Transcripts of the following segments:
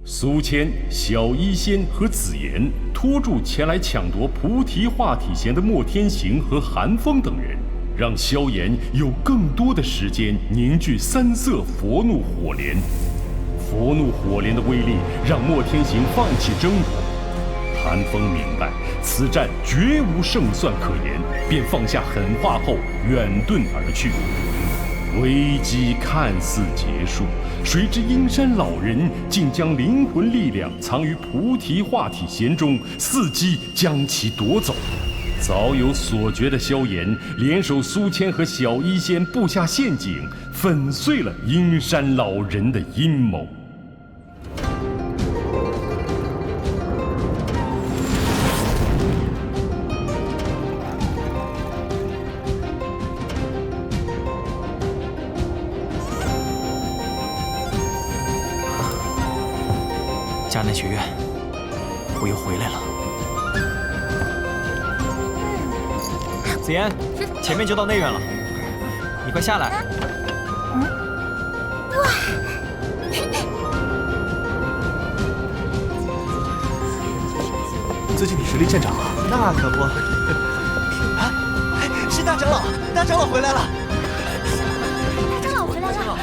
苏谦、小医仙和紫妍拖住前来抢夺菩提化体弦的莫天行和韩风等人，让萧炎有更多的时间凝聚三色佛怒火莲。佛怒火莲的威力让莫天行放弃争夺。韩风明白此战绝无胜算可言，便放下狠话后远遁而去。危机看似结束，谁知阴山老人竟将灵魂力量藏于菩提化体弦中，伺机将其夺走。早有所觉的萧炎联手苏谦和小医仙布下陷阱，粉碎了阴山老人的阴谋。迦南学院，我又回来了。紫妍，前面就到内院了，你快下来。哇！最近你实力见长啊？那可不。啊，是大长老，大长老回来了。大长老回来了。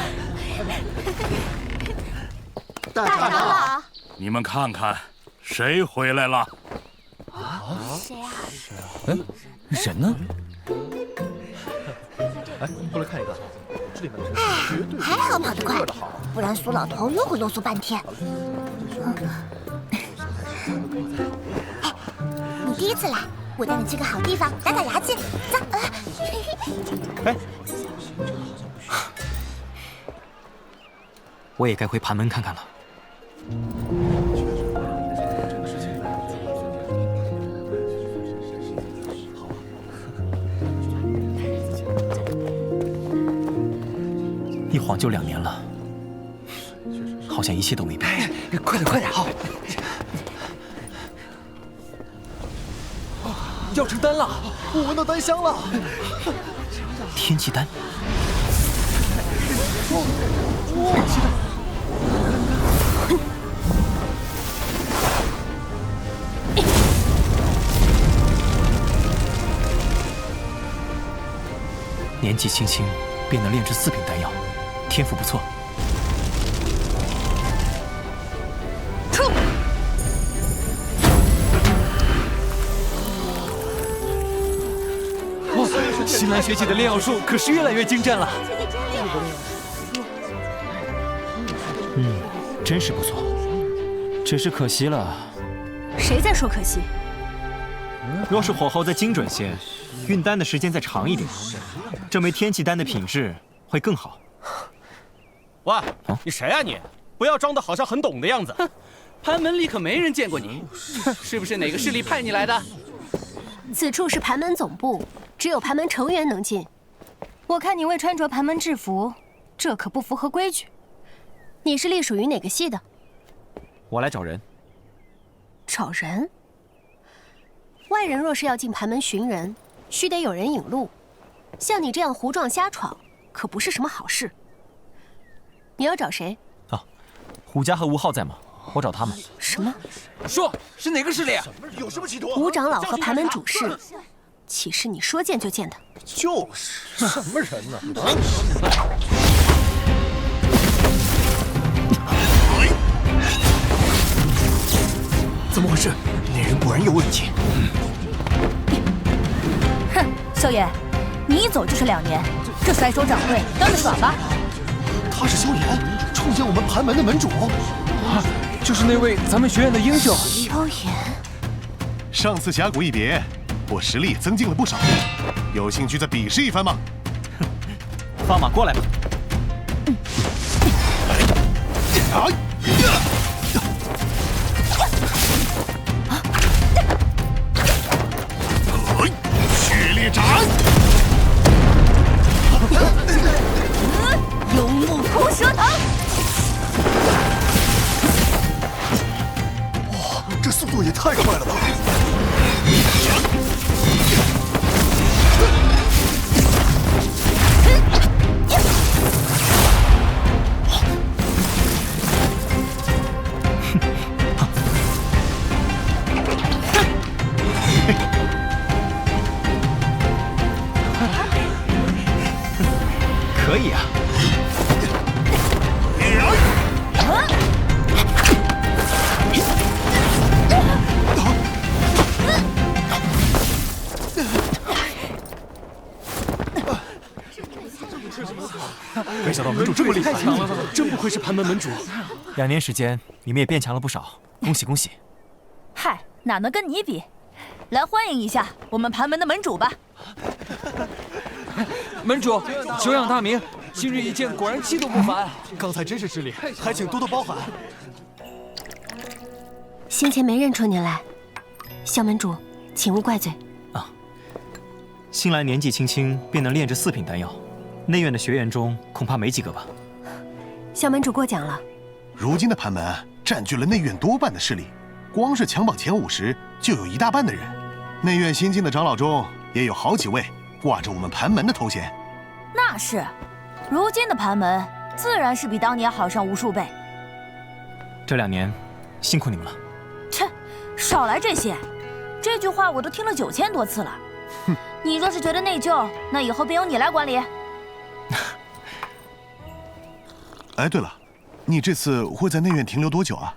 大长老。你们看看，谁回来了？谁啊？人呢？哎，过来看一看，这里面的哎，还好跑得快，不然苏老头又会啰嗦半天。哎，你第一次来，我带你去个好地方打打牙祭。走。哎，我也该回盘门看看了。一晃就2年了，好像一切都没变。快点，快点！好，要成丹了，我闻到丹香了。天气丹。年纪轻轻便能炼制4品丹药，天赋不错。出！新兰学姐的炼药术可是越来越精湛了。真是不错，只是可惜了。谁在说可惜？若是火候再精准些，运丹的时间再长一点，这枚天气丹的品质会更好。喂，你谁啊你？不要装的好像很懂的样子。盘门里可没人见过你，是不是哪个势力派你来的？此处是盘门总部，只有盘门成员能进。我看你未穿着盘门制服，这可不符合规矩。你是隶属于哪个系的？我来找人。找人？外人若是要进盘门寻人，须得有人引路。像你这样胡撞瞎闯，可不是什么好事。你要找谁？啊，胡家和吴昊在吗？我找他们。什么？说是哪个势力啊？有什么企图？吴长老和盘门主事，岂是你说见就见的？就是什么人呢？怎么回事？那人果然有问题。哼，萧炎，你一走就是2年，这甩手掌柜当着爽吧？他是萧炎，冲向我们盘门的门主。啊，就是那位咱们学院的英雄。萧炎。上次峡谷一别，我实力增进了不少，有兴趣再比试一番吗？放马过来吧。血裂斩！幽木空蛇藤。哇，这速度也太快了吧！可以啊。没想到门主这么厉害，太强了，真不愧是盘门门主。2年时间，你们也变强了不少，恭喜恭喜！嗨，哪能跟你比？来欢迎一下我们盘门的门主吧。门主，久仰大名，今日一见，果然气度不凡。刚才真是失礼，还请多多包涵。先前没认出您来，萧门主，请勿怪罪。新来年纪轻轻便能炼制4品丹药，内院的学员中恐怕没几个吧？萧门主过奖了。如今的盘门占据了内院多半的势力，光是强榜前50就有1大半的人。内院新进的长老中也有好几位挂着我们盘门的头衔。那是，如今的盘门自然是比当年好上无数倍。这2年辛苦你们了。切，少来这些，这句话我都听了9000多次了。你若是觉得内疚，那以后便由你来管理。哎，对了，你这次会在内院停留多久啊？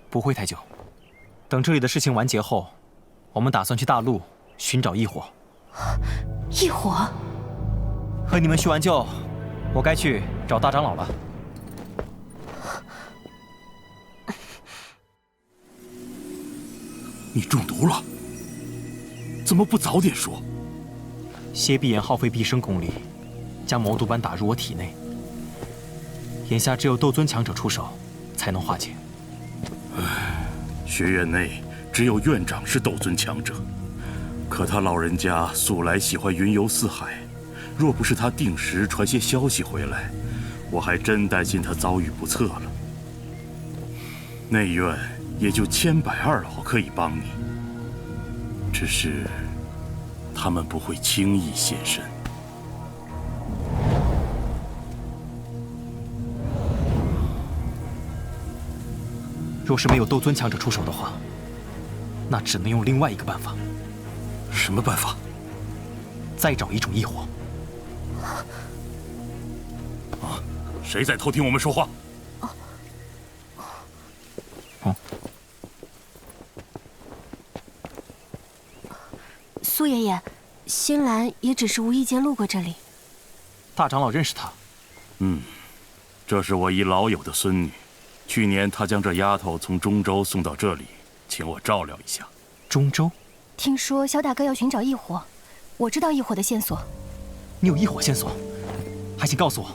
不会太久，等这里的事情完结后，我们打算去大陆寻找异火。异火？和你们叙完旧，我该去找大长老了。你中毒了？怎么不早点说？谢碧妍耗费毕生功力，将魔毒斑打入我体内。眼下只有斗尊强者出手，才能化解。学院内只有院长是斗尊强者，可他老人家素来喜欢云游四海，若不是他定时传些消息回来，我还真担心他遭遇不测了。内院也就千百二老可以帮你，只是他们不会轻易现身。若是没有斗尊强者出手的话，那只能用另外一个办法。什么办法？再找一种异火。啊！谁在偷听我们说话？苏爷爷，新兰也只是无意间路过这里。大长老认识她？这是我一老友的孙女。去年他将这丫头从中州送到这里，请我照料一下。中州？听说萧大哥要寻找异火，我知道异火的线索。你有异火线索，还请告诉我。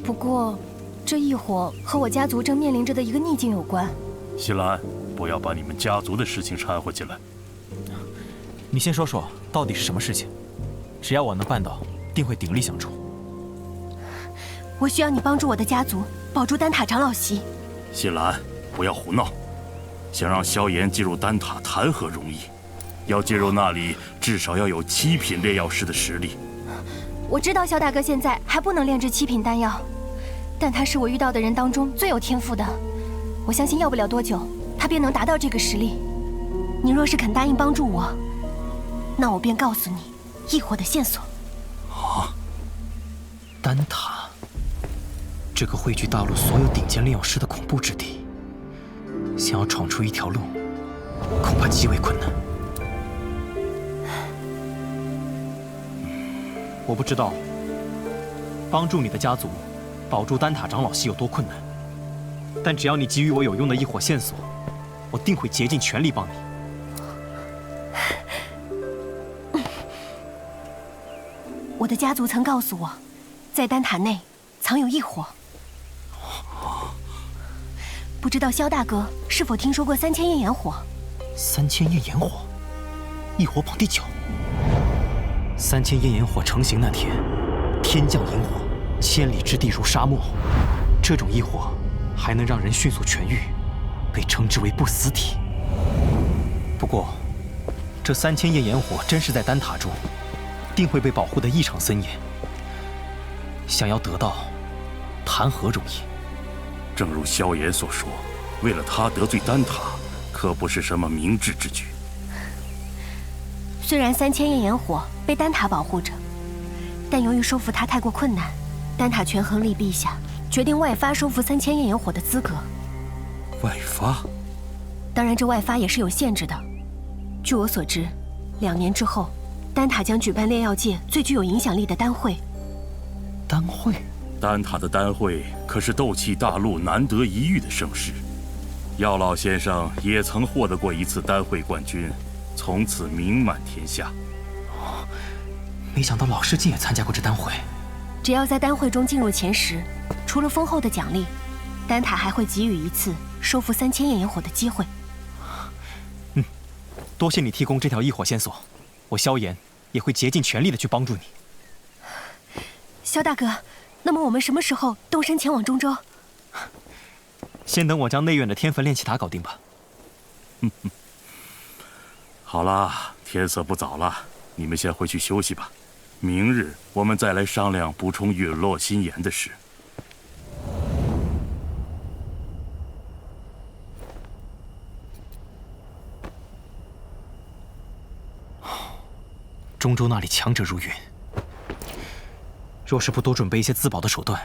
不过，这异火和我家族正面临着的一个逆境有关。西兰，不要把你们家族的事情掺和进来。你先说说到底是什么事情，只要我能办到，定会鼎力相助。我需要你帮助我的家族保住丹塔长老席。西兰，不要胡闹！想让萧炎进入丹塔，谈何容易？要进入那里，至少要有7品炼药师的实力。我知道萧大哥现在还不能炼制7品丹药，但他是我遇到的人当中最有天赋的。我相信要不了多久，他便能达到这个实力。你若是肯答应帮助我，那我便告诉你异火的线索。啊！丹塔。这个汇聚大陆所有顶尖炼药师的恐怖之地，想要闯出一条路，恐怕极为困难。我不知道帮助你的家族保住丹塔长老席有多困难，但只要你给予我有用的异火线索，我定会竭尽全力帮你。我的家族曾告诉我，在丹塔内藏有异火。不知道萧大哥是否听说过3000焰炎火？3000焰炎火，异火榜第9。3000焰炎火成型那天，天降炎火，千里之地如沙漠。这种异火还能让人迅速痊愈，被称之为不死体。不过，这3000焰炎火真是在丹塔中，定会被保护得异常森严。想要得到，谈何容易？正如萧炎所说，为了他得罪丹塔，可不是什么明智之举。虽然3000焰炎火被丹塔保护着，但由于收服它太过困难，丹塔权衡利弊下，决定外发收服3000焰炎火的资格。外发？当然，这外发也是有限制的。据我所知，2年之后，丹塔将举办炼药界最具有影响力的丹会。丹会？丹塔的丹会可是斗气大陆难得一遇的盛事。药老先生也曾获得过一次丹会冠军，从此名满天下。没想到老师竟也参加过这丹会。只要在丹会中进入前10，除了丰厚的奖励，丹塔还会给予一次收服3000焰炎火的机会。多谢你提供这条异火线索，我萧炎也会竭尽全力的去帮助你。萧大哥，那么我们什么时候动身前往中州？先等我将内院的天焚炼气塔搞定吧。好啦，天色不早了，你们先回去休息吧。明日我们再来商量补充陨落心炎的事。中州那里强者如云，若是不多准备一些自保的手段，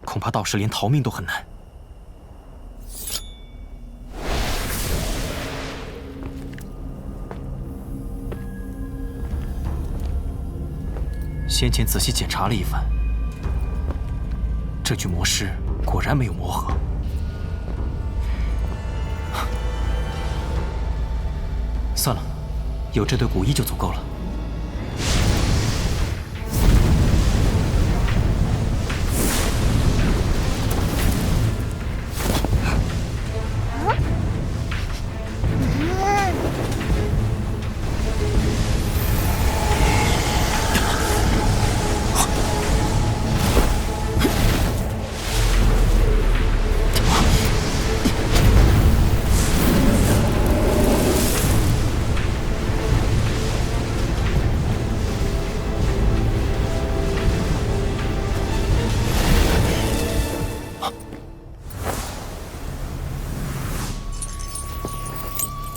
恐怕到时连逃命都很难。先前仔细检查了一番，这具魔尸果然没有魔核。算了，有这对古衣就足够了。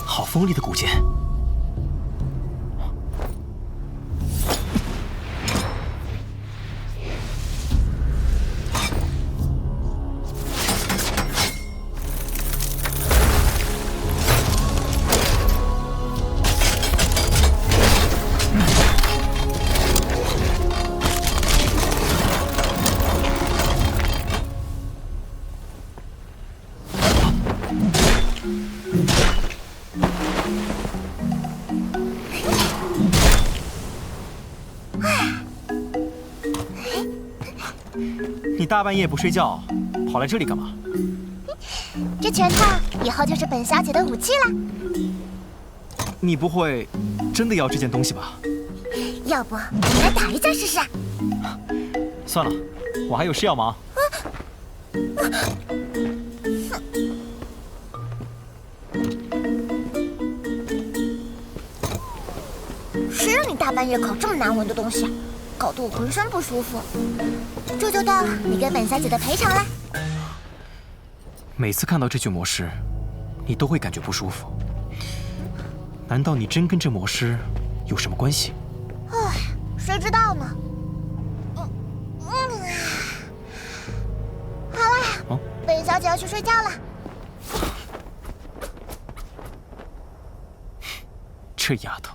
好锋利的骨剑！你大半夜不睡觉，跑来这里干嘛？这拳头以后就是本小姐的武器了。你不会真的要这件东西吧？要不我们来打一架试试？算了，我还有事要忙。谁让你大半夜烤这么难闻的东西，搞得我浑身不舒服。这就当你给本小姐的赔偿啦。每次看到这具魔尸，你都会感觉不舒服。难道你真跟这魔尸有什么关系？唉，谁知道呢？好了，本小姐要去睡觉了。这丫头。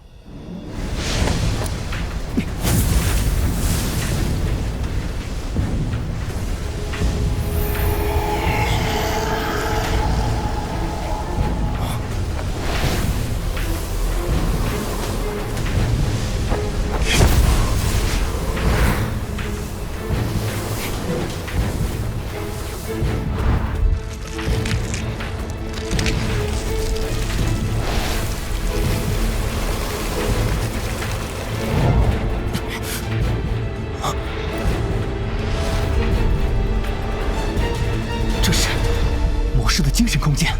精神空间。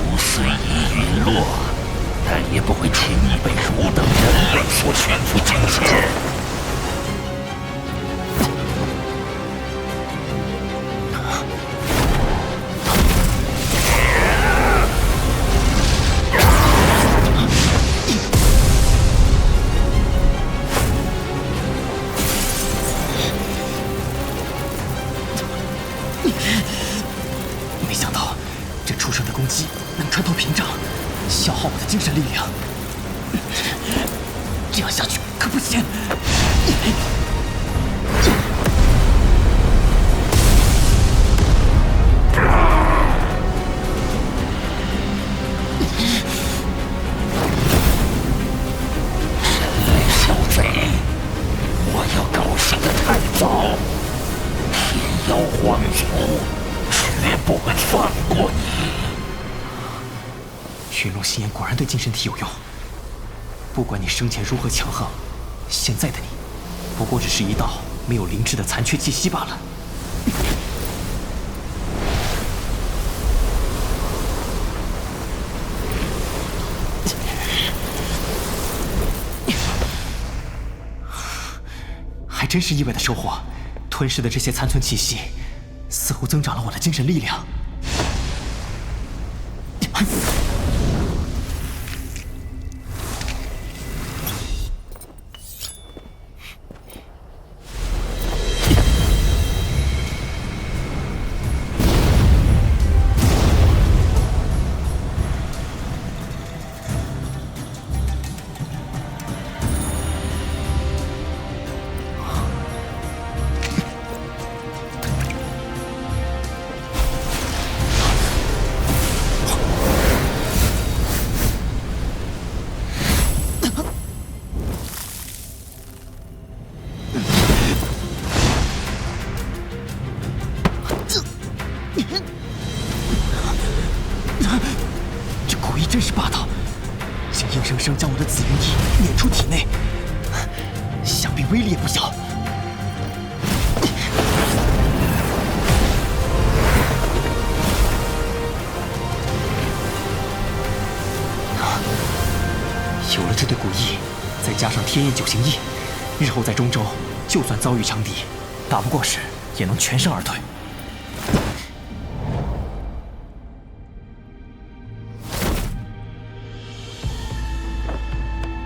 我虽已陨落，但也不会轻易被汝等人类所驯服境界。想到这出生的攻击能穿透屏障，消耗我的精神力量。这样下去可不行。小贼，我要高兴得太早，天妖皇族绝不会放过你。陨落心炎果然对精神体有用。不管你生前如何强横，现在的你，不过只是一道没有灵智的残缺气息罢了。还真是意外的收获，吞噬的这些残存气息，似乎增长了我的精神力量。这古衣真是霸道，竟硬生生将我的紫云翼撵出体内，想必威力也不小。有了这对古衣，再加上天焰九行翼，日后在中州，就算遭遇强敌，打不过时也能全身而退。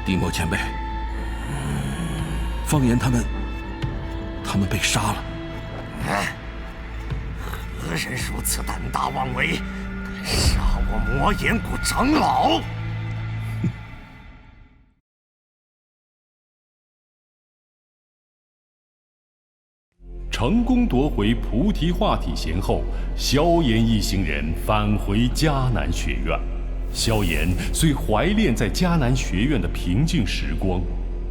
地魔前辈，方言他们被杀了。何人如此胆大妄为，敢杀我魔岩谷长老？成功夺回菩提化体弦后，萧炎一行人返回迦南学院。萧炎虽怀恋在迦南学院的平静时光，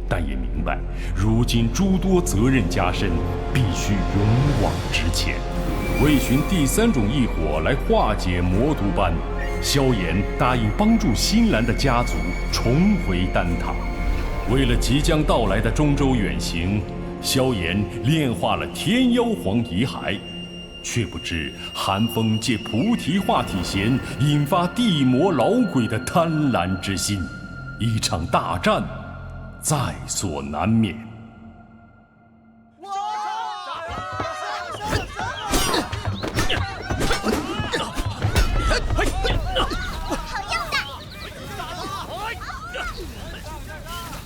但也明白如今诸多责任加身，必须勇往直前。为寻第三种异火来化解魔毒斑，萧炎答应帮助新兰的家族重回丹塔。为了即将到来的中州远行，萧炎炼化了天妖皇遗骸。却不知寒风借菩提化体弦引发地魔老鬼的贪婪之心，一场大战在所难免。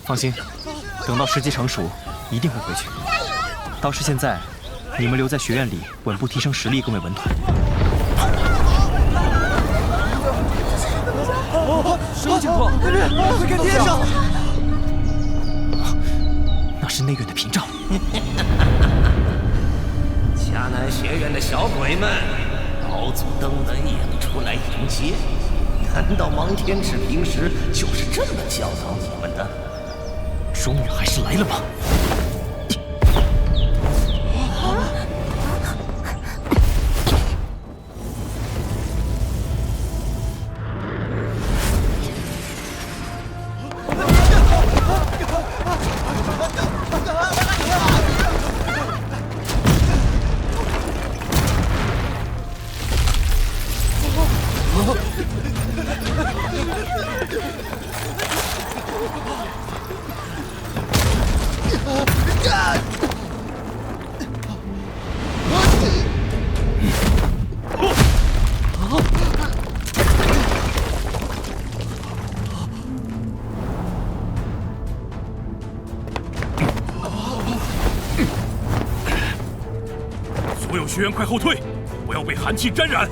放心，等到时机成熟，一定会回去。倒是现在，你们留在学院里稳步提升实力更为稳妥。什么情况？快看天上！那是内院的屏障。迦南学院的小鬼们，老祖登门也能出来迎接。难道芒天池平时就是这么教导你们的？终于还是来了吗？所有学员快后退，不要要被寒气沾染。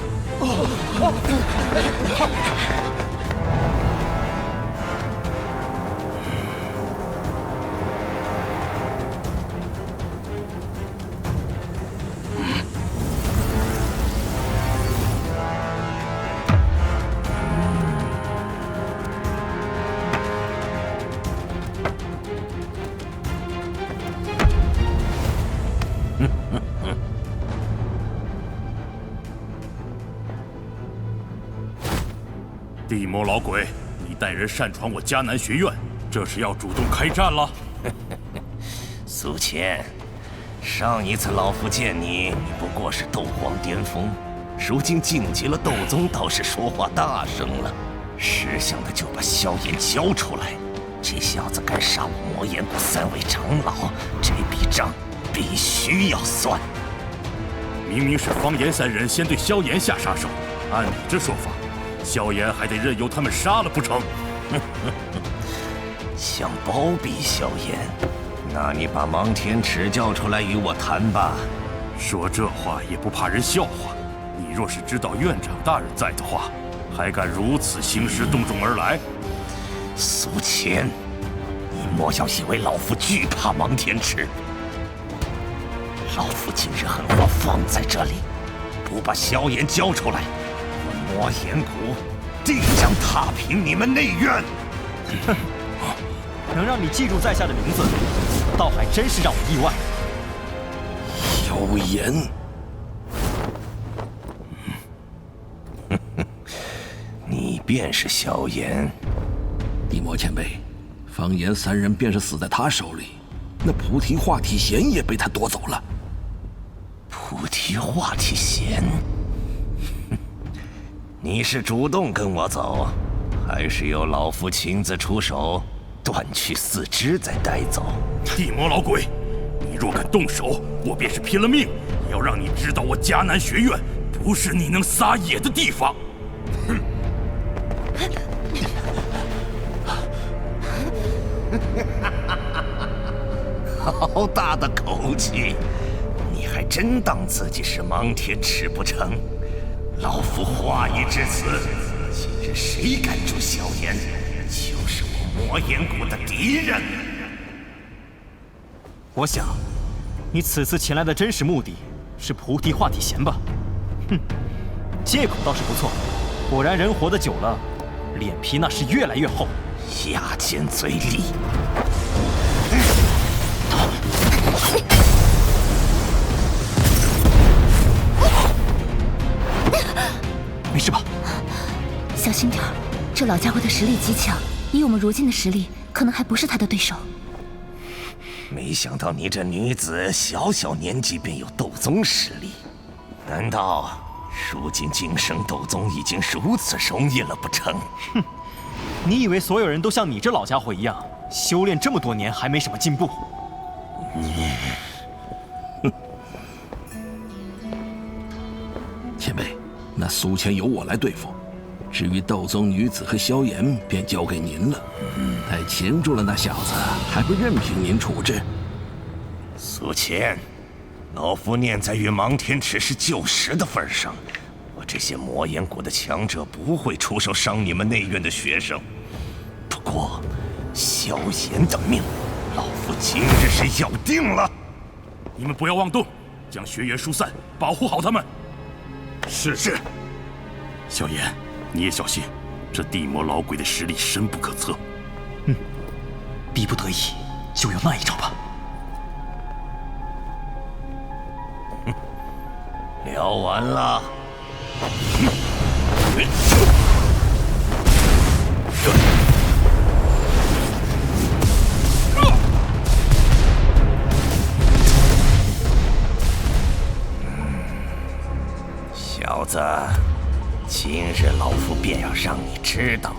地魔老鬼，你带人擅闯我迦南学院，这是要主动开战了？苏谦，上一次老夫见你，你不过是斗皇巅峰，如今晋级了斗宗，倒是说话大声了。识相的就把萧炎交出来，这小子敢杀我魔岩谷3位长老，这笔账必须要算。明明是方言3人先对萧炎下杀手，按你这说法，萧炎还得任由他们杀了不成？想包庇萧炎，那你把芒天尺叫出来与我谈吧。说这话也不怕人笑话。你若是知道院长大人在的话，还敢如此兴师动众而来？苏谦，你莫要以为老夫惧怕芒天尺。老夫今日狠话放在这里，不把萧炎交出来，我魔岩谷定将踏平你们内院。哼，能让你记住在下的名字，倒还真是让我意外。萧炎，你便是萧炎。地魔前辈，方言3人便是死在他手里，那菩提化体弦也被他夺走了。菩提化体弦，你是主动跟我走，还是由老夫亲自出手，断去4肢再带走？地魔老鬼，你若敢动手，我便是拼了命也要让你知道，我迦南学院不是你能撒野的地方。哼！好大的口气！你还真当自己是芒天尺不成？老夫话已至此，今日谁敢助萧炎，就是我魔岩谷的敌人。我想，你此次前来的真实目的是菩提化体弦吧？哼，借口倒是不错，果然人活得久了，脸皮那是越来越厚。牙尖嘴利。没事吧？小心点儿，这老家伙的实力极强，以我们如今的实力，可能还不是他的对手。没想到你这女子小小年纪便有斗宗实力，难道如今晋升斗宗已经如此容易了不成？哼，你以为所有人都像你这老家伙一样，修炼这么多年还没什么进步？前辈，那苏谦由我来对付，至于斗宗女子和萧炎，便交给您了。待擒住了那小子，还不任凭您处置？苏谦，老夫念在与芒天尺是旧识的份上，我这些魔岩谷的强者不会出手伤你们内院的学生。不过，萧炎的命，老夫今日是要定了。你们不要妄动，将学员疏散，保护好他们。是。萧炎，你也小心，这地魔老鬼的实力深不可测。逼不得已，就用那一招吧。聊完了。小子，今日老夫便要让你知道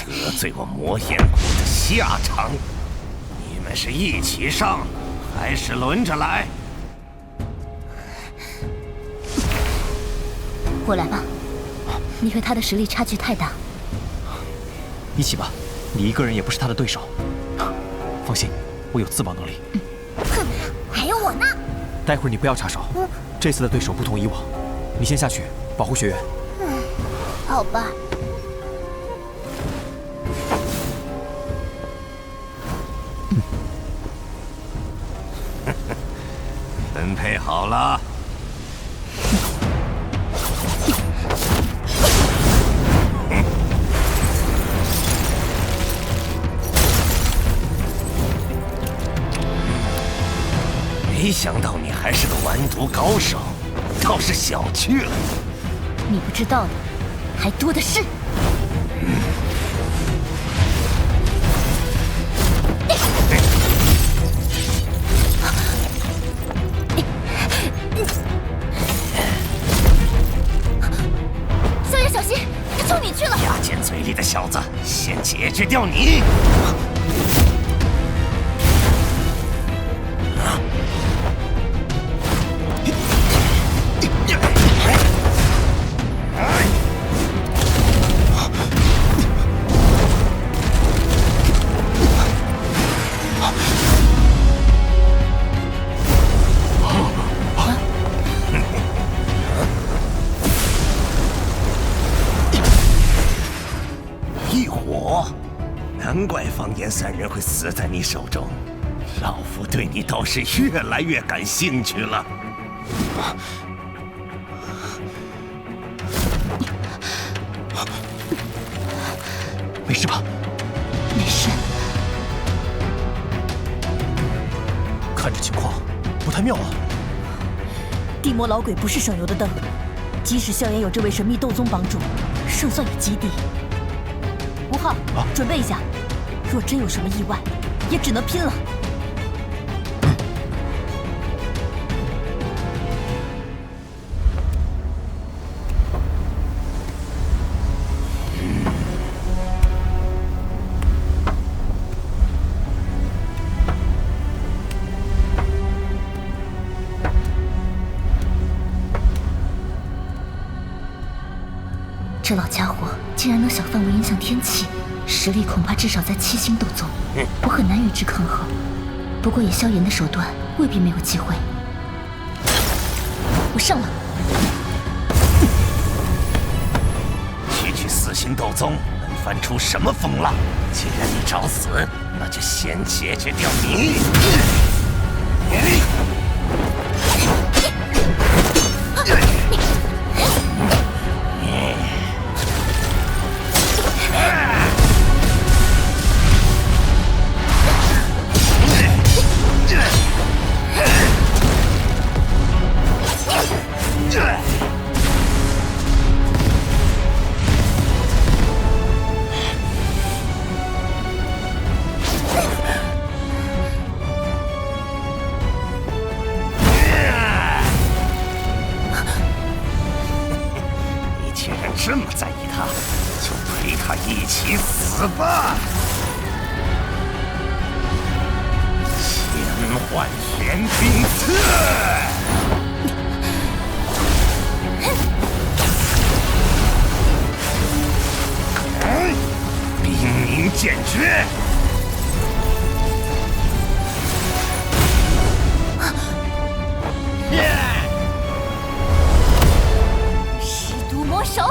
得罪我魔岩谷的下场。你们是一起上，还是轮着来？我来吧，你和他的实力差距太大。一起吧，你一个人也不是他的对手。放心，我有自保能力。哼，还有我呢。待会儿你不要插手，这次的对手不同以往。你先下去保护学员。好吧。分配好了。没想到你还是个完毒高手，倒是小觑了。你不知道的还多的是。萧炎，小心，他冲你去了！牙尖嘴利的小子，先解决掉你！难怪方言三人会死在你手中，老夫对你倒是越来越感兴趣了。没事吧？没事。看这情况，不太妙啊。地魔老鬼不是省油的灯，即使萧炎有这位神秘斗宗帮助，胜算也极低。吴昊，准备一下。若真有什么意外，也只能拼了。这老家伙竟然能小范围影响天气。实力恐怕至少在7星斗宗，我很难与之抗衡。不过以萧炎的手段，未必没有机会。我上了。区4星斗宗能翻出什么风浪？既然你找死，那就先解决掉你。这么在意他，就陪他一起死吧！千幻玄冰刺，冰凝剑诀。尸毒魔手。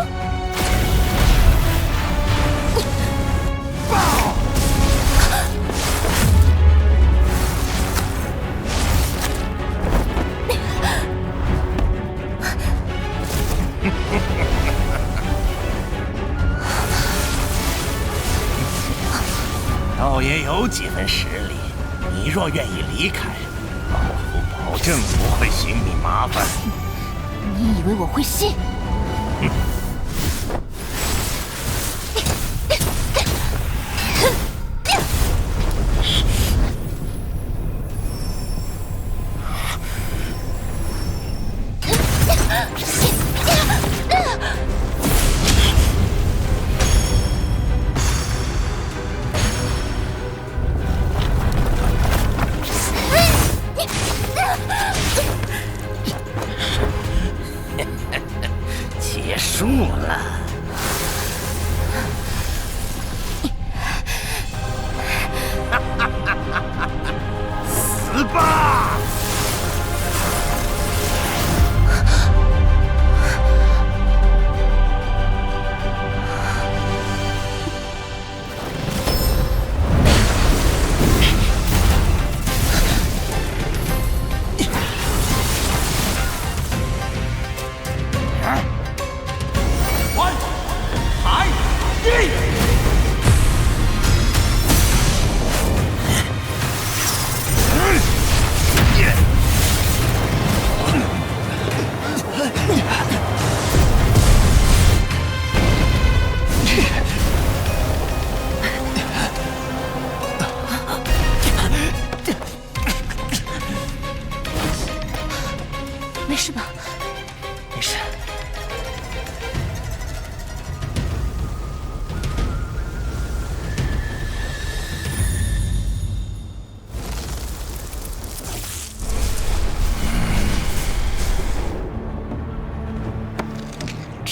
倒也有几分实力，你若愿意离开，老夫保证不会寻你麻烦。你以为我会信？结束了。死吧！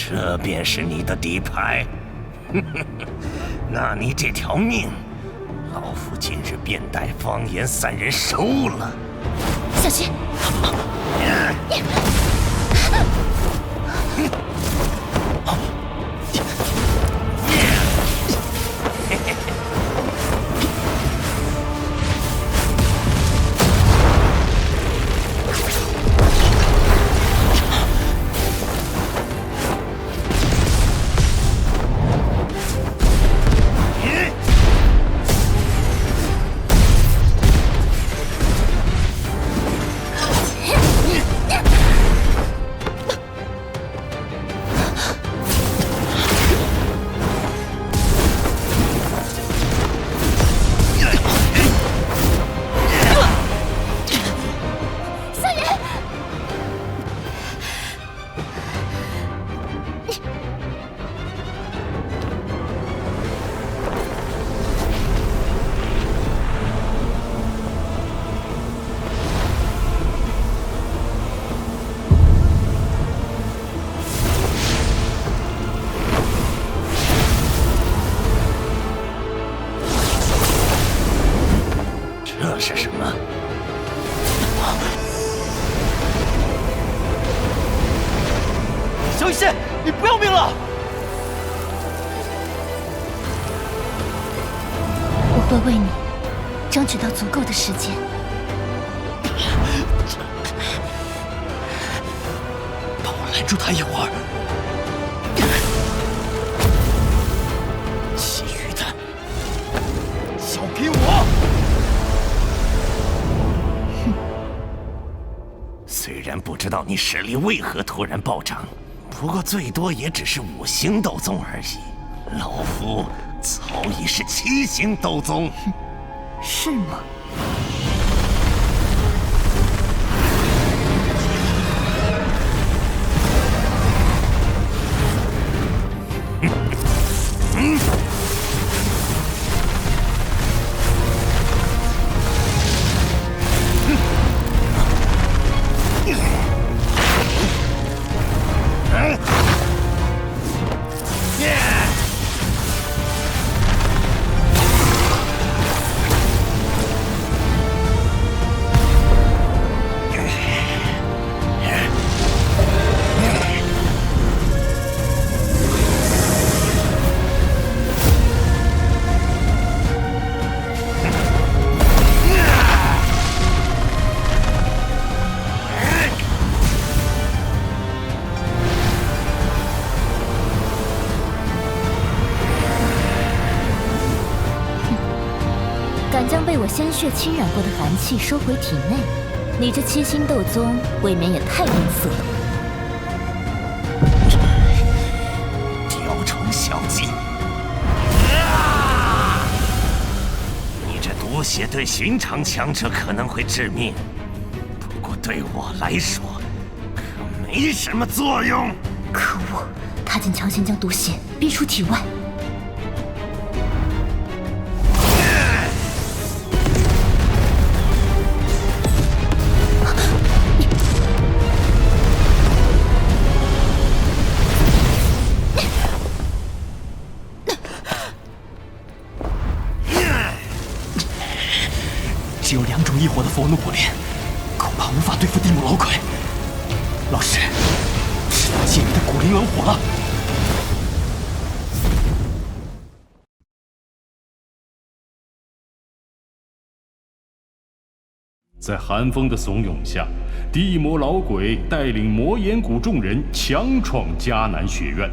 这便是你的底牌。那你这条命，老夫今日便带方言3人收了。小心！这是什么？萧一仙，你不要命了！我会为你争取到足够的时间。帮我拦住他一会儿。其余的交给我。虽然不知道你实力为何突然暴涨，不过最多也只是5星斗宗而已。老夫早已是7星斗宗。是吗？敢将被我鲜血侵染过的寒气收回体内，你这7星斗宗未免也太吝啬了。雕虫小技！你这毒血对寻常强者可能会致命，不过对我来说可没什么作用。可恶，他竟强行将毒血逼出体外。只有2种异火的佛怒火莲，恐怕无法对付地幕老鬼。老师，只能借你的古灵冷火了。在寒风的怂恿下，地魔老鬼带领魔岩谷众人强闯迦南学院，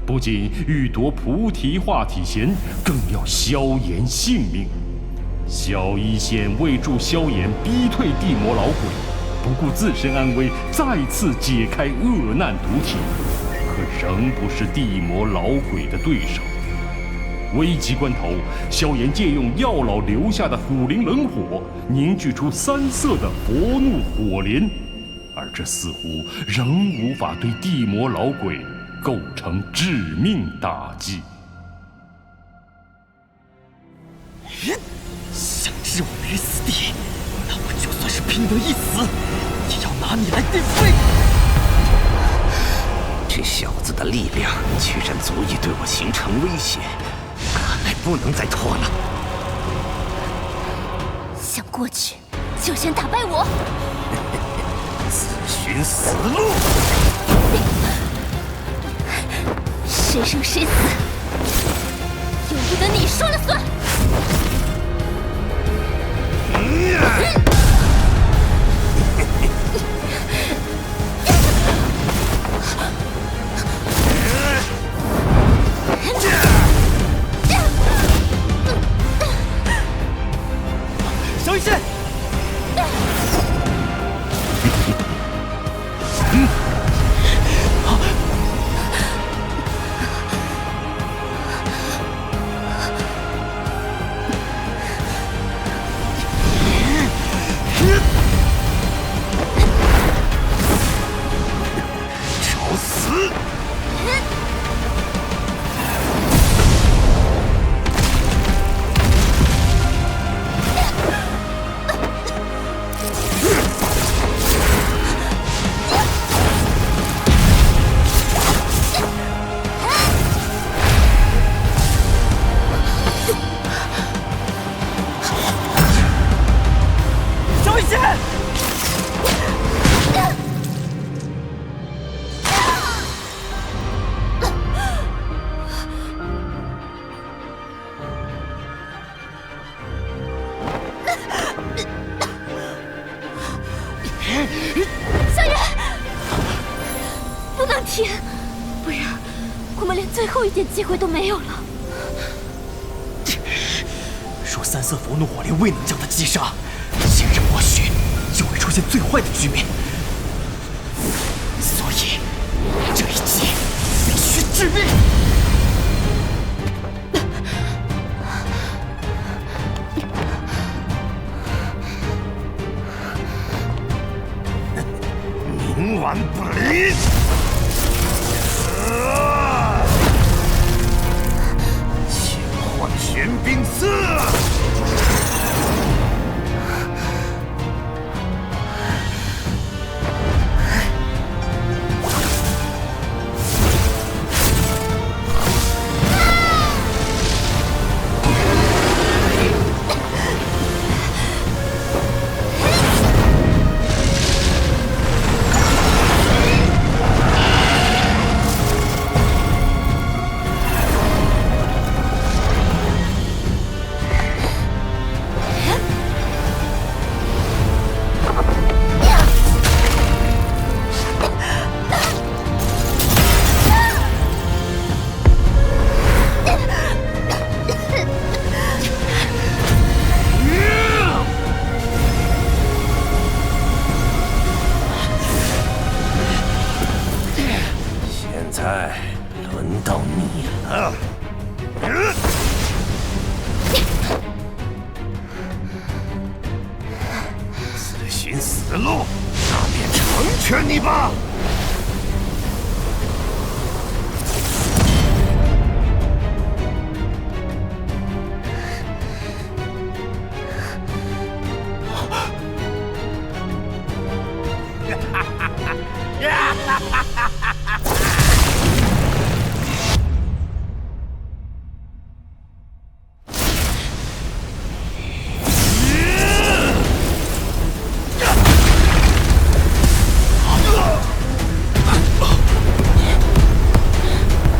不仅欲夺菩提化体弦，更要萧炎性命。萧一仙为助萧炎逼退地魔老鬼，不顾自身安危，再次解开恶难毒体，可仍不是地魔老鬼的对手。危急关头，萧炎借用药老留下的古灵冷火，凝聚出3色的佛怒火莲，而这似乎仍无法对地魔老鬼构成致命打击。想置我于死地，那我就算是拼得一死，也要拿你来垫背。这小子的力量居然足以对我形成威胁，看来不能再拖了。想过去，就先打败我。自寻死路。谁生谁死，由不得你说了算。小雨仙，找死！小雨仙，小野，不能停，不然我们连最后一点机会都没有了。若三色佛怒火莲未能将他击杀，今日或许就会出现最坏的局面。所以这一击必须致命。冥顽不灵！千幻玄冰色！现在轮到你了。自寻死路，那便成全你吧。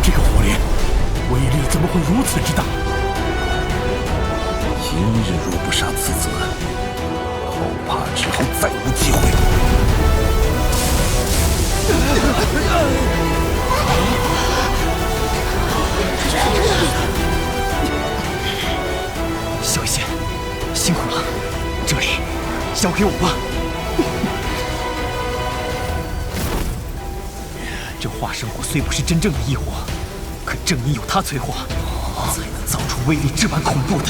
这个火莲威力怎么会如此之大？今日若不杀此子，后怕之后再无机会。小雨仙，辛苦了，这里交给我吧。这化生火虽不是真正的异火，可正因有它催化，才能造出威力这般恐怖的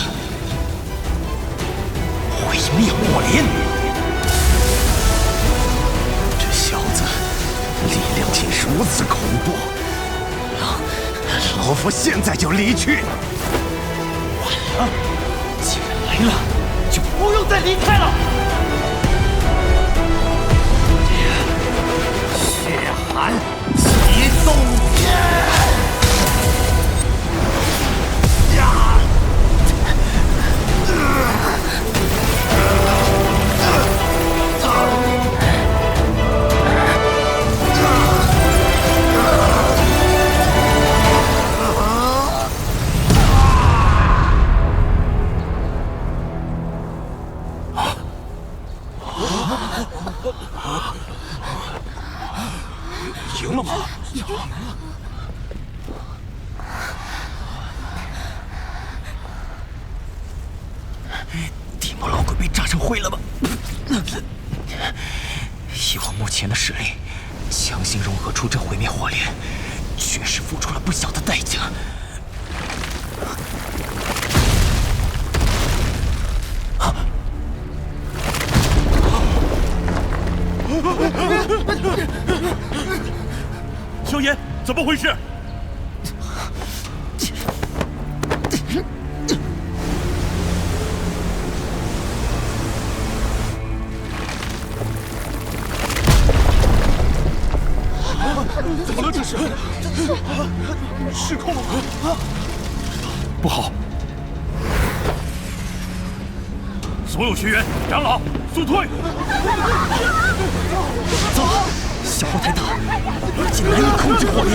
毁灭火莲。这小子力量竟如此恐怖，老夫现在就离去。晚了，既然来了，就不用再离开了。血寒，启动会了吧？以我目前的实力，强行融合出这毁灭火莲，确实付出了不小的代价。萧炎，怎么回事？怎么了？这是失控了！不好！所有学员、长老，速退！走，消耗太大，已经难以控制火焰。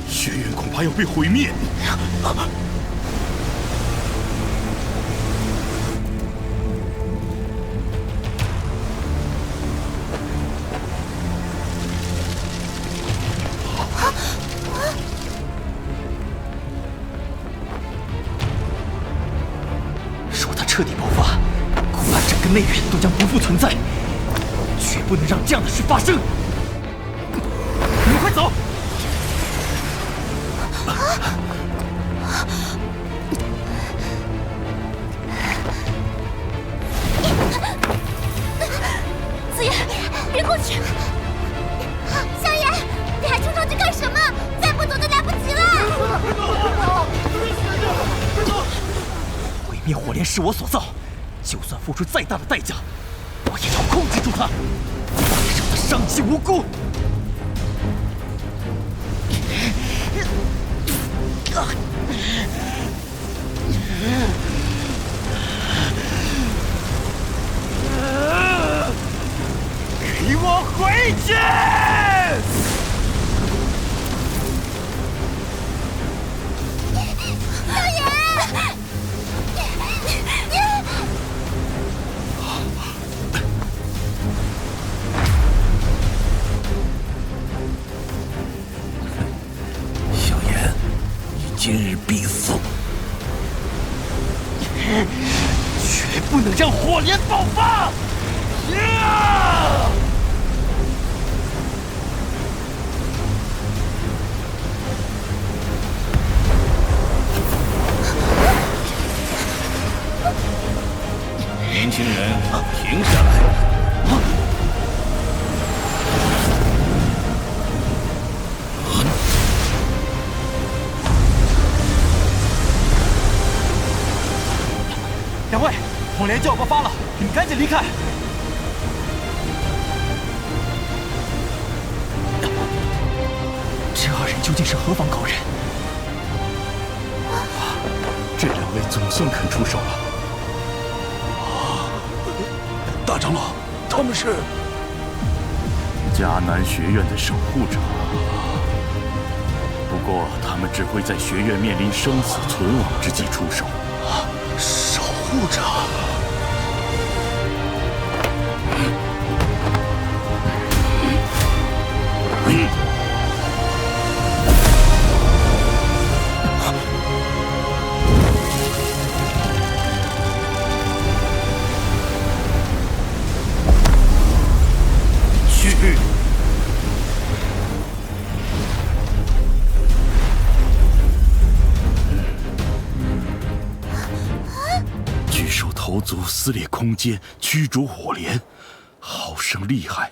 学院恐怕要被毁灭。若他彻底爆发，恐怕整个内院都将不复存在，绝不能让这样的事发生。你们快走！子言，别过去！萧炎，你还冲上去干什么？再不走就来不及了！毁灭火莲是我所造，就算付出再大的代价，我也要控制住它，别让它伤及无辜。给我回去！萧炎！萧炎，你今日必死！绝不能让火莲爆发！年轻人，停下来！两位，火莲就要爆发了，你们赶紧离开！这二人究竟是何方高人？这两位总算肯出手了。大长老，他们是迦南学院的守护者，不过他们只会在学院面临生死存亡之际出手。守护者。巨兽头足撕裂空间，驱逐火莲，好生厉害！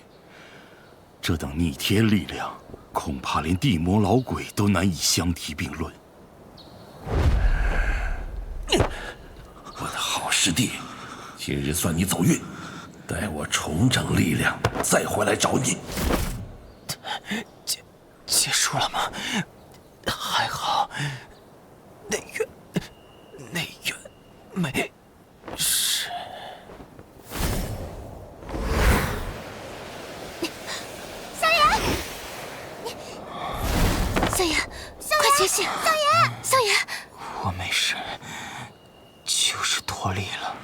这等逆天力量，恐怕连地魔老鬼都难以相提并论。我的好师弟，今日算你走运，待我重整力量，再回来找你。结束了吗？还好，内院没事。萧炎，萧炎，快觉醒！萧炎，萧炎，我没事，就是脱力了。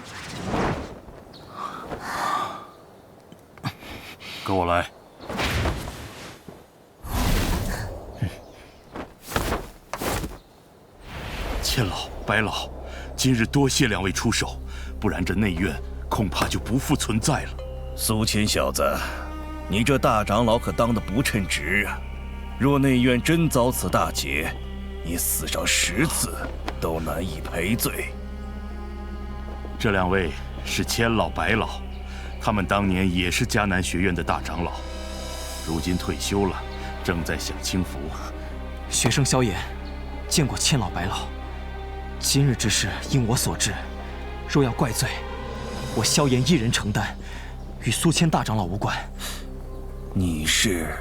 跟我来。千老、白老，今日多谢两位出手，不然这内院恐怕就不复存在了。苏谦小子，你这大长老可当得不称职啊！若内院真遭此大劫，你死上10次都难以赔罪。这两位是千老、白老，他们当年也是迦南学院的大长老，如今退休了，正在享清福。学生萧炎见过千老、白老，今日之事因我所致，若要怪罪，我萧炎一人承担，与苏谦大长老无关。你是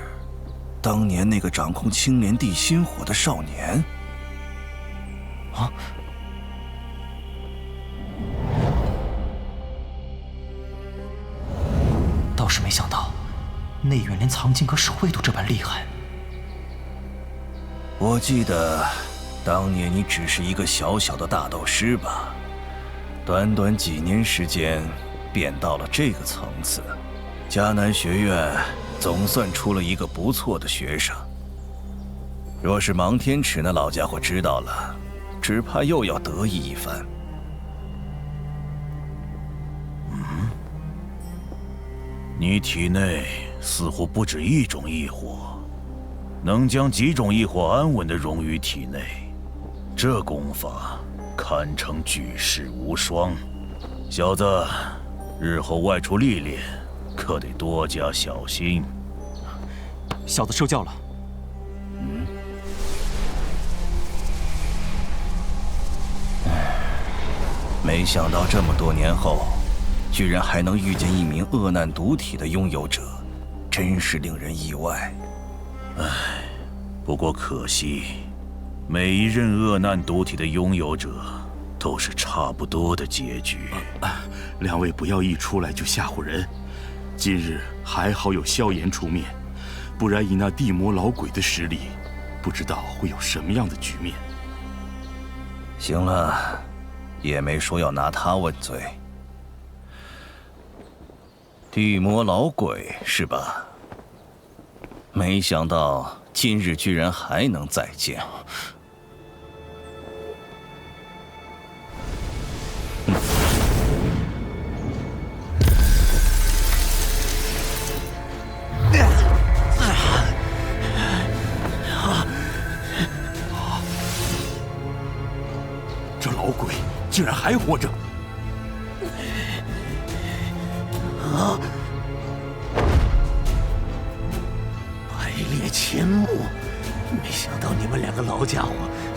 当年那个掌控青莲地心火的少年？啊！倒是没想到，内院连藏经阁守卫都这般厉害。我记得，当年你只是一个小小的大斗师吧？短短几年时间，便到了这个层次。迦南学院总算出了一个不错的学生。若是芒天尺那老家伙知道了，只怕又要得意一番。你体内似乎不止一种异火，能将几种异火安稳地融于体内，这功法堪称举世无双。小子，日后外出历练，可得多加小心。小子受教了。没想到这么多年后，居然还能遇见一名恶难毒体的拥有者，真是令人意外。不过可惜，每一任恶难毒体的拥有者都是差不多的结局。两位不要一出来就吓唬人。今日还好有萧炎出面，不然以那地魔老鬼的实力，不知道会有什么样的局面。行了，也没说要拿他问罪。地魔老鬼是吧？没想到今日居然还能再见。这老鬼竟然还活着！啊！排列千木，没想到你们两个老家伙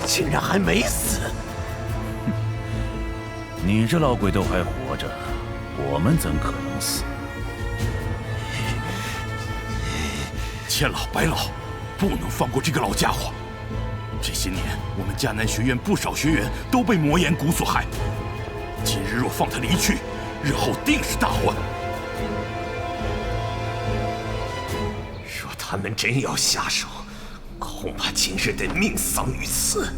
竟然还没死。你这老鬼都还活着，我们怎可能死？千老、白老，不能放过这个老家伙。这些年，我们迦南学院不少学员都被魔岩谷所害。今日若放他离去，日后定是大患。若他们真要下手，恐怕今日得命丧于此。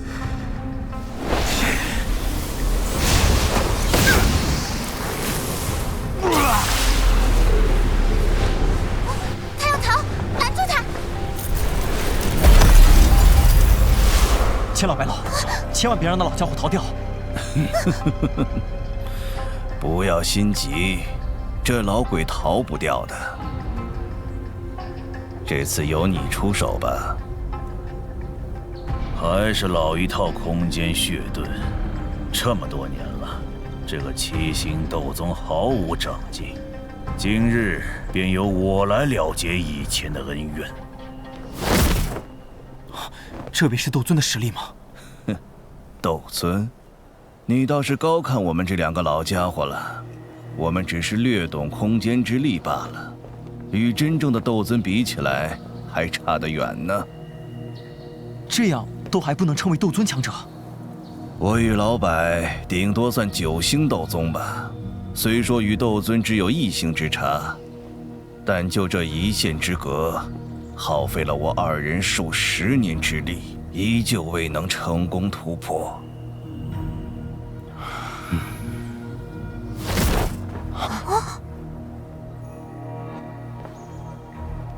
他要逃，拦住他！千老、白老，千万别让那老家伙逃掉。不要心急，这老鬼逃不掉的。这次由你出手吧。还是老一套空间血遁，这么多年了，这个七星斗宗毫无长进。今日便由我来了结以前的恩怨。这位是斗尊的实力吗？哼，斗尊？你倒是高看我们这两个老家伙了。我们只是略懂空间之力罢了，与真正的斗尊比起来，还差得远呢。这样都还不能称为斗尊强者？我与老柏顶多算9星斗宗吧，虽说与斗尊只有1星之差，但就这一线之隔，耗费了我2人数10年之力，依旧未能成功突破。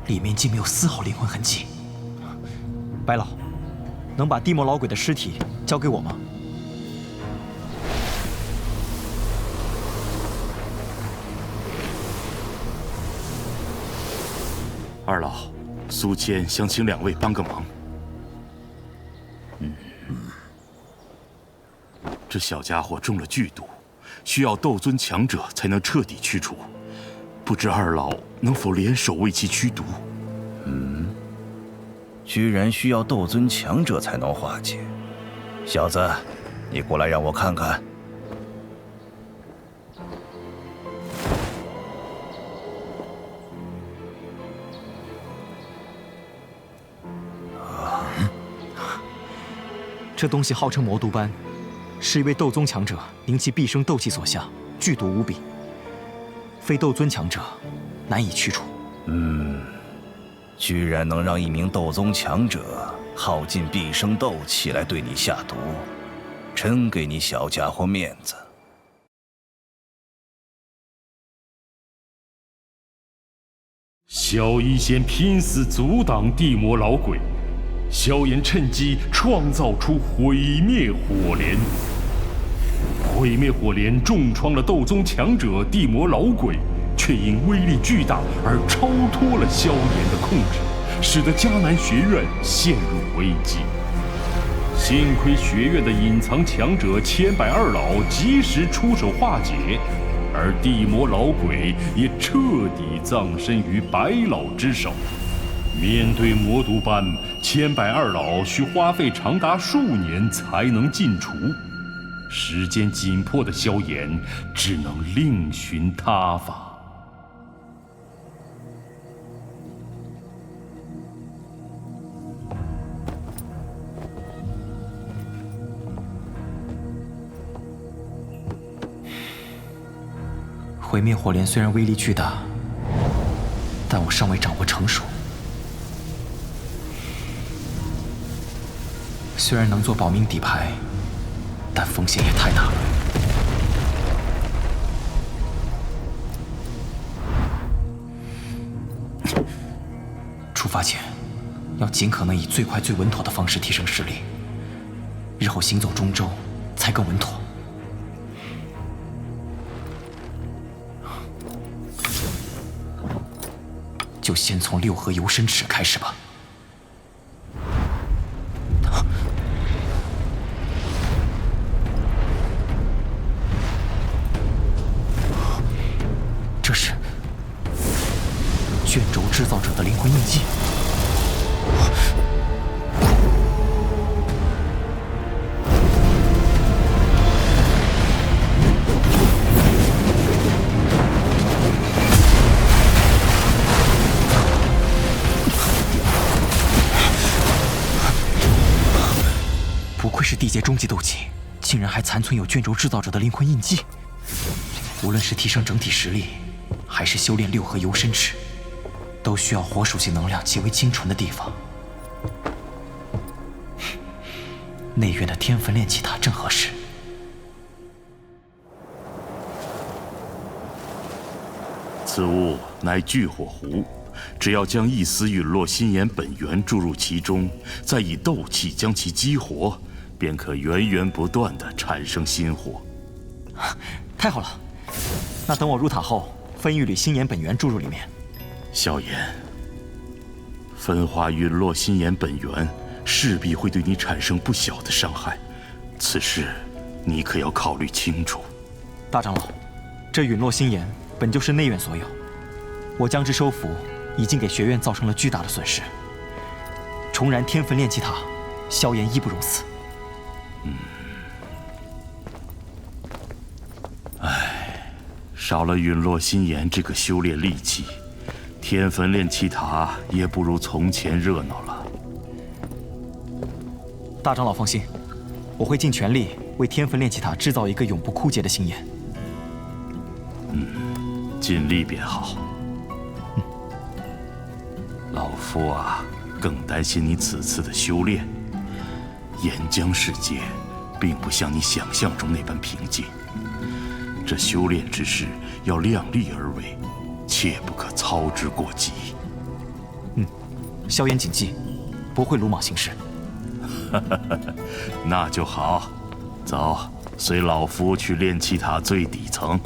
里面竟没有丝毫灵魂痕迹。白老，能把地魔老鬼的尸体交给我吗？二老，苏谦想请2位帮个忙。这小家伙中了剧毒，需要斗尊强者才能彻底驱除。不知二老能否联手为其驱毒？居然需要斗尊强者才能化解。小子，你过来让我看看。这东西号称魔毒斑，是一位斗宗强者凝其毕生斗气所下，剧毒无比，非斗尊强者难以驱除。居然能让一名斗宗强者耗尽毕生斗气来对你下毒，真给你小家伙面子。萧一仙拼死阻挡地魔老鬼，萧炎趁机创造出毁灭火莲。毁灭火莲重创了斗宗强者地魔老鬼，却因威力巨大而超脱了萧炎的控制，使得迦南学院陷入危机。幸亏学院的隐藏强者千百二老及时出手化解，而地魔老鬼也彻底葬身于白老之手。面对魔毒斑，千百二老需花费长达数年才能尽除。时间紧迫的萧炎只能另寻他法。毁灭火莲虽然威力巨大，但我尚未掌握成熟。虽然能做保命底牌，但风险也太大了。出发前，要尽可能以最快最稳妥的方式提升实力，日后行走中州才更稳妥。就先从六合游身尺开始吧。这是卷轴制造者的灵魂印记。不愧是地阶中级斗技，竟然还残存有卷轴制造者的灵魂印记。无论是提升整体实力，还是修炼六合游身尺，都需要火属性能量极为精纯的地方。内院的天焚炼气塔正合适。此物乃聚火壶，只要将一丝陨落心炎本源注入其中，再以斗气将其激活，便可源源不断地产生心火。太好了，那等我入塔后，分一缕心炎本源注入里面。萧炎，分化陨落心炎本源，势必会对你产生不小的伤害，此事你可要考虑清楚。大长老，这陨落心炎本就是内院所有，我将之收服，已经给学院造成了巨大的损失。重燃天焚炼气塔，萧炎义不容辞。少了陨落心炎这个修炼利器，天焚炼气塔也不如从前热闹了。大长老放心，我会尽全力为天焚炼气塔制造一个永不枯竭的心炎。尽力便好。老夫啊，更担心你此次的修炼。岩浆世界，并不像你想象中那般平静。这修炼之事要量力而为，切不可操之过急。萧炎谨记，不会鲁莽行事。那就好，走，随老夫去炼气塔最底层。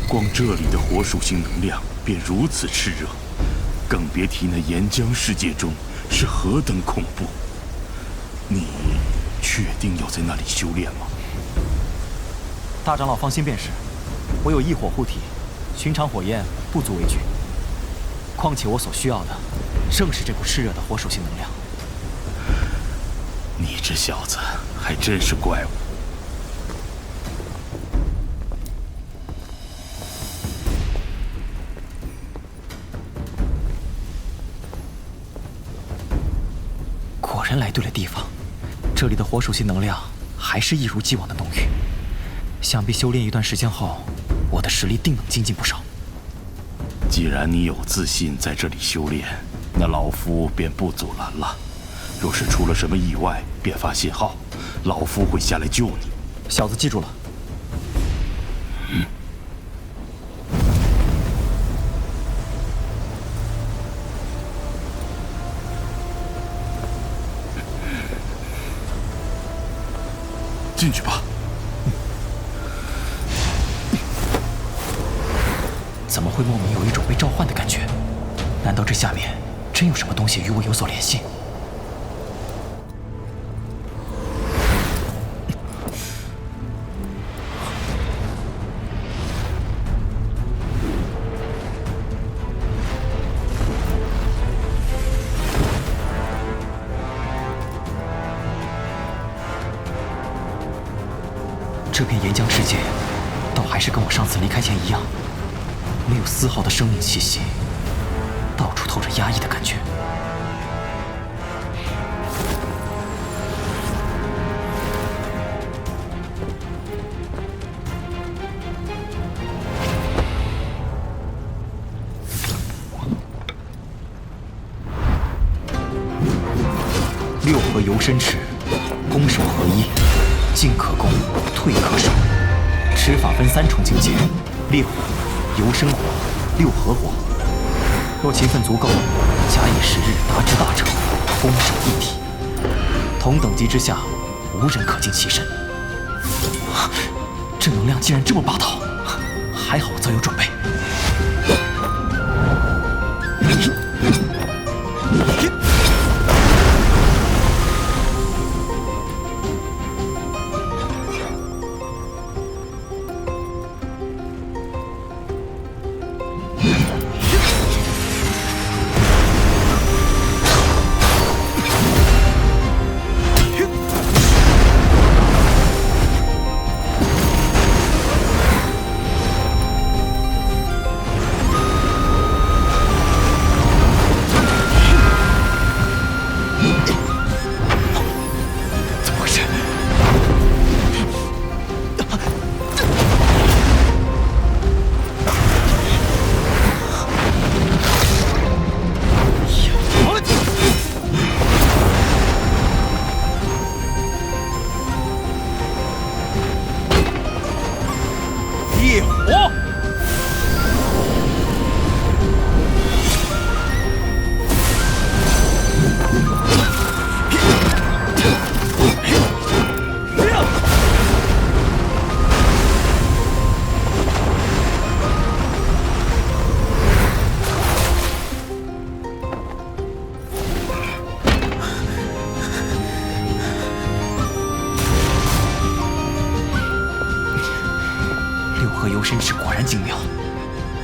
光这里的火属性能量便如此炽热，更别提那岩浆世界中是何等恐怖。你确定要在那里修炼吗？大长老放心便是，我有异火护体，寻常火焰不足为惧。况且我所需要的，正是这股炽热的火属性能量。你这小子还真是怪物。果然来对了地方，这里的火属性能量还是一如既往的浓郁。想必修炼一段时间后，我的实力定能精进不少。既然你有自信在这里修炼，那老夫便不阻拦了。若是出了什么意外，便发信号，老夫会下来救你。小子记住了。进去吧。怎么会莫名有一种被召唤的感觉？难道这下面真有什么东西与我有所联系？这片岩浆世界，倒还是跟我上次离开前一样，没有丝毫的生命气息，到处透着压抑的感觉。六合游身尺，攻守合一，进可攻，退可守。持法分3重境界：烈火、游身火、六合火。若勤奋足够，假以时日，达至大成，攻守一体。同等级之下，无人可近其身。这能量竟然这么霸道，还好我早有准备。游身尺果然精妙。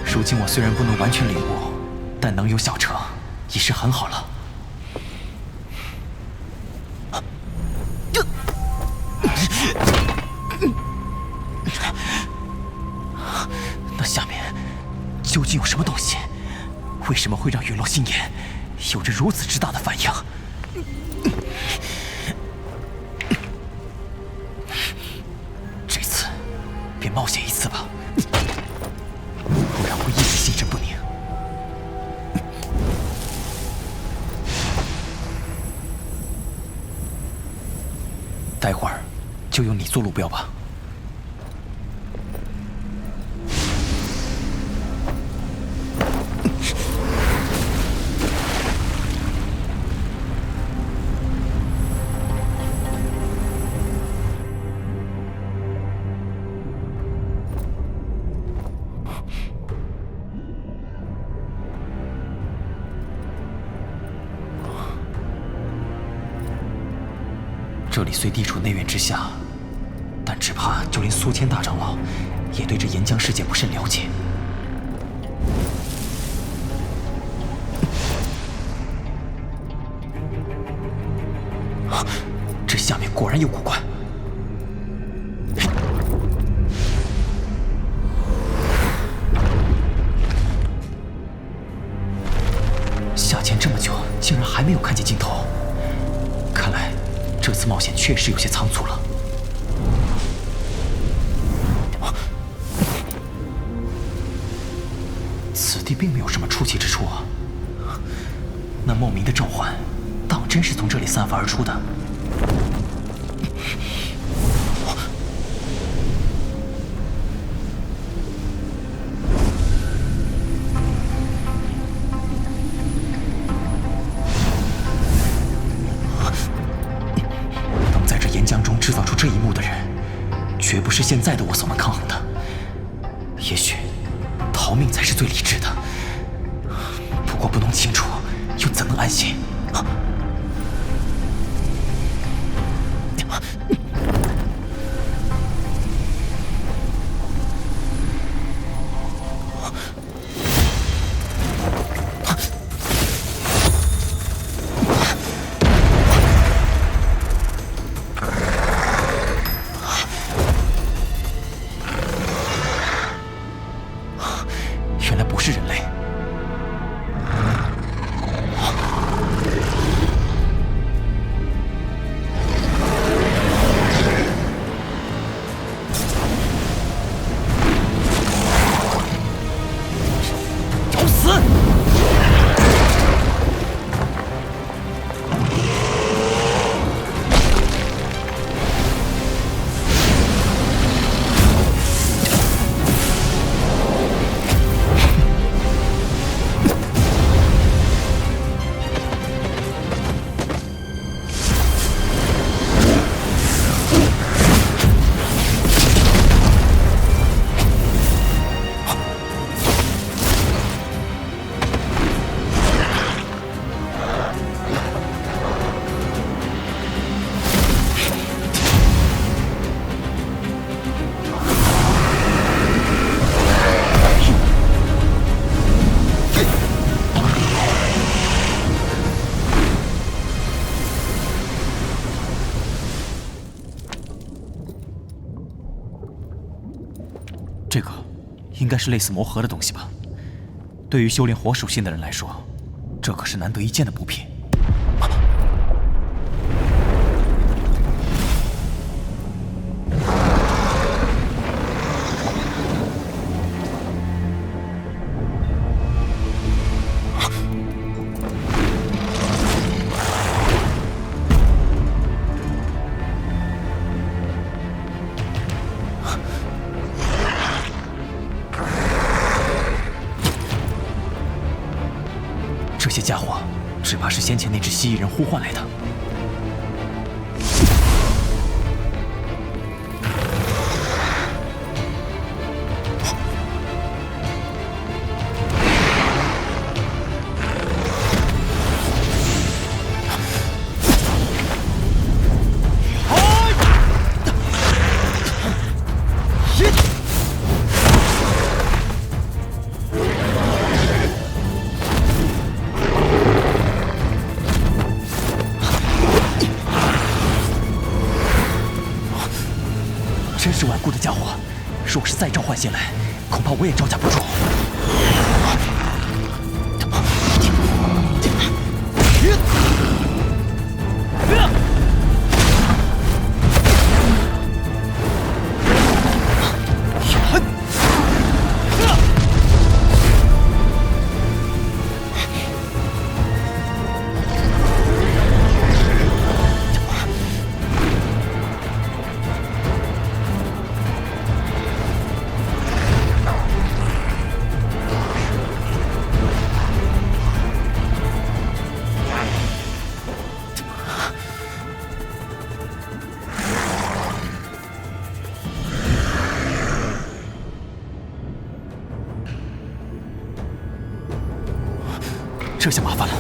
如今我虽然不能完全领悟，但能有小成，已是很好了。那下面究竟有什么东西？为什么会让陨落心炎有着如此之大的反应？这次便冒险一次吧，不然会一直心神不宁。就用你做路标吧。这里虽地处内院之下，但只怕就连苏谦大长老也对这岩浆世界不甚了解。这下面果然有古怪。下潜这么久，竟然还没有看见尽头，看来这次冒险确实有些仓促了。此地并没有什么出奇之处啊。那莫名的召唤，当真是从这里散发而出的？能在这岩浆中制造出这一幕的人，绝不是现在的我所能抗衡的。也许逃命才是最理智的，不过不弄清楚，又怎能安心？原来不是人类。找死！这个应该是类似魔核的东西吧？对于修炼火属性的人来说，这可是难得一见的补品。这些家伙只怕是先前那只蜥蜴人呼唤来的。真是顽固的家伙，若是再召唤进来，恐怕我也招架不住。这下麻烦了。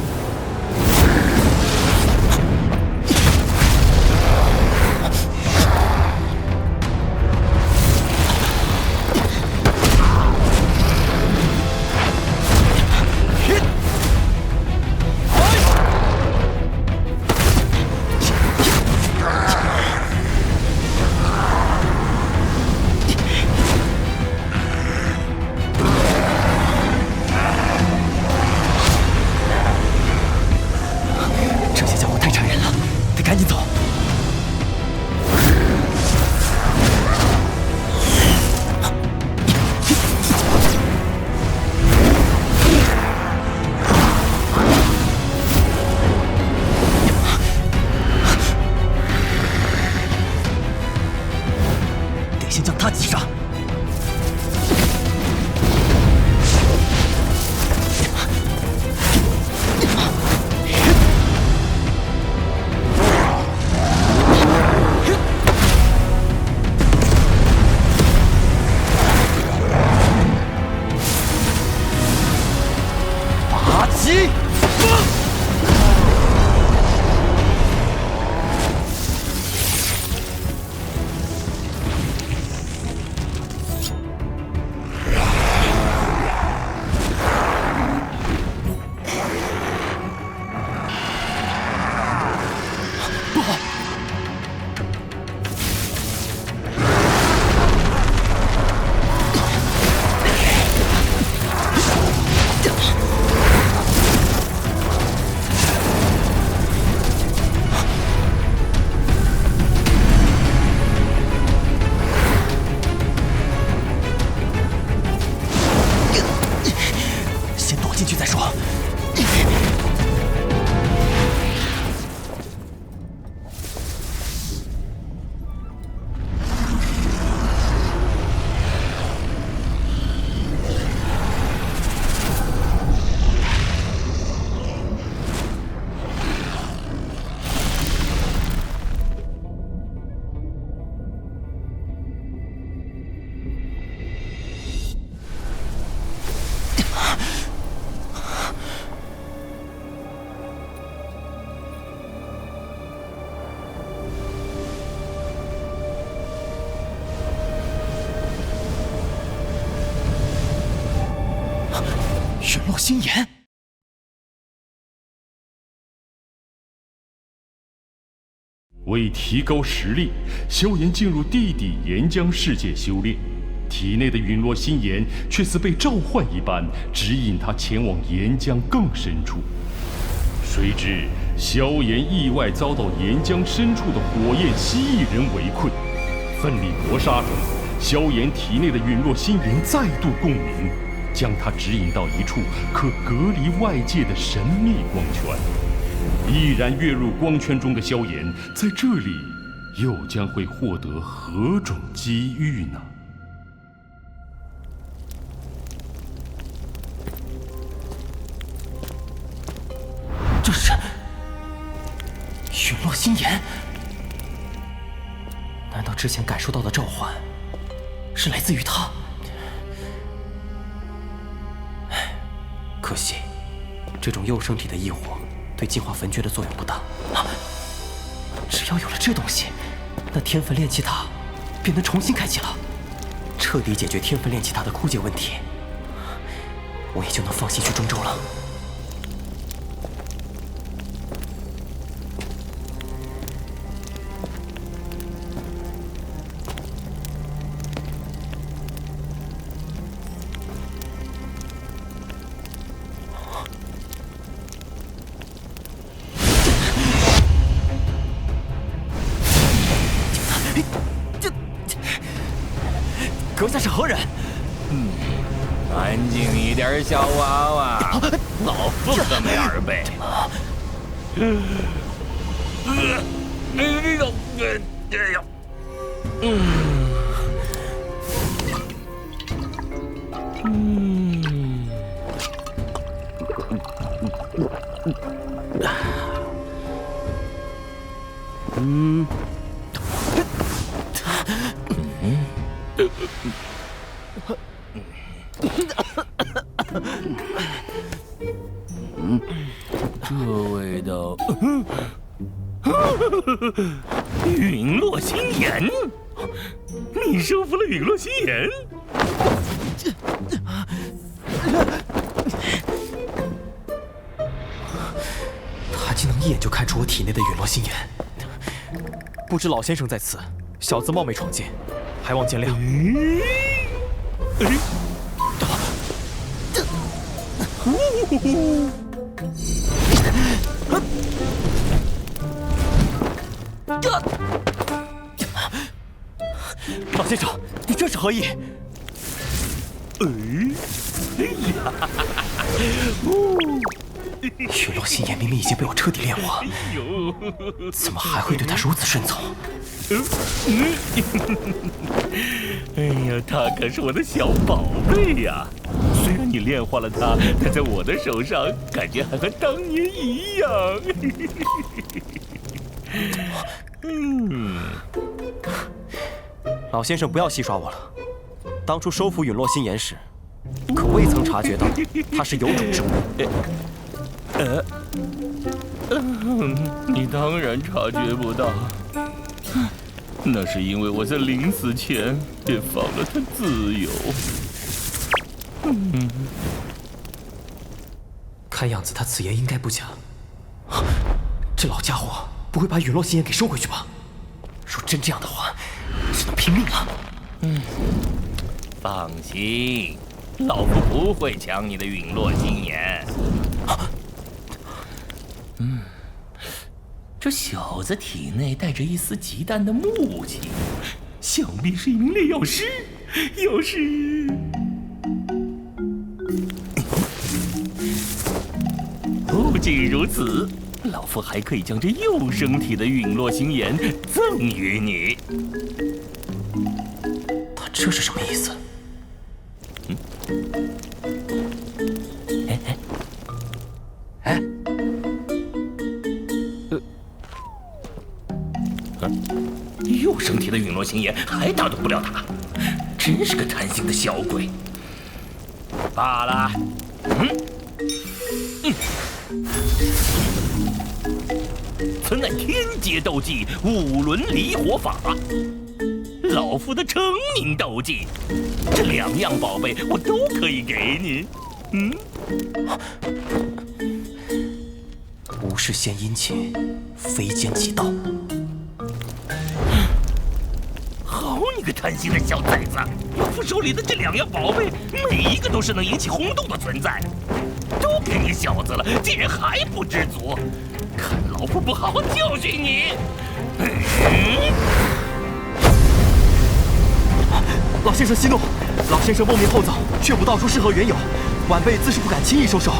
陨落心炎。为提高实力，萧炎进入地底岩浆世界修炼，体内的陨落心炎却似被召唤一般，指引他前往岩浆更深处。谁知萧炎意外遭到岩浆深处的火焰蜥蜴人围困，奋力搏杀中，萧炎体内的陨落心炎再度共鸣，将他指引到一处可隔离外界的神秘光圈。毅然跃入光圈中的萧炎，在这里又将会获得何种机遇呢？这是陨落心炎？难道之前感受到的召唤是来自于他？可惜，这种幼生体的异火对净化焚诀的作用不大。只要有了这东西，那天焚炼气塔便能重新开启了，彻底解决天焚炼气塔的枯竭问题，我也就能放心去中州了。阁下是何人？安静一点，小娃娃，老夫可没耳背。这味道，陨落心炎，你收服了陨落心炎。他竟能一眼就看出我体内的陨落心炎。不知老先生在此，小子冒昧闯进，还望见谅。老先生，你这是何意？陨落心炎明明已经被我彻底炼化，怎么还会对他如此顺从？哎呀，他可是我的小宝贝呀！虽然你炼化了他，但在我的手上感觉还和当年一样。老先生不要戏耍我了。当初收服陨落心炎时，可未曾察觉到他是有种之物。你当然察觉不到，那是因为我在临死前便放了他自由。看样子他此言应该不假。这老家伙不会把陨落心炎给收回去吧？若真这样的话，只能拼命了。放心，老夫不会抢你的陨落心炎。这小子体内带着一丝极淡的木气，想必是一名炼药师。要是……不仅如此，老夫还可以将这幼生体的陨落心炎赠予你。他这是什么意思？幼生体的陨落心炎还打动不了他，真是个贪心的小鬼。罢了，此乃天阶斗技五轮离火法，老夫的成名斗技，这2样宝贝我都可以给你。无事献殷勤，非奸即盗。好你个贪心的小崽子！老夫手里的这2样宝贝，每一个都是能引起轰动的存在，都给你小子了，竟然还不知足！看老夫不好好教训你！老先生息怒，老先生梦明厚造，却不道出是何缘由，晚辈自是不敢轻易收手。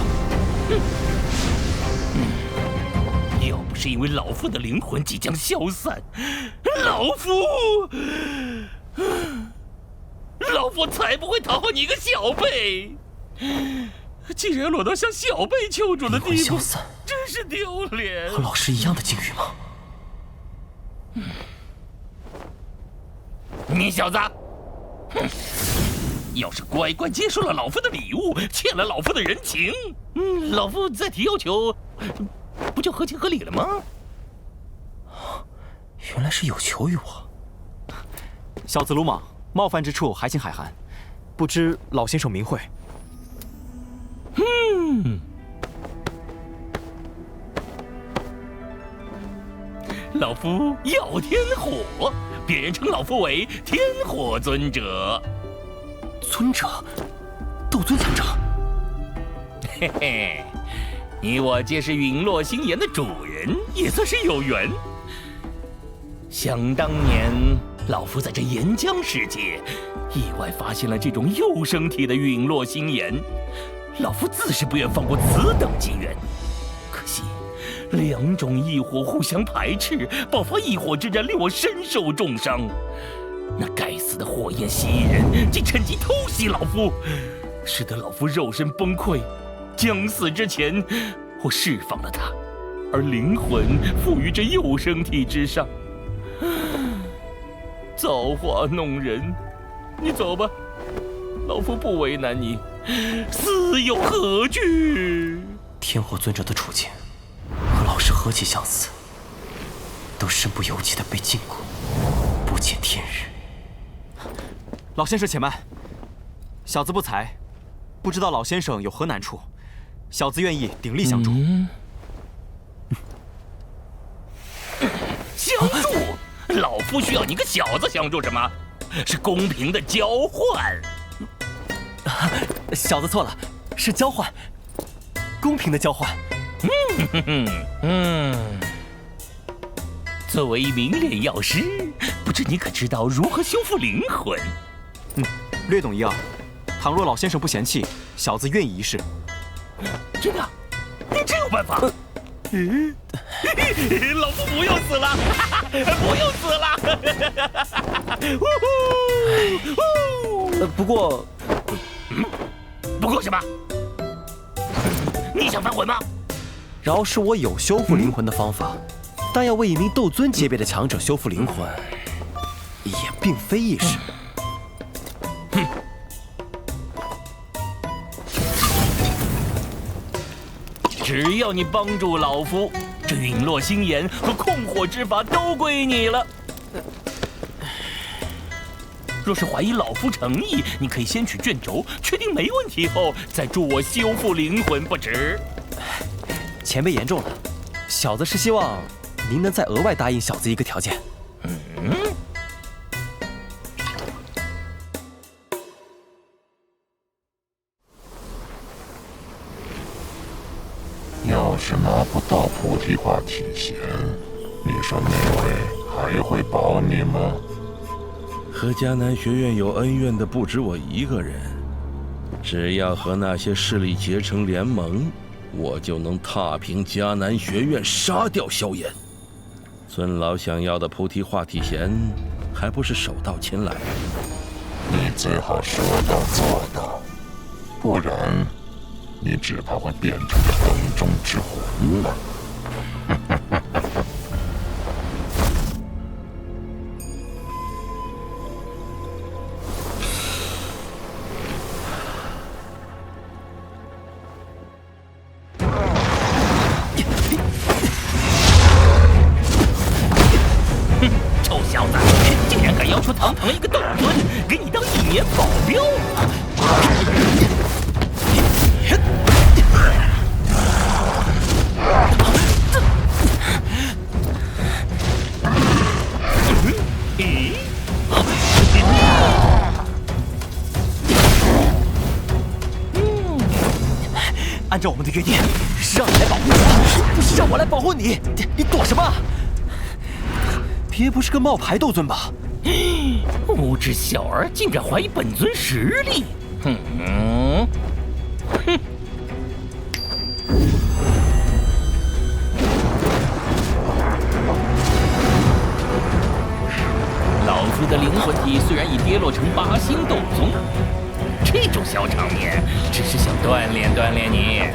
要不是因为老夫的灵魂即将消散，老夫才不会讨好你一个小辈。既然落到向小辈求助的地步，真是丢脸。和老师一样的境遇吗？你小子，要是乖乖接受了老夫的礼物，欠了老夫的人情，老夫再提要求，不就合情合理了吗？原来是有求于我。小子鲁莽，冒犯之处还请海涵，不知老先生名讳？老夫耀天火，别人称老夫为天火尊者。尊者，斗尊强者。嘿嘿，你我皆是陨落心炎的主人，也算是有缘。想当年，老夫在这岩浆世界，意外发现了这种幼生体的陨落心炎，老夫自是不愿放过此等机缘。可惜2种异火互相排斥，爆发异火之战，令我身受重伤。那该死的火焰蜥蜴人竟趁机偷袭老夫，使得老夫肉身崩溃。将死之前，我释放了他，而灵魂附于这幼生体之上。造化弄人，你走吧，老夫不为难你，死有何惧？天火尊者的处境和老师何其相似，都身不由己的被禁锢，不见天日。老先生且慢，小子不才，不知道老先生有何难处，小子愿意鼎力相助。相助？老夫需要你个小子相助什么？是公平的交换。小子错了，是交换，公平的交换。作为一名炼药师，不知你可知道如何修复灵魂？略懂一二。倘若老先生不嫌弃，小子愿意一试。真的？你真有办法？老夫不用死了，不用死了！不过，不过什么？你想反悔吗？饶是我有修复灵魂的方法，但要为一名斗尊级别的强者修复灵魂，也并非易事。只要你帮助老夫，这陨落心炎和控火之法都归你了。若是怀疑老夫诚意，你可以先取卷轴，确定没问题后，再助我修复灵魂，不迟。前辈言重了，小子是希望您能再额外答应小子一个条件。要是拿不到菩提化体弦，你说那位还会保你吗？和迦南学院有恩怨的不止我一个人，只要和那些势力结成联盟，我就能踏平迦南学院，杀掉萧炎。尊老想要的菩提化体弦，还不是手到擒来？你最好说到做到，不然你只怕会变成个洞中之魂了。臭小子，竟然敢要求堂堂一个斗尊给你当1年保镖！按照我们的约定，让你来保护我，不是让我来保护你。你躲什么？别不是个冒牌斗尊吧？无知小儿竟敢怀疑本尊实力！老夫的灵魂体虽然已跌落成8星斗宗，这种小场面只是想锻炼锻炼你。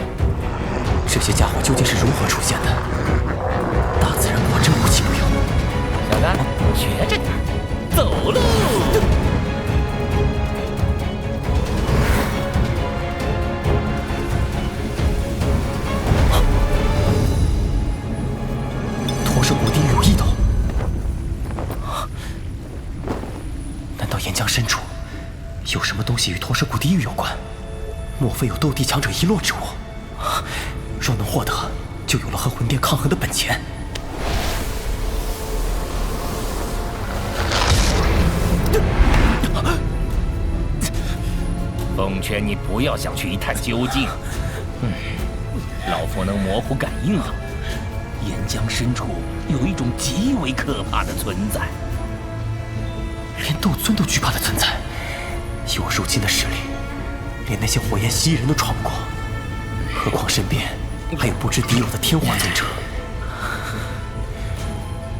这些家伙究竟是如何出现的？大自然果真无奇不有。小子，学着点，走喽！驼蛇谷地狱有异动，难道岩浆深处有什么东西与驼蛇谷地狱有关？莫非有斗帝强者遗落之物？若能获得，就有了和魂殿抗衡的本钱。奉劝你不要想去一探究竟。老夫能模糊感应到，岩浆深处有一种极为可怕的存在，连斗尊都惧怕的存在。以我如今的实力，连那些火焰蜥蜴人都闯不过，何况身边还有不知敌友的天火尊者。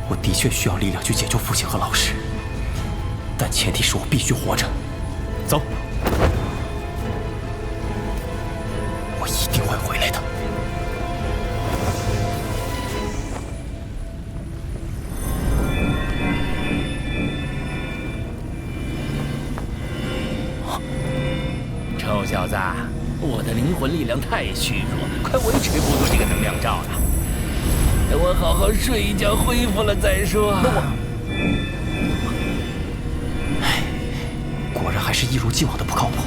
我的确需要力量去解救父亲和老师，但前提是我必须活着。走，我一定会回来的。臭小子，我的灵魂力量太虚弱，快维持不住这个能量罩了。等我好好睡一觉，恢复了再说。果然还是一如既往的不靠谱。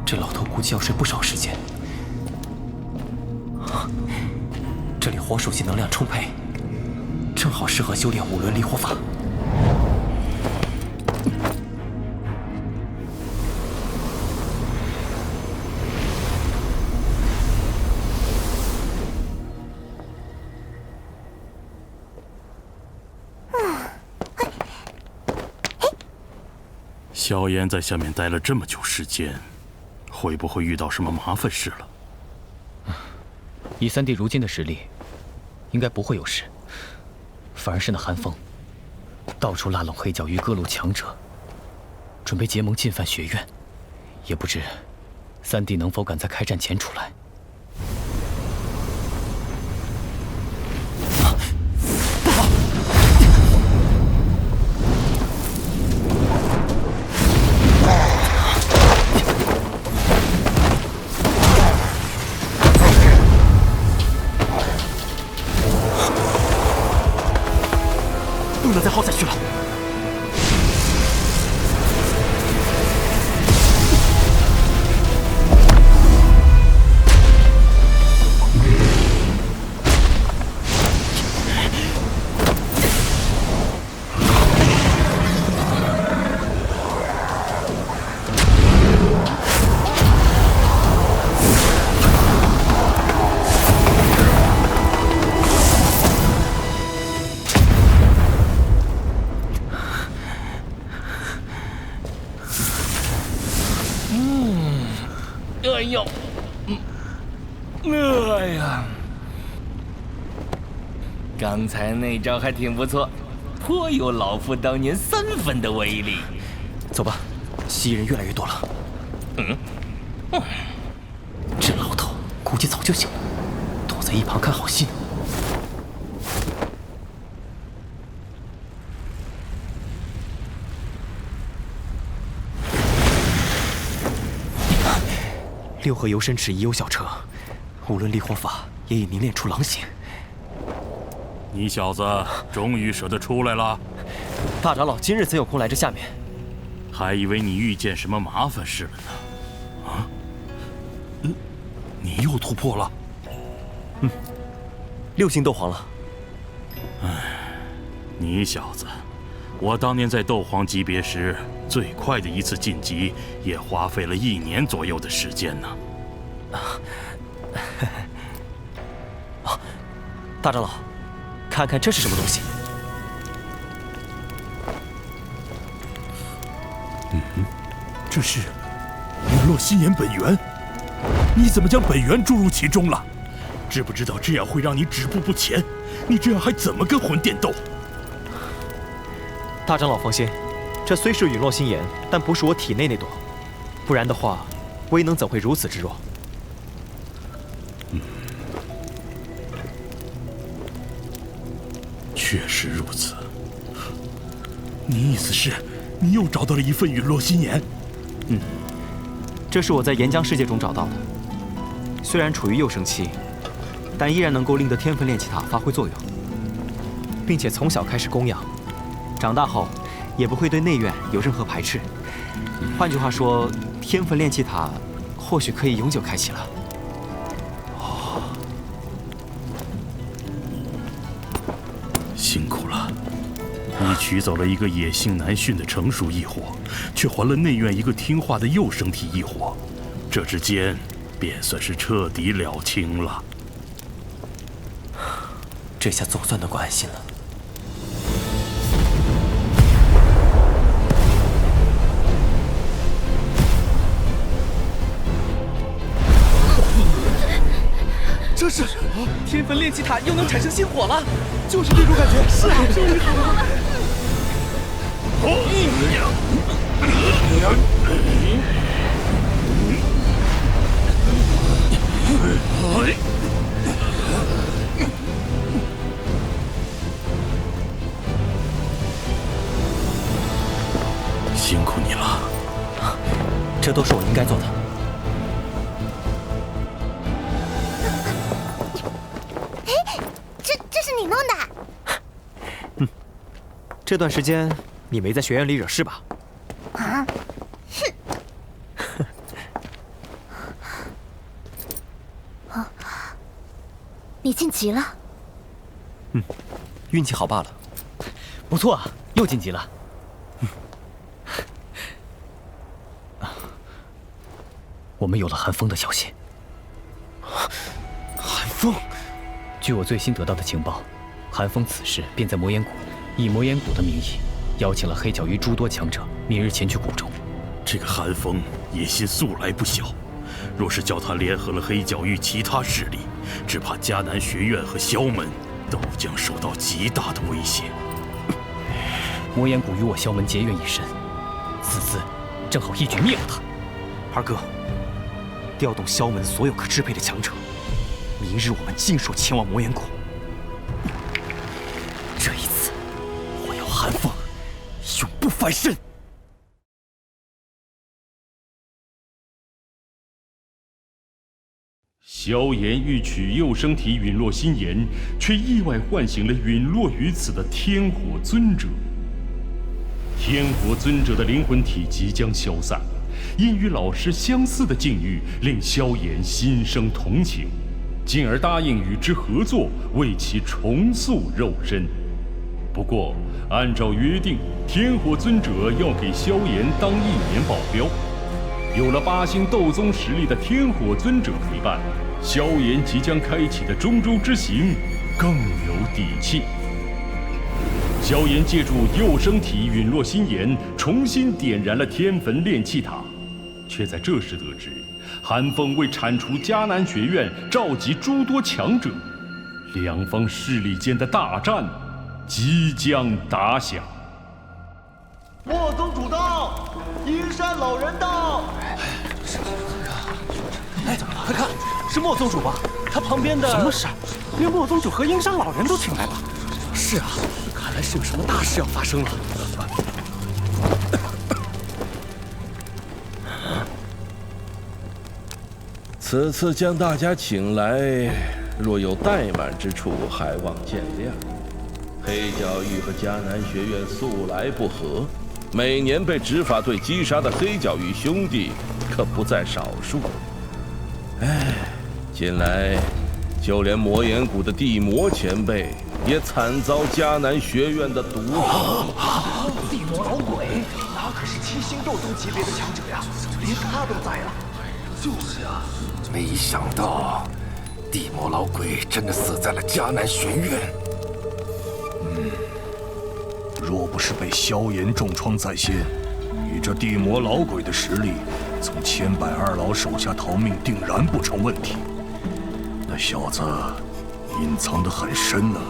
这老头估计要睡不少时间。这里火属性能量充沛，正好适合修炼5轮离火法。萧炎在下面待了这么久时间，会不会遇到什么麻烦事了？以三弟如今的实力，应该不会有事。反而是那寒风，到处拉拢黑角域各路强者，准备结盟进犯学院。也不知三弟能否赶在开战前出来。不好！不能再耗下去了。哎呦，哎呀，刚才那招还挺不错，颇有老夫当年3分的威力。走吧，蜥蜴人越来越多了。这老头估计早就醒了，躲在一旁看好戏呢。六合游神池已有小车，5轮离火法也已凝练出狼形。你小子终于舍得出来了。大长老今日怎有空来这下面？还以为你遇见什么麻烦事了呢。啊？你又突破了？ 6星斗皇了。唉，你小子，我当年在斗皇级别时，最快的一次晋级也花费了1年左右的时间呢。大长老，看看这是什么东西？这是陨落心炎本源，你怎么将本源注入其中了？知不知道这样会让你止步不前？你这样还怎么跟魂殿斗？大长老放心，这虽是陨落心炎，但不是我体内那朵，不然的话，威能怎会如此之弱？确实如此。你意思是，你又找到了一份陨落心炎？这是我在岩浆世界中找到的。虽然处于幼生期，但依然能够令得天分炼气塔发挥作用，并且从小开始供养，长大后也不会对内院有任何排斥。换句话说，天分炼气塔或许可以永久开启了。辛苦了，你取走了一个野性难驯的成熟异火，却还了内院一个听话的幼生体异火，这之间便算是彻底了清了。这下总算能够安心了。这是天分炼气塔又能产生心火了，就是这种感觉。是啊，终于好了。该做的。哎，这是你弄的？这段时间你没在学院里惹事吧？啊？哼！你晋级了？运气好罢了。不错啊，又晋级了。我们有了韩风的消息。韩风，据我最新得到的情报，韩风此时便在魔岩谷，以魔岩谷的名义，邀请了黑角域诸多强者，明日前去谷中。这个韩风野心素来不小，若是叫他联合了黑角域其他势力，只怕迦南学院和萧门都将受到极大的威胁。魔岩谷与我萧门结怨已深，此次正好一举灭了他。二哥，调动萧门所有可支配的强者，明日我们尽数前往魔岩谷。这一次，我要韩风永不翻身。萧炎欲取幼生体陨落心炎，却意外唤醒了陨落于此的天火尊者。天火尊者的灵魂体即将消散，因与老师相似的境遇，令萧炎心生同情，进而答应与之合作，为其重塑肉身。不过，按照约定，天火尊者要给萧炎当1年保镖。有了8星斗宗实力的天火尊者陪伴，萧炎即将开启的中州之行更有底气。萧炎借助幼生体陨落心炎，重新点燃了天焚炼气塔，却在这时得知，韩风为铲除迦南学院，召集诸多强者，两方势力间的大战即将打响。莫宗主到，阴山老人到。哎，快看，是莫宗主吧？他旁边的什么事？连莫宗主和阴山老人都请来了。是啊，看来是有什么大事要发生了。此次将大家请来，若有怠慢之处，还望见谅。黑角域和迦南学院素来不和，每年被执法队击杀的黑角域兄弟可不在少数。哎，近来就连魔岩谷的地魔前辈也惨遭迦南学院的毒手。地魔老鬼，那可是7星斗宗级别的强者呀，连他都在了。就是啊，没想到地魔老鬼真的死在了迦南学院。若不是被萧炎重创在先，以这地魔老鬼的实力，从千百二老手下逃命定然不成问题。那小子隐藏得很深呢。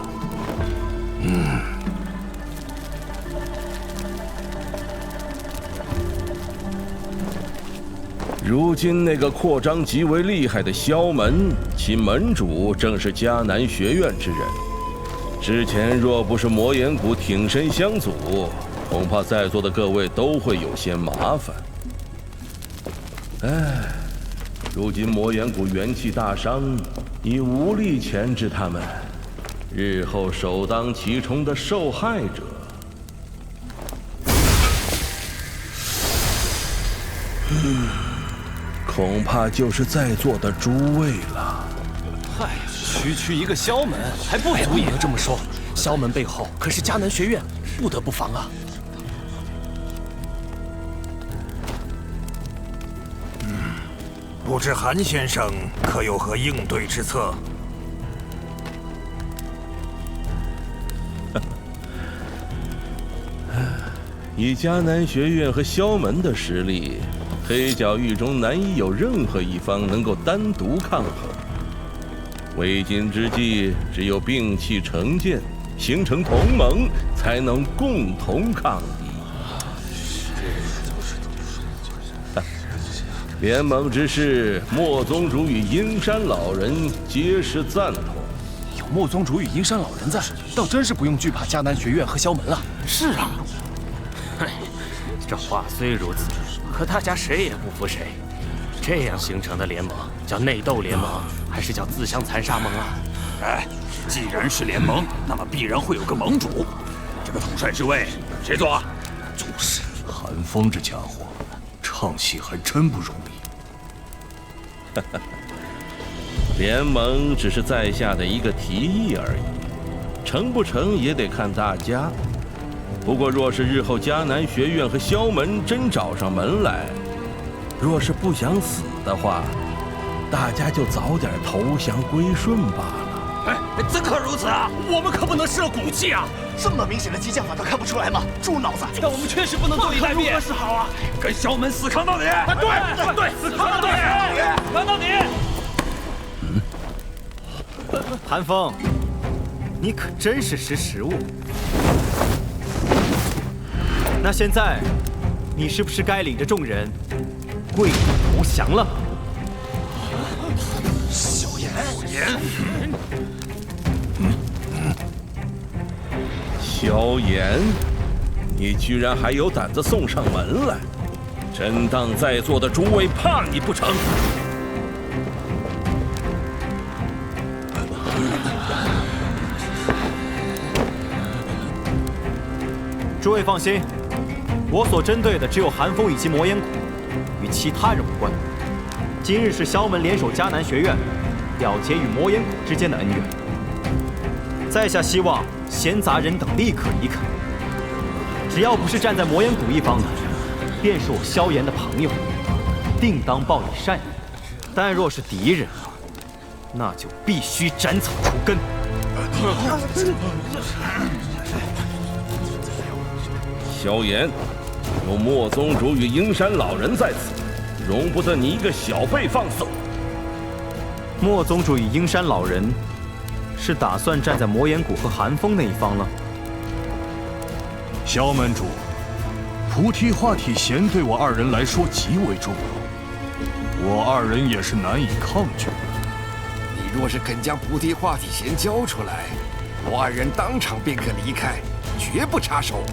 如今那个扩张极为厉害的萧门，其门主正是迦南学院之人。之前若不是魔岩谷挺身相阻，恐怕在座的各位都会有些麻烦。哎，如今魔岩谷元气大伤，已无力钳制他们，日后首当其冲的受害者，恐怕就是在座的诸位了。嗨，区一个萧门还不足以这么说。萧门背后可是迦南学院，不得不防啊。不知韩先生可有何应对之策？以迦南学院和萧门的实力，黑角域中难以有任何一方能够单独抗衡。为今之计，只有摒弃成见，形成同盟，才能共同抗敌。联盟之事，莫宗主与阴山老人皆是赞同。有莫宗主与阴山老人在，倒真是不用惧怕迦南学院和萧门了。是啊，这话虽如此，可大家谁也不服谁，这样形成的联盟叫内斗联盟，还是叫自相残杀盟啊？哎，既然是联盟，那么必然会有个盟主。这个统帅之位谁做啊？就是，韩风这家伙，唱戏还真不容易。联盟只是在下的一个提议而已，成不成也得看大家。不过，若是日后迦南学院和萧门真找上门来，若是不想死的话，大家就早点投降归顺罢了。哎，怎可如此啊！我们可不能失了骨气啊！这么明显的激将法都看不出来吗？猪脑子！但我们确实不能坐以待毙。如何是好啊？跟萧门死扛到底！对，死扛到底！扛到底！韩风，你可真是识时务。那现在，你是不是该领着众人跪地投降了？萧炎，萧炎，你居然还有胆子送上门来，真当在座的诸位怕你不成？诸位放心。我所针对的只有韩风以及魔岩谷，与其他人无关。今日是萧门联手迦南学院，了结与魔岩谷之间的恩怨。在下希望闲杂人等立刻离开。只要不是站在魔岩谷一方的，便是我萧炎的朋友，定当报以善意。但若是敌人，那就必须斩草除根。萧炎。有莫宗主与鹰山老人在此，容不得你一个小辈放肆。莫宗主与鹰山老人，是打算站在魔岩谷和寒风那一方了？萧门主，菩提化体弦对我二人来说极为重要，我二人也是难以抗拒。你若是肯将菩提化体弦交出来，我二人当场便可离开，绝不插手。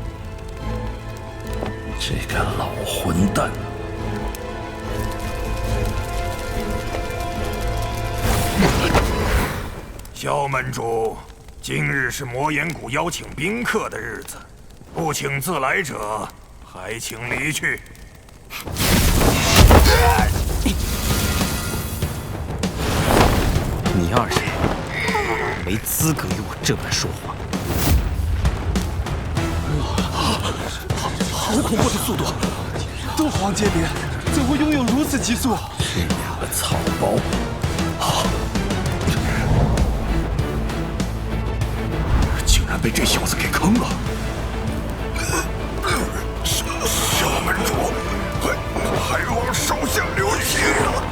这个老混蛋！萧门主，今日是魔岩谷邀请宾客的日子，不请自来者，还请离去。你二人没资格与我这般说话。好恐怖的速度！斗皇阶别，怎会拥有如此急速？这两个草包！竟然被这小子给坑了！萧门主，还望手下留情啊！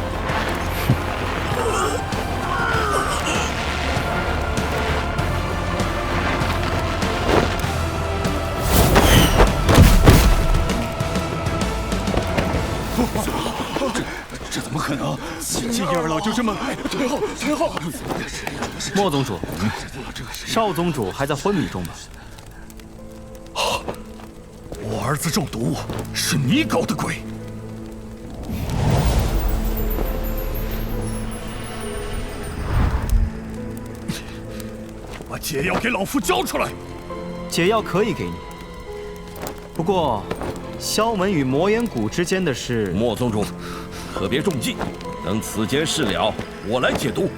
这怎么可能？金叶二老就这么……退后，退后！莫宗主，少宗主还在昏迷中吧？我儿子中毒，是你搞的鬼！把解药给老夫交出来！解药可以给你，不过萧门与魔岩谷之间的事，莫宗主，可别中计。等此件事了，我来解毒。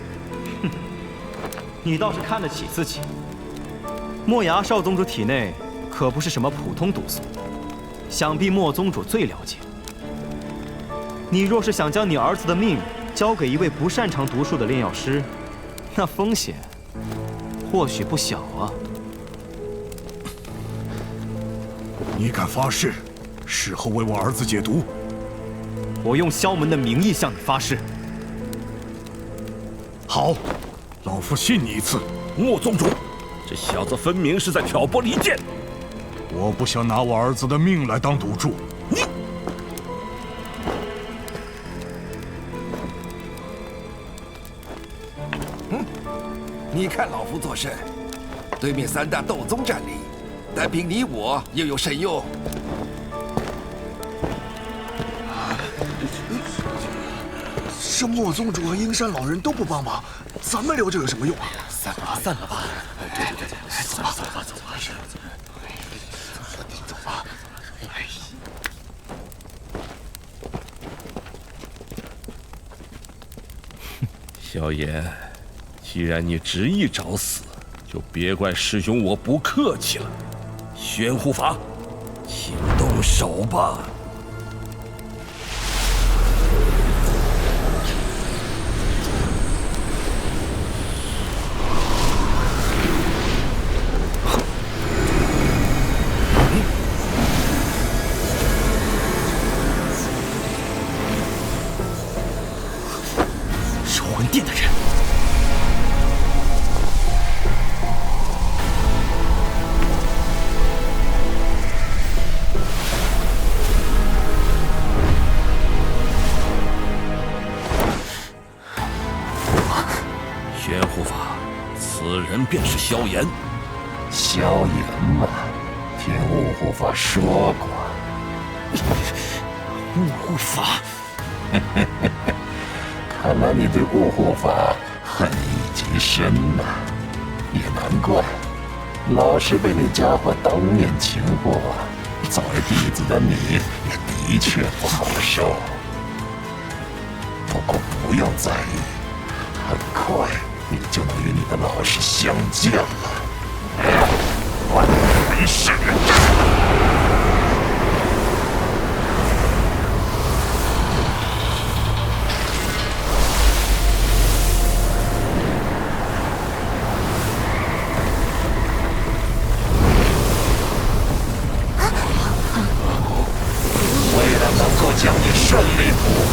哼，你倒是看得起自己。莫崖少宗主体内可不是什么普通毒素，想必莫宗主最了解。你若是想将你儿子的命交给一位不擅长毒术的炼药师，那风险或许不小啊。你敢发誓，事后为我儿子解毒？我用萧门的名义向你发誓。好，老夫信你一次。莫宗主，这小子分明是在挑拨离间。我不想拿我儿子的命来当赌注。你看老夫做甚？对面三大斗宗战力，单凭你我又有甚用？这莫宗主和阴山老人都不帮忙，咱们留着有什么用啊？散了吧。对，走吧。萧炎，既然你执意找死，就别怪师兄我不客气了。玄护法，请动手吧。是魂殿的人。玄护法，此人便是萧炎。萧炎嘛，听雾护法说过。雾护法，看来你对雾护法恨意极深呐，也难怪，老是被那家伙当面擒获，作为弟子的你也的确不好受。不过不用在意，很快你就能与你的老师相见了。万回使人为了能够将你顺利捕获，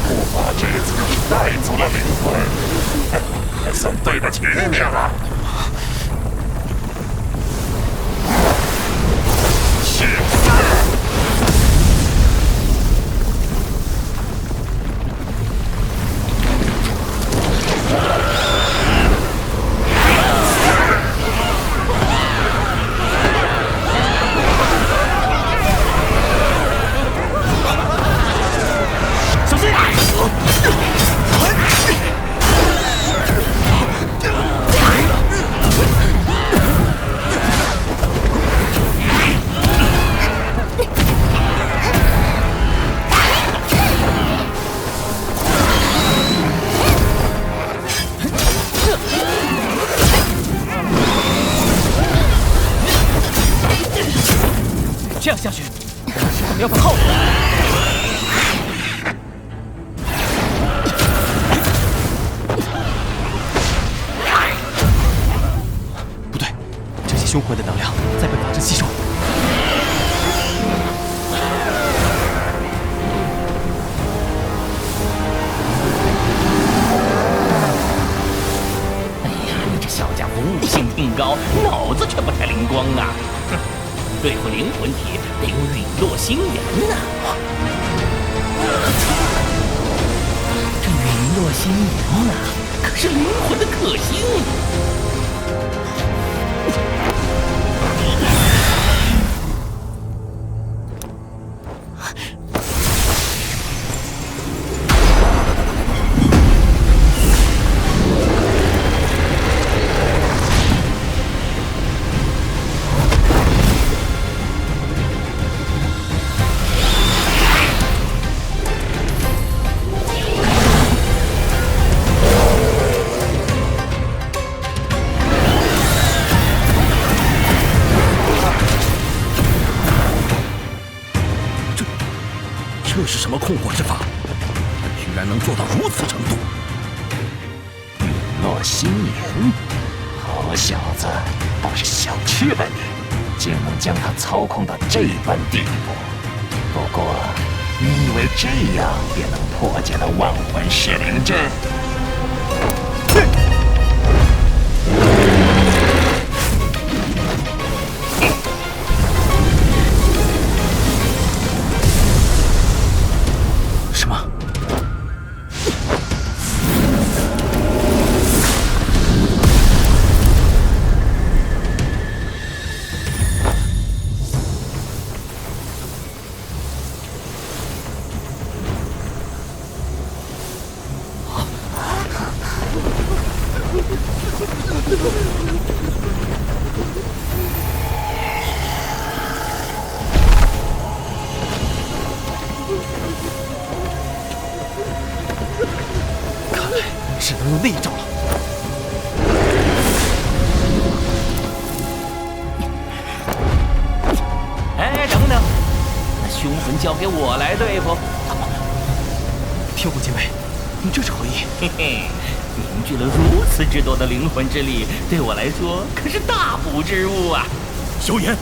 护法这次可是带走了灵魂，还算对得起你了。去死！小心！这样下去，他们要把耗子。不对，这些凶魂的能量在被法阵吸收。哎呀，你这小家伙悟性挺高，脑子却不太灵光啊！哼，对付灵魂体得有陨落心炎呐。这陨落心炎呐，可是灵魂的克星。这是什么控火之法？居然能做到如此程度！陨落心炎，好小子，倒是小觑了你，竟能将他操控到这般地步。不过，你以为这样便能破解了万魂噬灵阵？什么？只能用那一招了。哎，等等，那凶魂交给我来对付。天火前辈，你这是何意？嘿嘿，凝聚了如此之多的灵魂之力，对我来说可是大补之物啊！萧炎，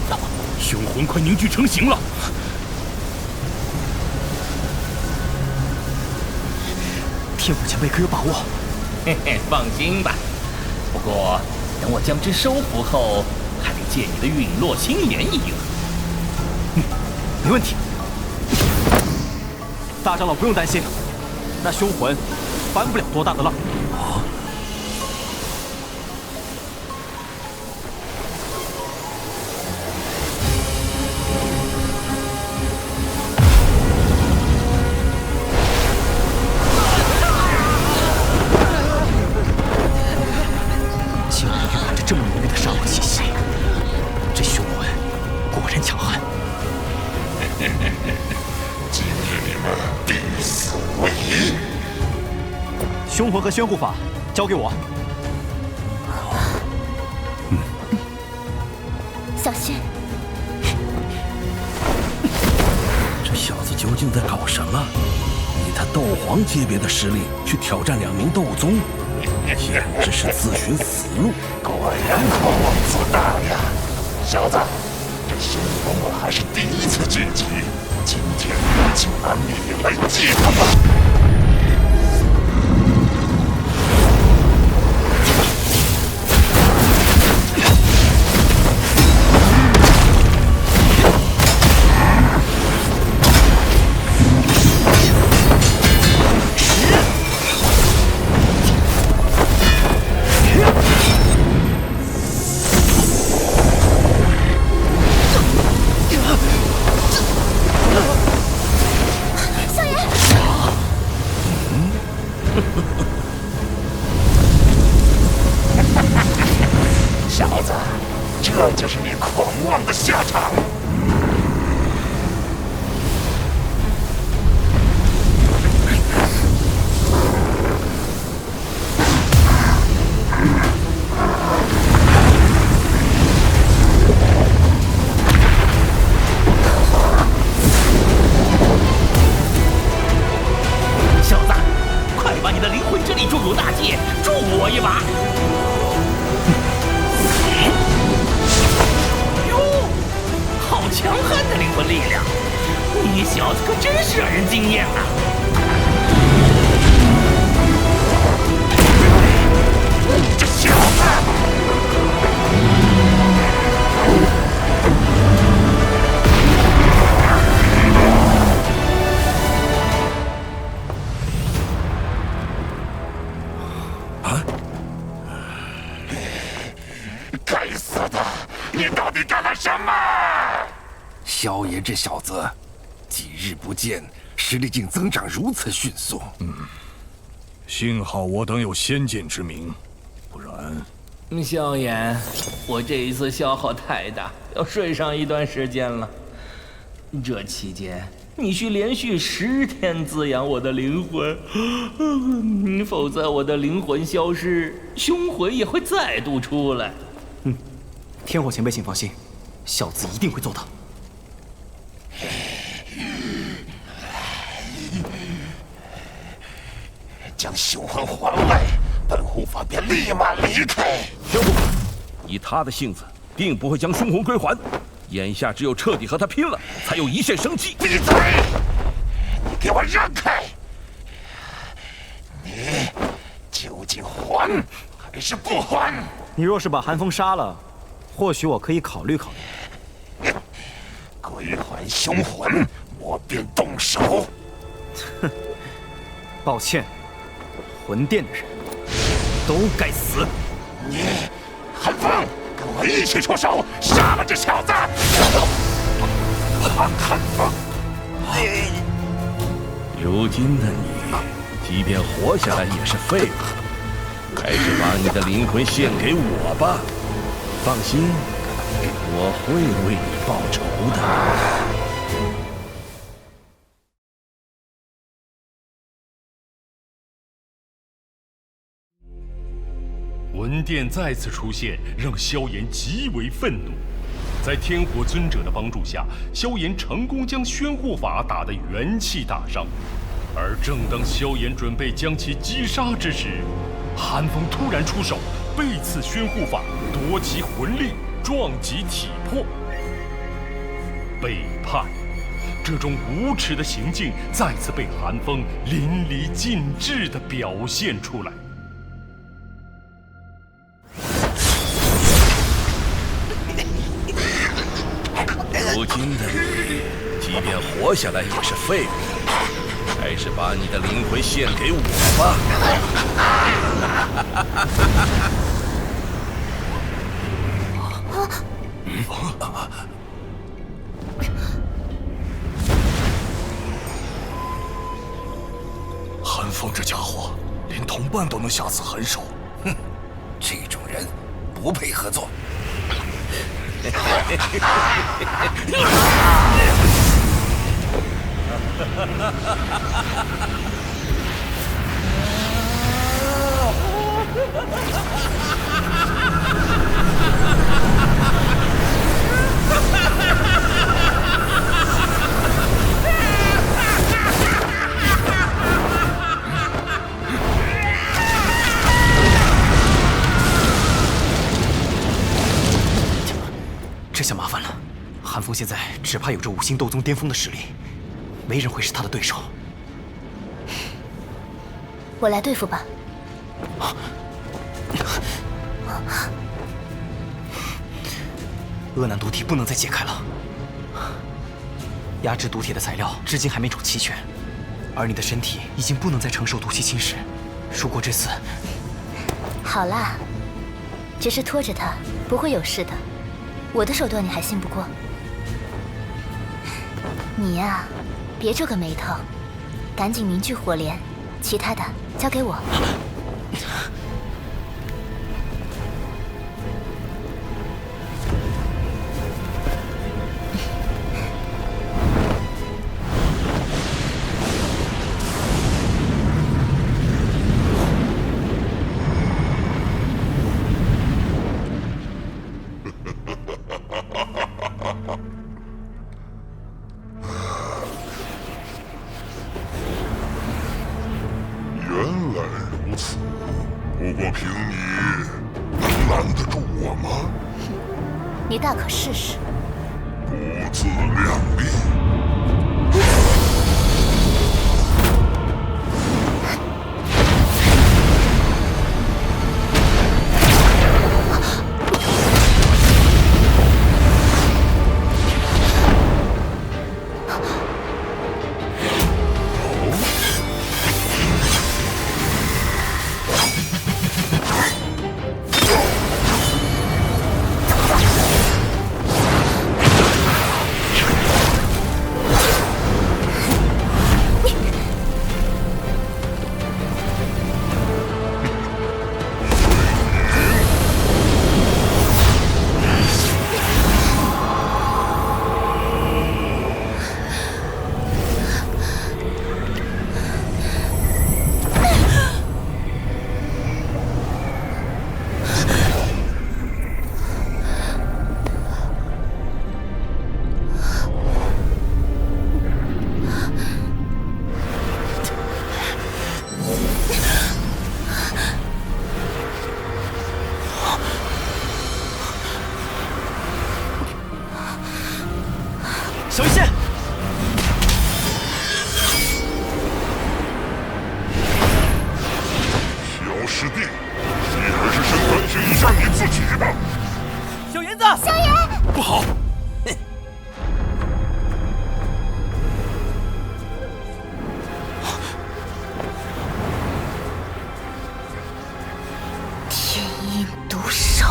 凶魂快凝聚成型了。天火前辈可有把握？嘿嘿，放心吧。不过等我将之收服后，还得借你的陨落心炎一役。没问题。大长老不用担心，那凶魂翻不了多大的浪。竟然蕴含着这么浓郁的杀戮气息，这凶魂果然强悍。今日你们必死无疑。凶魂和宣护法交给我。小心！这小子究竟在搞什么？以他斗皇级别的实力去挑战2名斗宗，简直是自寻死路。果然狂妄自大呀，小子！这凶魂我还是第一次聚集，今天就拿你来祭他吧！小子，这就是你狂妄的下场！小子，快把你的灵魂之力注入大戒，助我一把！哟，好强悍的灵魂力量！你小子可真是让人惊艳啊！这小子！该死的！你到底干了什么？萧炎这小子，几日不见，实力竟增长如此迅速。幸好我等有先见之明，不然……萧炎，我这一次消耗太大，要睡上一段时间了。这期间，你需连续10天滋养我的灵魂，否则我的灵魂消失，凶魂也会再度出来。天火前辈，请放心，小子一定会做到。将凶魂还来，本护法便立马离开。宣护法，以他的性子，定不会将凶魂归还。眼下只有彻底和他拼了，才有一线生机。闭嘴！你给我让开！你究竟还还是不还？你若是把寒风杀了，或许我可以考虑考虑。归还凶魂，我便动手。哼，抱歉，魂殿的人都该死。你，寒风，跟我一起出手，杀了这小子！寒风，如今的你，即便活下来也是废物，还是把你的灵魂献给我吧。放心，我会为你报仇的。魂殿再次出现，让萧炎极为愤怒。在天火尊者的帮助下，萧炎成功将宣护法打得元气大伤。而正当萧炎准备将其击杀之时，寒风突然出手，背刺宣护法，夺其魂力，撞击体魄。背叛，这种无耻的行径再次被寒风淋漓尽致地表现出来。如今的你，即便活下来也是废物，还是把你的灵魂献给我吧。寒风这家伙，连同伴都能下此狠手，哼，这种人不配合作。这下麻烦了，寒风现在只怕有着5星斗宗巅峰的实力，没人会是他的对手。我来对付吧。恶难毒体不能再解开了，压制毒体的材料至今还没找齐全，而你的身体已经不能再承受毒气侵蚀。如果这次……好啦，只是拖着他，不会有事的。我的手段你还信不过？你呀，别皱个眉头，赶紧凝聚火莲，其他的交给我。你大可试试。不自量力。小医仙，小师弟，你还是先反省一下你自己吧。小银子，萧炎，不好！天阴毒手。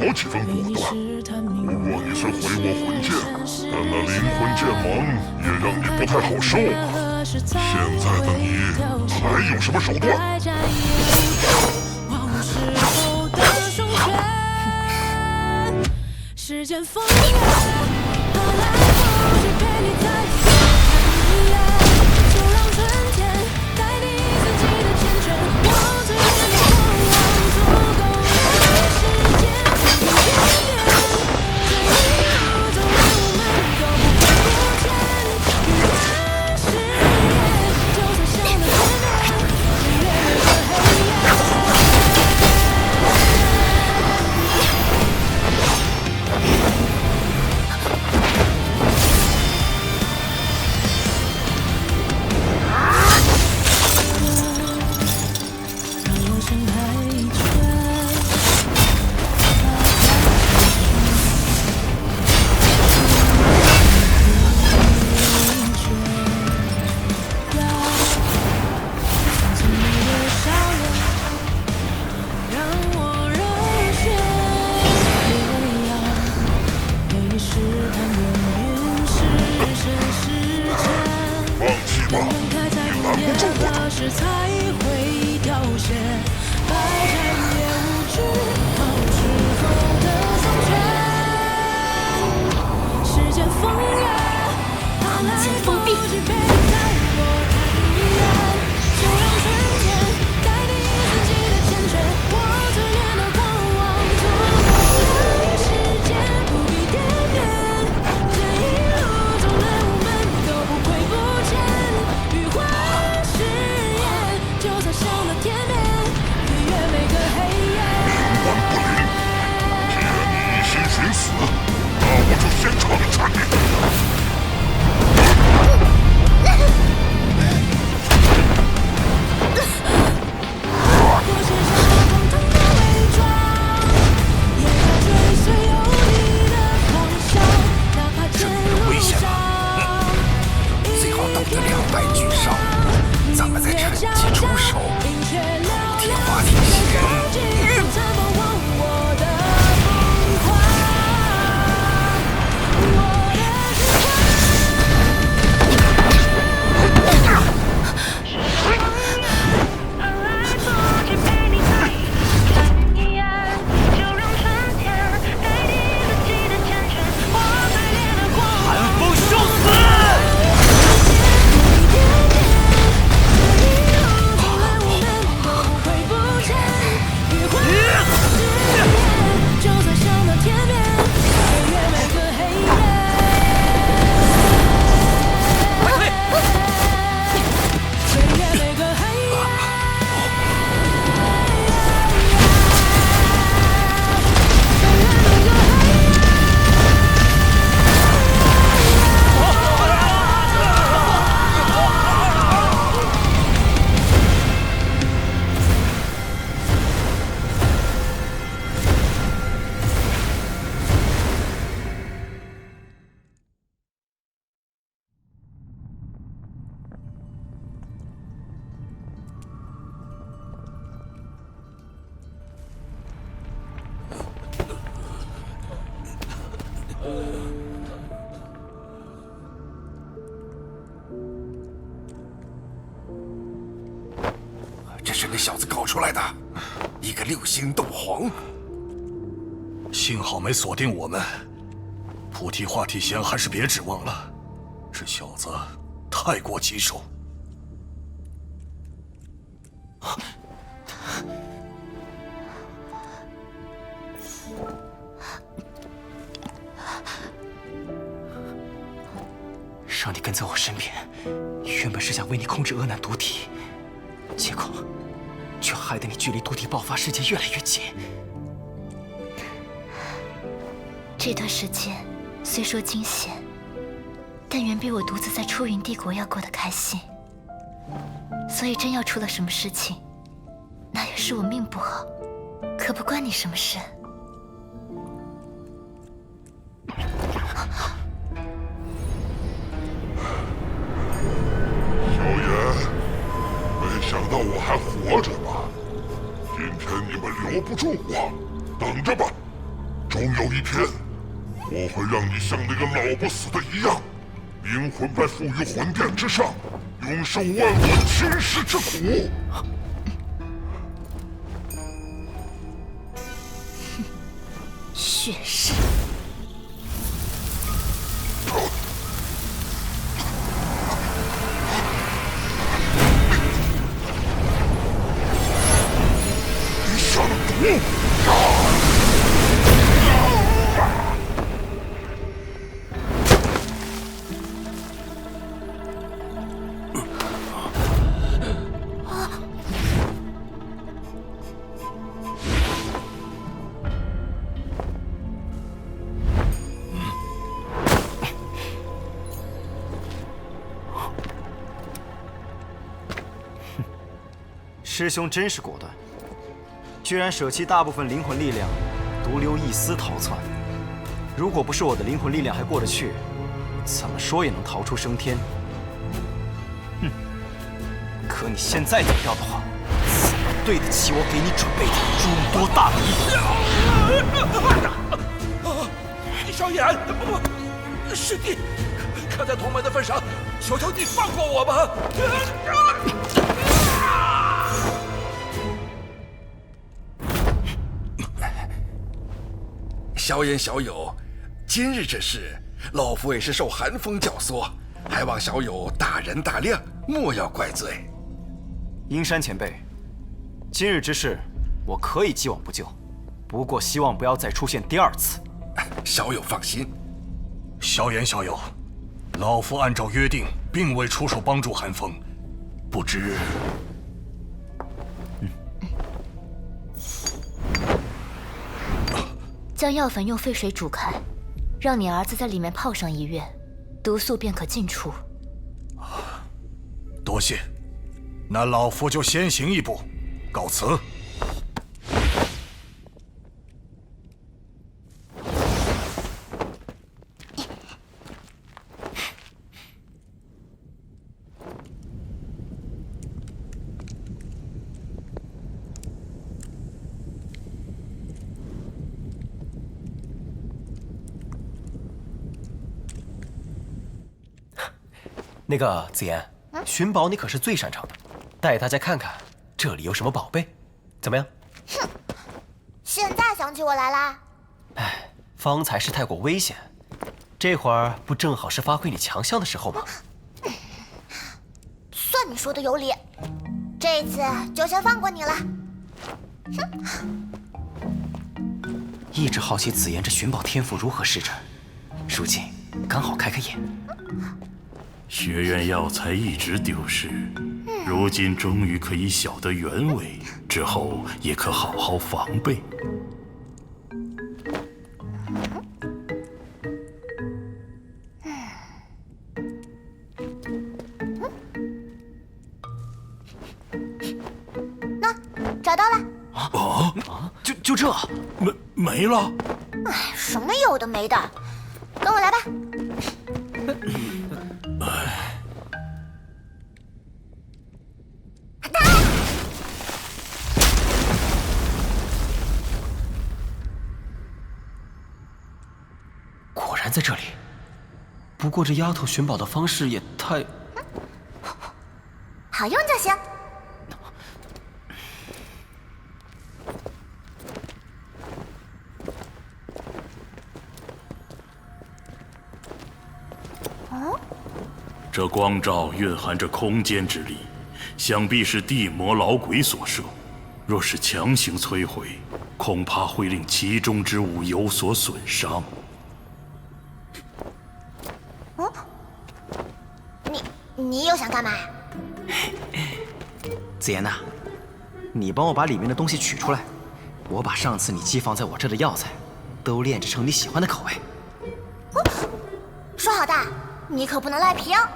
少几分果断。不过你虽毁我魂剑，但那灵魂剑芒也让你不太好受啊。现在的你还有什么手段？时间风月，跑来跑去陪你在左看一眼，就让春天带你自己的缱绻，我最远的过往足够让时间不变变，这一路走来我们都不会不见，余温誓言，就算想得天边，只愿每个黑夜。这是那小子搞出来的，一个6星斗皇。幸好没锁定我们，菩提化体仙还是别指望了。这小子太过棘手。让你跟在我身边，原本是想为你控制厄难毒体，结果却害得你距离毒体爆发时间越来越近。这段时间虽说惊险，但远比我独自在出云帝国要过得开心。所以真要出了什么事情，那也是我命不好，可不关你什么事。萧炎，没想到我还活着吧？今天你们留不住我，等着吧！终有一天，我会让你像那个老不死的一样，灵魂被附于魂殿之上，永受万物侵蚀之苦。血誓。你下了毒！师兄真是果断，居然舍弃大部分灵魂力量，独留一丝逃窜。如果不是我的灵魂力量还过得去，怎么说也能逃出升天。哼！可你现在走掉的话，怎么对得起我给你准备的诸多大礼？萧炎，师弟，看在同门的份上，求求你放过我吧！小眼小友，今日之事，老夫也是受寒风教唆，还望小友大人大量，莫要怪罪。阴山前辈，今日之事，我可以既往不咎，不过希望不要再出现第二次。小友放心。萧炎小友，老夫按照约定，并未出手帮助寒风，不知。将药粉用沸水煮开，让你儿子在里面泡上1月，毒素便可尽除。多谢，那老夫就先行一步，告辞。那个子言，寻宝你可是最擅长的，带大家看看这里有什么宝贝，怎么样？哼，现在想起我来啦？哎，方才是太过危险，这会儿不正好是发挥你强项的时候吗？算你说的有理，这次就先放过你了。哼，一直好奇紫妍这寻宝天赋如何施展，如今刚好开开眼。学院药材一直丢失，如今终于可以晓得原委，之后也可好好防备。那找到了。就这，没了。哎，什么有的没的，跟我来吧。果然在这里。不过这丫头寻宝的方式也太……好用就行。这光照蕴含着空间之力，想必是地魔老鬼所设。若是强行摧毁，恐怕会令其中之物有所损伤。你又想干嘛呀？紫妍呐，你帮我把里面的东西取出来，我把上次你寄放在我这的药材，都炼制成你喜欢的口味。说好的，你可不能赖皮哦。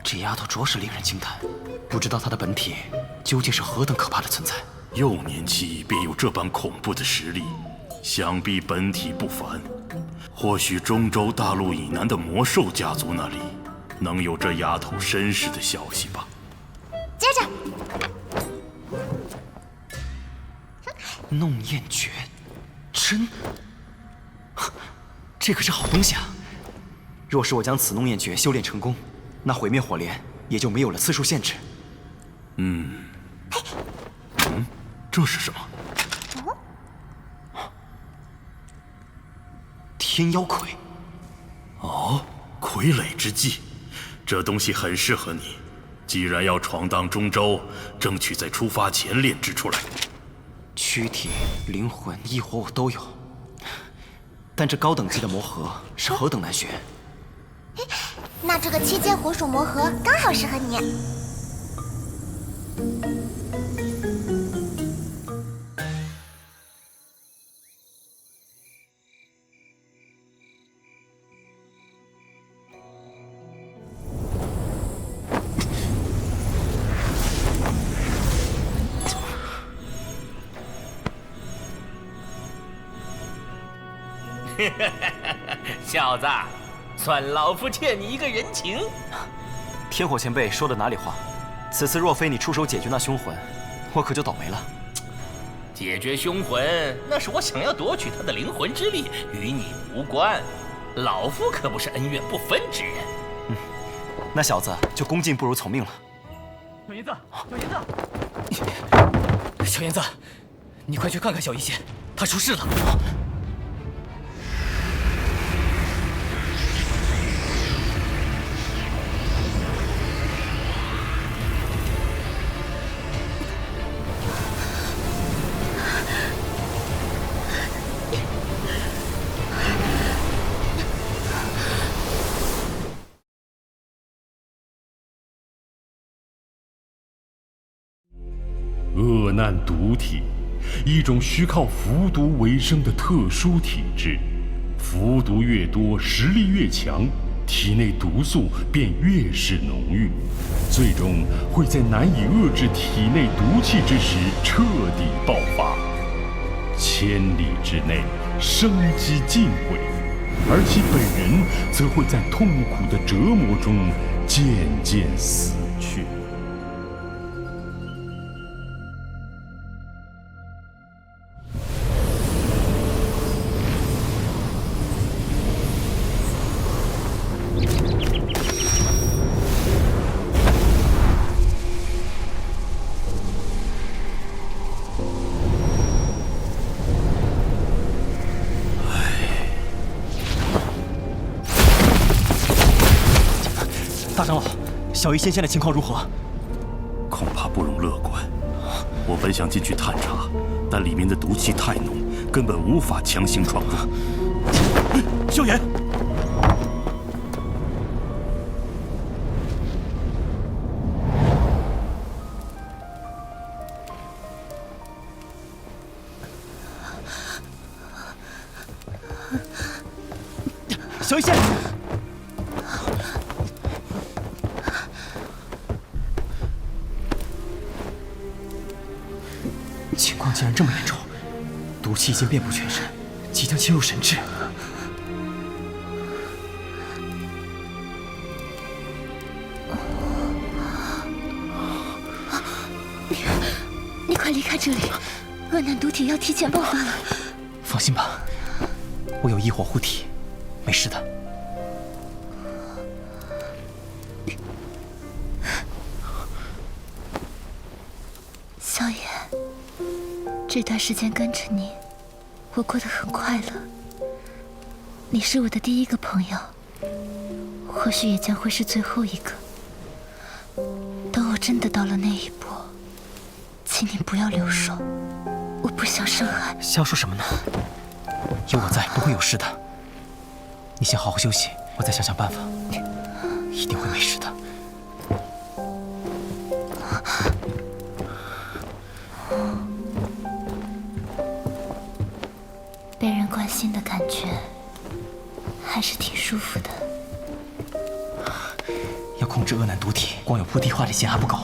这丫头着实令人惊叹，不知道她的本体究竟是何等可怕的存在。幼年期便有这般恐怖的实力，想必本体不凡。或许中州大陆以南的魔兽家族那里能有这丫头身世的消息吧？接着，弄焰诀，针，这可是好东西啊！若是我将此弄焰诀修炼成功，那毁灭火莲也就没有了次数限制。这是什么？天妖魁。哦，傀儡之计，这东西很适合你。既然要闯荡中州，争取在出发前炼制出来。躯体、灵魂、异火我都有，但这高等级的魔核是何等难学。那这个7阶火属魔核刚好适合你。小子，算老夫欠你一个人情。天火前辈说的哪里话？此次若非你出手解决那凶魂，我可就倒霉了。解决凶魂，那是我想要夺取他的灵魂之力，与你无关。老夫可不是恩怨不分之人。那小子就恭敬不如从命了。小银子，小银子，你快去看看小医仙，他出事了。恶难毒体，一种需靠服毒为生的特殊体质。服毒越多，实力越强，体内毒素便越是浓郁，最终会在难以遏制体内毒气之时彻底爆发。千里之内，生机尽毁，而其本人则会在痛苦的折磨中渐渐死去。大长老，小医仙现在情况如何？恐怕不容乐观。我本想进去探查，但里面的毒气太浓，根本无法强行闯入。萧炎，小医仙。情况竟然这么严重，毒气已经遍布全身，即将侵入神智。你快离开这里，恶难毒体要提前爆发了。放心吧，我有异火护体，没事的。萧炎，这段时间跟着你，我过得很快乐。你是我的第一个朋友，或许也将会是最后一个。等我真的到了那一步，请你不要留手，我不想伤害。瞎说什么呢？有我在，不会有事的。你先好好休息，我再想想办法，一定会没事的。被人关心的感觉还是挺舒服的。要控制恶难毒体，光有菩提化这些还不够，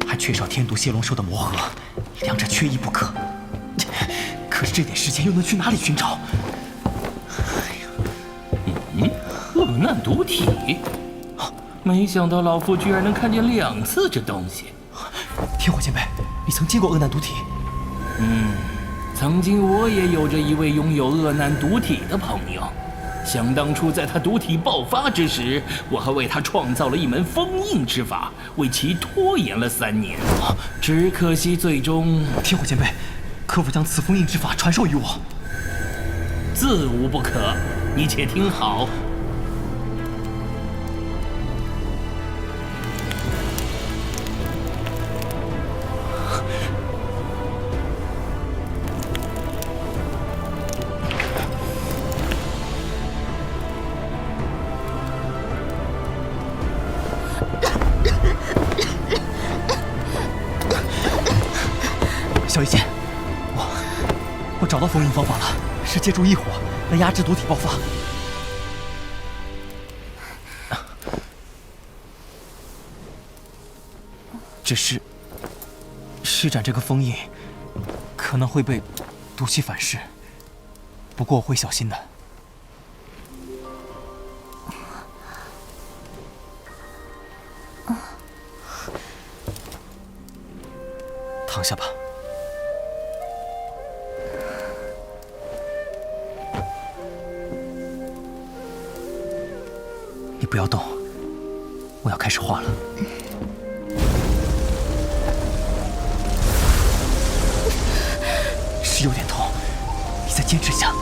还缺少天毒蝎龙兽的魔核，两者缺一不可。可是这点时间又能去哪里寻找？恶难毒体，没想到老夫居然能看见2次这东西。天火前辈，你曾见过恶难毒体？曾经我也有着一位拥有恶难毒体的朋友。想当初在他毒体爆发之时，我还为他创造了一门封印之法，为其拖延了3年。只可惜最终……天火前辈，可否将此封印之法传授于我？自无不可，你且听好。小医仙，我找到封印方法了，是借助异火来压制毒体爆发。只是施展这个封印，可能会被毒气反噬，不过我会小心的。躺下吧。你不要动，我要开始画了。是有点痛，你再坚持一下。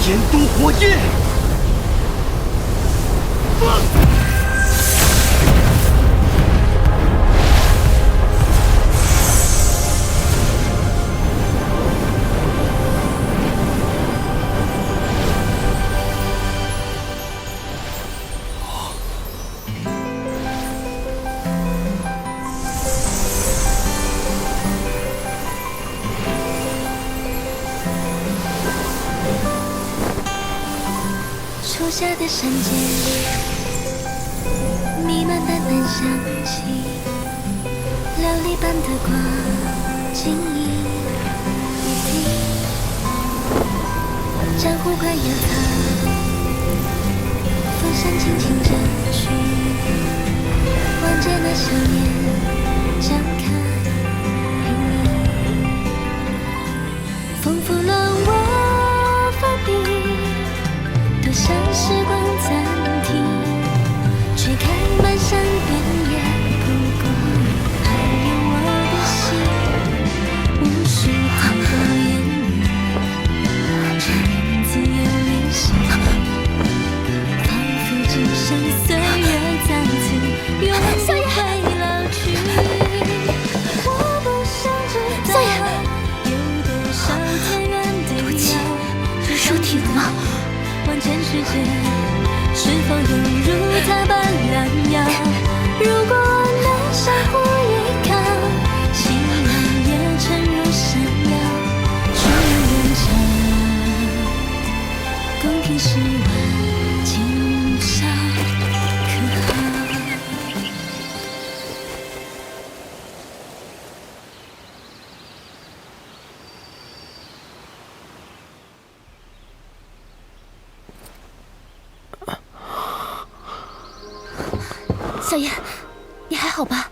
天都火焰！初夏的山间，弥漫淡淡香气，琉璃般的光，晶莹一滴，江湖快要逃，风声轻轻阵去，望着那少年张开羽翼，风拂乱我发鬓。多想时光暂停，吹开漫山遍野，不过还有我的心。无需太多言语，只能自由旅行，仿佛只剩岁月再次永会老去。我不想知道有多少天远地遥，说停了。万千世界是否犹如它般蓝耀？如果能相互依靠，夕阳也沉入山腰，去远程，共听十万今宵，可好？小爷，你还好吧？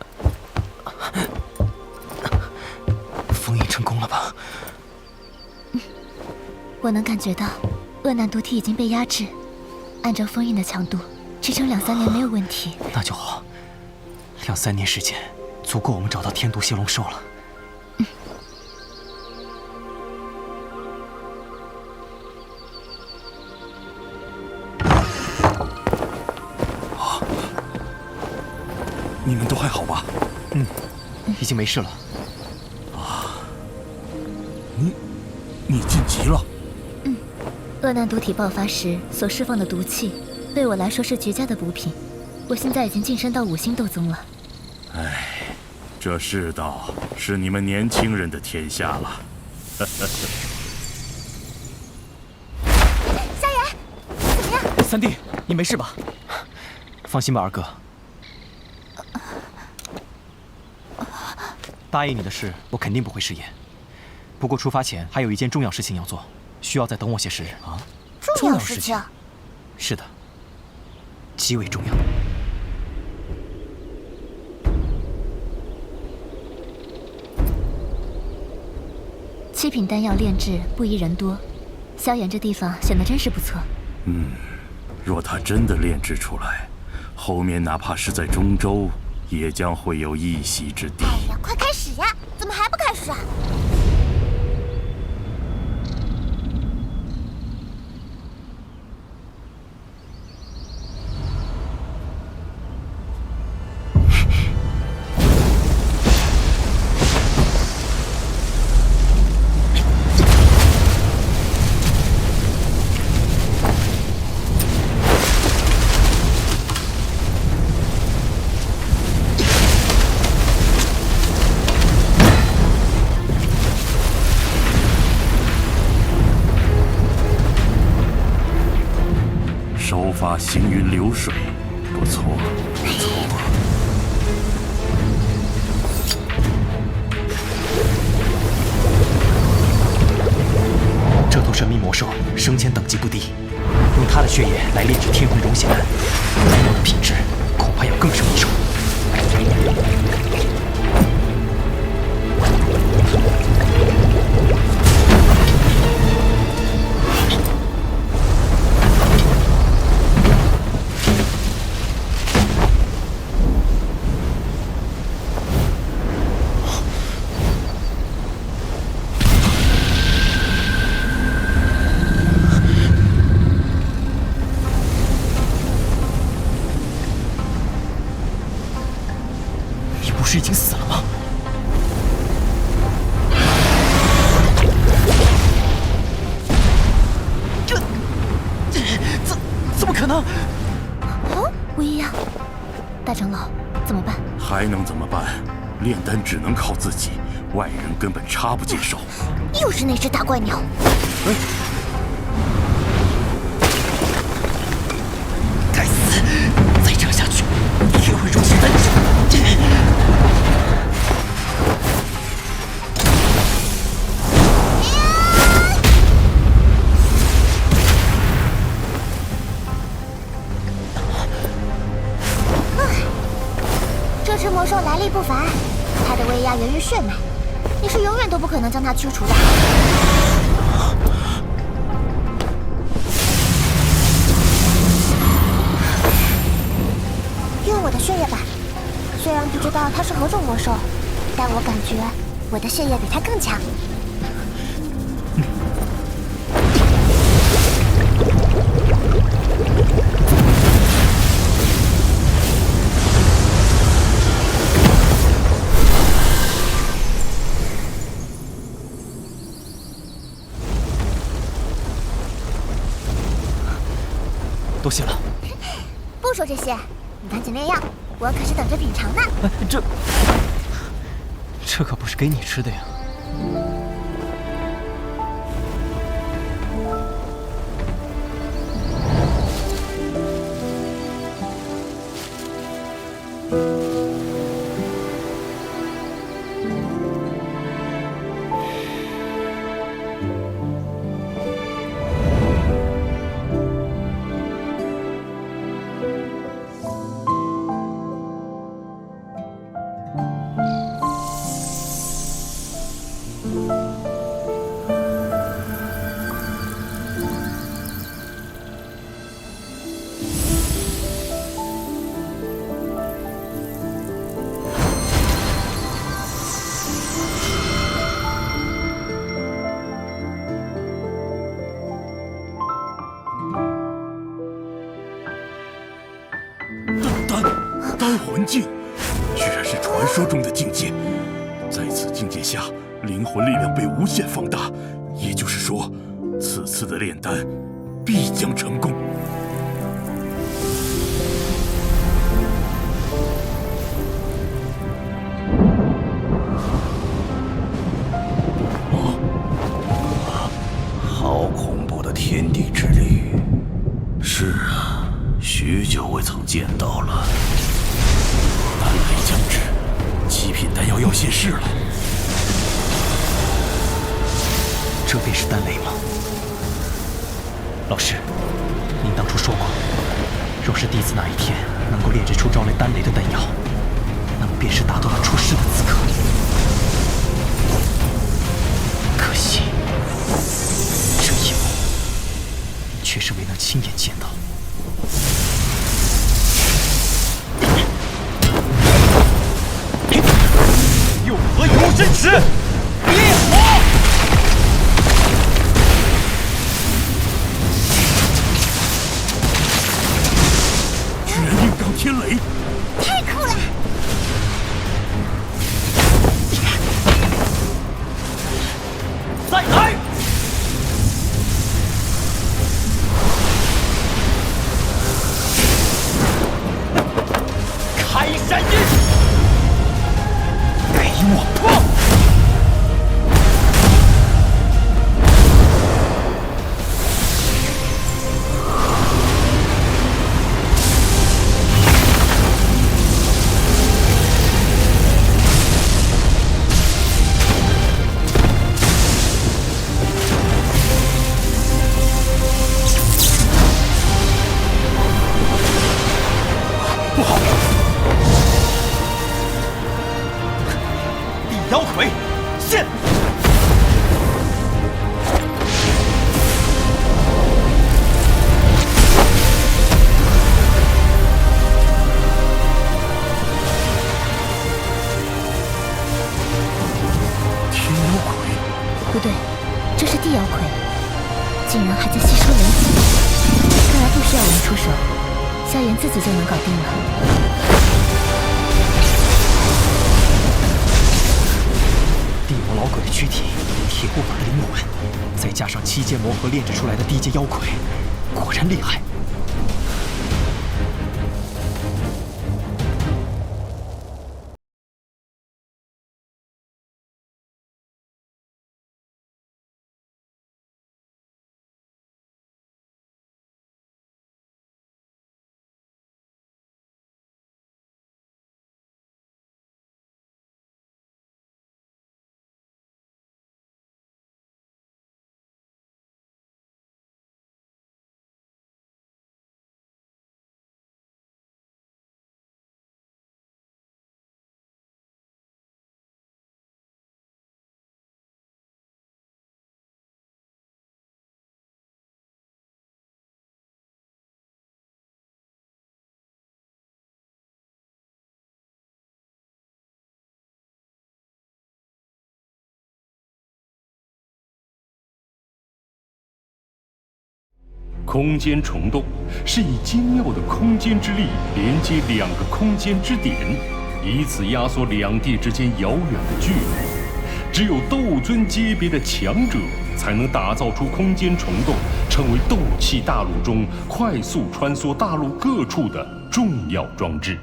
封印成功了吧？我能感觉到，恶难毒体已经被压制，按照封印的强度，支撑2、3年没有问题。那就好，2、3年时间足够我们找到天毒邪龙兽了。你们都还好吧？已经没事了。你晋级了？恶难毒体爆发时所释放的毒气，对我来说是绝佳的补品。我现在已经晋升到5星斗宗了。唉，这世道是你们年轻人的天下了。萧炎，怎么样？三弟，你没事吧？放心吧，二哥。答应你的事，我肯定不会食言。不过出发前还有一件重要事情要做，需要再等我些时日啊。重要事情？是的，极为重要。7品丹药炼制不宜人多，萧炎这地方选的真是不错。若他真的炼制出来，后面哪怕是在中州，也将会有一席之地。哎呀，快开始呀！怎么还不开始啊？手法行云流水，不错不错。这头神秘魔兽生前等级不低，用它的血液来炼制天空融血丹，丹药的品质恐怕要更胜一筹。不是已经死了吗？怎么可能？无异样，大长老，怎么办？还能怎么办？炼丹只能靠自己，外人根本插不进手。又是那只大怪鸟！该死！再这样下去，天会融血丹就……这只魔兽来历不凡，它的威压源于血脉，你是永远都不可能将它驱除的。用我的血液吧，虽然不知道它是何种魔兽，但我感觉我的血液比它更强。多谢了。不说这些，你赶紧炼药，我可是等着品尝呢。这可不是给你吃的呀。魂境，居然是传说中的境界。在此境界下，灵魂力量被无限放大，也就是说，此次的炼丹必将成功。好恐怖的天地之力！是啊，许久未曾见到了。丹雷将至，极品丹药要现世了。这便是丹雷吗？老师，您当初说过，若是弟子哪一天能够炼制出招来丹雷的丹药，那么便是达到了出师的资格。可惜，这一幕却是未能亲眼见到。永和有真实，烈火！居然硬刚天雷，太酷了！再来！开山印，给我破！不好！地妖魁，现！天妖魁？不对，这是地妖魁，竟然还在吸收雷气，看来不需要我们出手，萧炎自己就能搞定了。地魔老鬼的躯体，铁护法的灵魂，再加上七阶魔核炼制出来的低阶妖魁，果然厉害。空间虫洞是以精妙的空间之力连接两个空间之点，以此压缩两地之间遥远的距离。只有斗尊级别的强者才能打造出空间虫洞，成为斗气大陆中快速穿梭大陆各处的重要装置。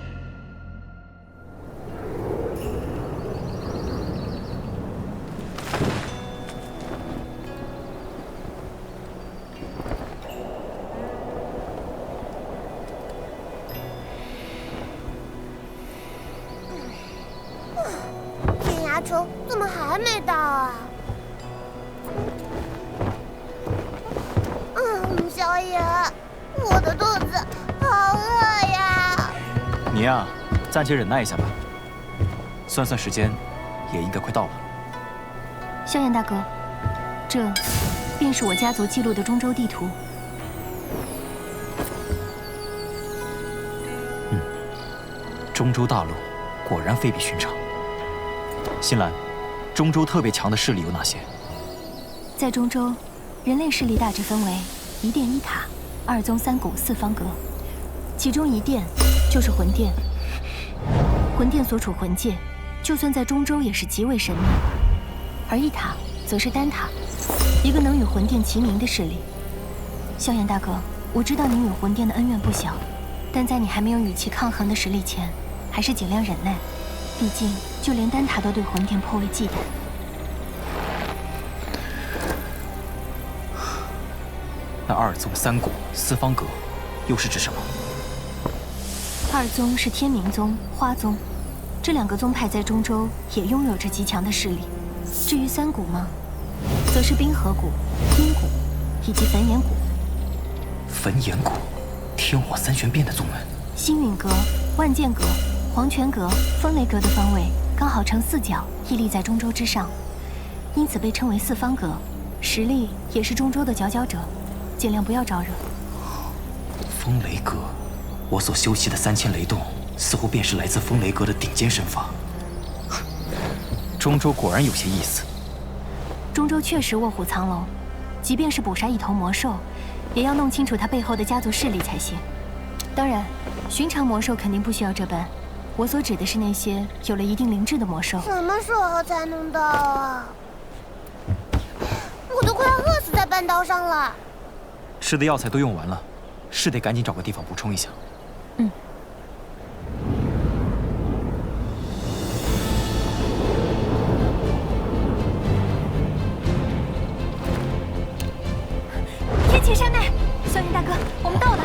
天涯虫怎么还没到啊？萧炎，我的肚子好饿呀！你呀，暂且忍耐一下吧。算算时间，也应该快到了。萧炎大哥，这便是我家族记录的中州地图。中州大陆果然非比寻常。新兰，中州特别强的势力有哪些？在中州，人类势力大致分为一殿一塔、二宗三拱四方阁，其中一殿就是魂殿，魂殿所处魂界，就算在中州也是极为神秘。而一塔则是丹塔，一个能与魂殿齐名的势力。萧炎大哥，我知道您与魂殿的恩怨不小，但在你还没有与其抗衡的实力前，还是尽量忍耐。毕竟，就连丹塔都对魂殿颇为忌惮。那二宗、三谷、四方阁，又是指什么？二宗是天明宗、花宗，这两个宗派在中州也拥有着极强的势力。至于三谷嘛，则是冰河谷、阴谷以及焚炎谷。焚炎谷，天火三玄变的宗门。星陨阁、万剑阁、黄泉阁、风雷阁的方位刚好呈四角，屹立在中州之上，因此被称为四方阁，实力也是中州的佼佼者。尽量不要招惹。风雷阁，我所修习的3000雷动，似乎便是来自风雷阁的顶尖身法。中州果然有些意思。中州确实卧虎藏龙，即便是捕杀一头魔兽，也要弄清楚它背后的家族势力才行。当然，寻常魔兽肯定不需要这般。我所指的是那些有了一定灵智的魔兽。什么时候才能到啊？我都快要饿死在半道上了。吃的药材都用完了，是得赶紧找个地方补充一下。嗯。天启山脉，萧炎大哥，我们到了。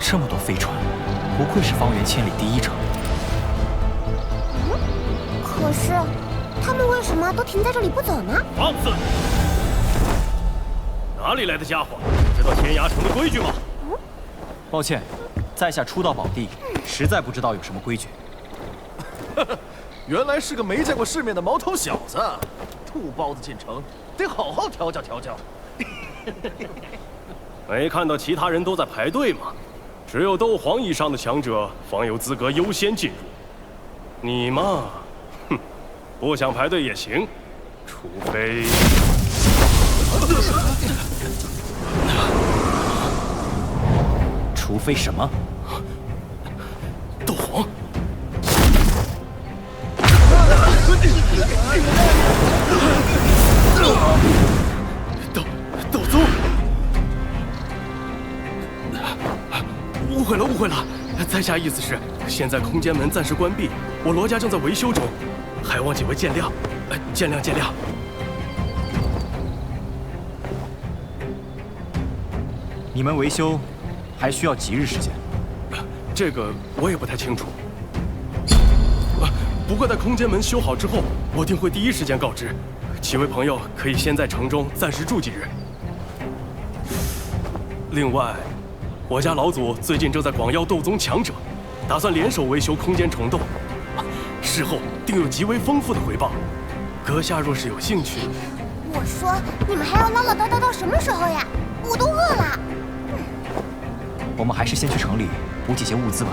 这么多飞船，不愧是方圆千里第一城。可是，他们为什么都停在这里不走呢？放肆！哪里来的家伙？知道天涯城的规矩吗？抱歉，在下初到宝地，实在不知道有什么规矩。原来是个没见过世面的毛头小子，土包子进城，得好好调教调教。没看到其他人都在排队吗？只有斗皇以上的强者方有资格优先进入。你嘛，哼，不想排队也行，除非……除非什么？斗皇！斗宗！误会了，误会了！在下意思是，现在空间门暂时关闭，我罗家正在维修中，还望几位见谅，见谅见谅。你们维修还需要几日时间？这个我也不太清楚。不过在空间门修好之后，我定会第一时间告知。几位朋友可以先在城中暂时住几日。另外，我家老祖最近正在广邀斗宗强者，打算联手维修空间虫洞，事后定有极为丰富的回报。阁下若是有兴趣，我说你们还要唠唠叨叨到什么时候呀？我都饿了。我们还是先去城里补几些物资吧。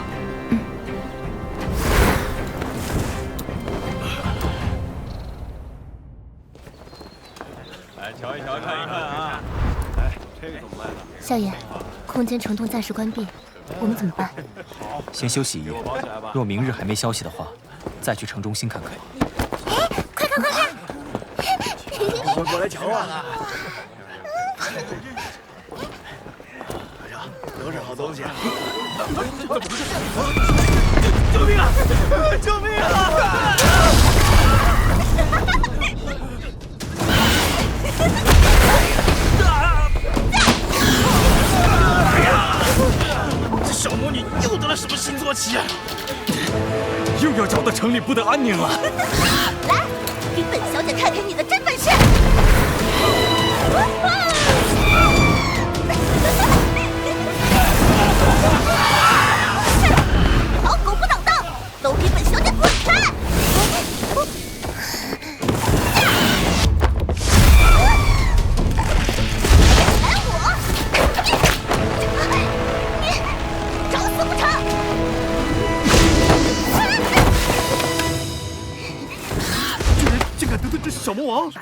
来瞧一瞧，看一看啊！哎，这个怎么卖的？萧炎，空间虫洞暂时关闭，我们怎么办？先休息一夜，若明日还没消息的话，再去城中心看看。哎，快看快看！快过来瞧啊！都是好东西。救命啊！救命啊！这小魔女又得了什么新坐骑啊？又要搅得城里不得安宁了。来，给本小姐看看你的真本事！好狗不挡道，都给本小姐滚开！来我！你找死不成？魔王，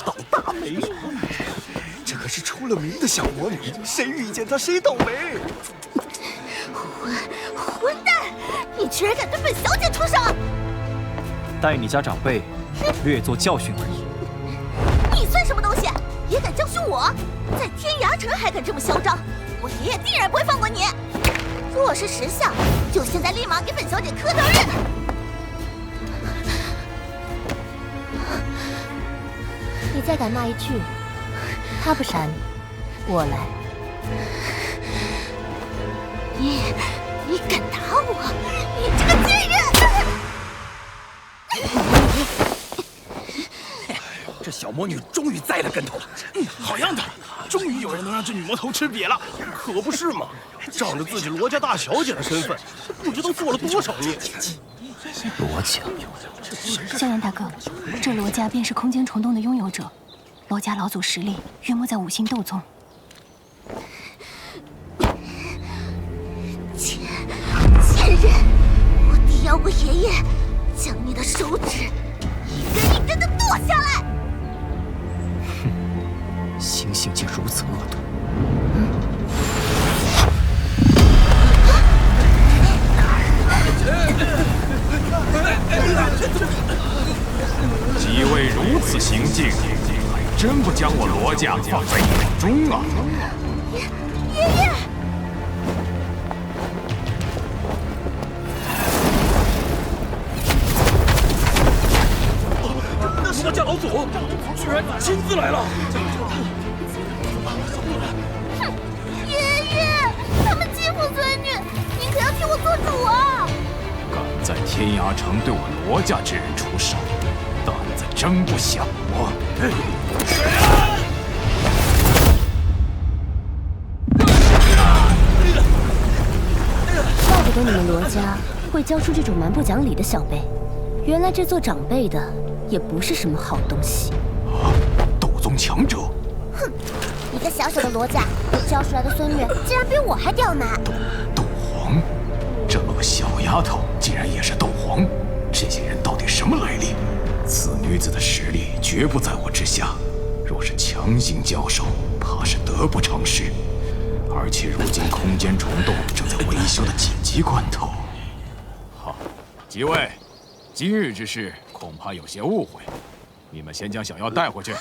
倒大霉！这可是出了名的小魔女，谁遇见她谁倒霉。混蛋！你居然敢对本小姐出手！待你家长辈略作教训而已。你算什么东西？也敢教训我？在天涯城还敢这么嚣张？我爷爷定然不会放过你！若是识相，就现在立马给本小姐磕头认！你再敢骂一句，他不闪，我来。你敢打我？你这个贱人！这小魔女终于栽了跟头了。好样的！终于有人能让这女魔头吃瘪了。可不是嘛，仗着自己罗家大小姐的身份，不知道做了多少孽。罗家，萧炎大哥，这罗家便是空间虫洞的拥有者。罗家老祖实力约莫在5星斗宗。贱人！我爹要我爷爷将你的手指一根一根的剁下来！哼，心性竟如此恶毒！几位如此行径，还真不将我罗家放在眼中啊！爷爷！罗家老祖居然亲自来了！哼，爷爷，他们欺负孙女，您可要替我做主啊！敢在天涯城对我罗家之人出手，胆子真不小啊！怪不得你们罗家会教出这种蛮不讲理的小辈，原来这做长辈的也不是什么好东西。啊！斗宗强者！哼，一个小小的罗家教出来的孙女，竟然比我还刁难！斗皇，这么个小丫头竟然也是斗皇，这些人到底什么来历？此女子的实力绝不在我之下，若是强行交手，怕是得不偿失。而且如今空间虫洞正在维修的紧急关头。好，几位，今日之事恐怕有些误会，你们先将小妖带回去。爷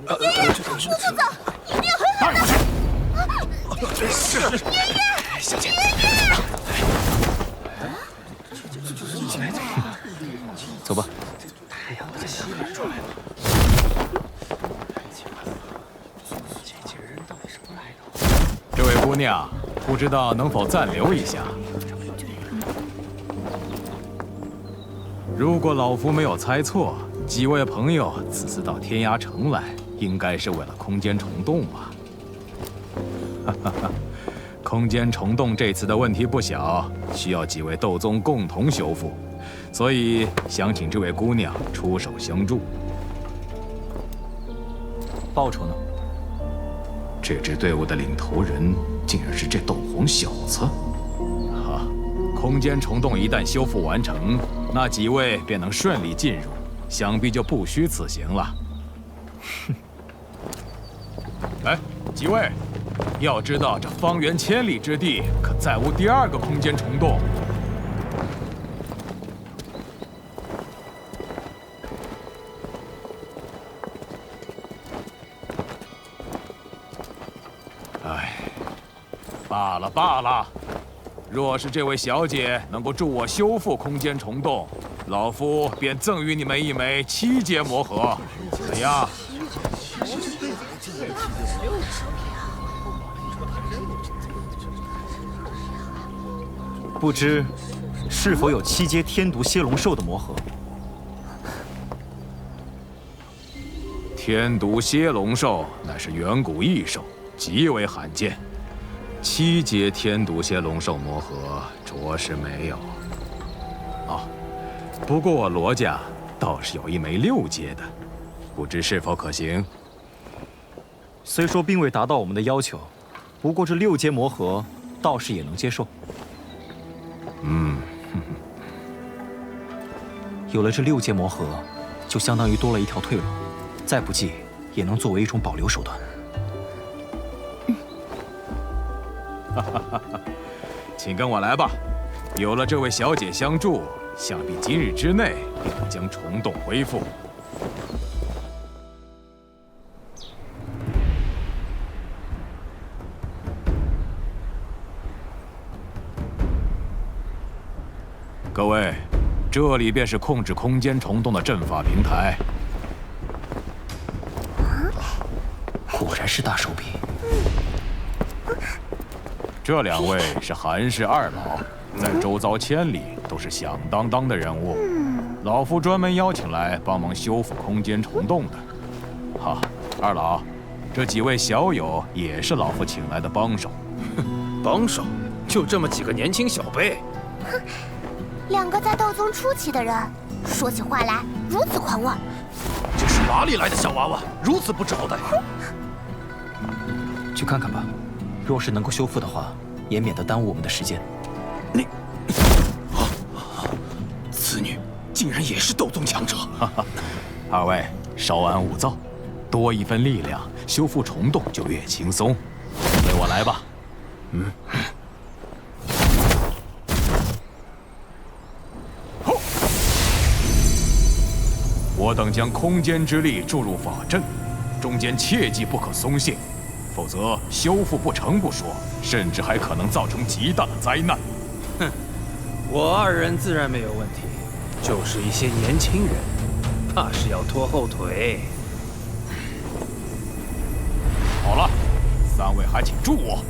爷，路不走，一定要狠狠的！是爷爷，小姐。爷爷，走吧。这位姑娘，不知道能否暂留一下？如果老夫没有猜错，几位朋友此次到天涯城来，应该是为了空间虫洞吧？哈哈哈，空间虫洞这次的问题不小，需要几位斗宗共同修复，所以想请这位姑娘出手相助。报酬呢？这支队伍的领头人竟然是这斗皇小子！哈，空间虫洞一旦修复完成，那几位便能顺利进入，想必就不虚此行了。哼！哎，几位，要知道这方圆千里之地可再无第二个空间虫洞。罢了，若是这位小姐能够助我修复空间虫洞，老夫便赠予你们一枚7阶魔核，怎样？不知是否有7阶天毒蝎龙兽的魔核？天毒蝎龙兽乃是远古异兽，极为罕见。7阶天毒蝎龙兽魔核着实没有。哦，不过我罗家倒是有一枚6阶的，不知是否可行？虽说并未达到我们的要求，不过这6阶魔核倒是也能接受。嗯，有了这6阶魔核，就相当于多了一条退路，再不济也能作为一种保留手段。请跟我来吧。有了这位小姐相助，想必今日之内便能将虫洞恢复。各位，这里便是控制空间虫洞的阵法平台。果然是大手笔。这两位是韩氏二老，在周遭千里都是响当当的人物。老夫专门邀请来帮忙修复空间虫洞的。哈，二老，这几位小友也是老夫请来的帮手。帮手？就这么几个年轻小辈？哼，两个在斗宗初期的人，说起话来如此狂妄。这是哪里来的小娃娃，如此不知好歹？去看看吧，若是能够修复的话，也免得耽误我们的时间。你，此女竟然也是斗宗强者！二位稍安勿躁，多一份力量，修复虫洞就越轻松。随我来吧。我等将空间之力注入法阵，中间切记不可松懈，否则修复不成不说，甚至还可能造成极大的灾难。哼，我二人自然没有问题，就是一些年轻人，怕是要拖后腿。好了，三位还请助我。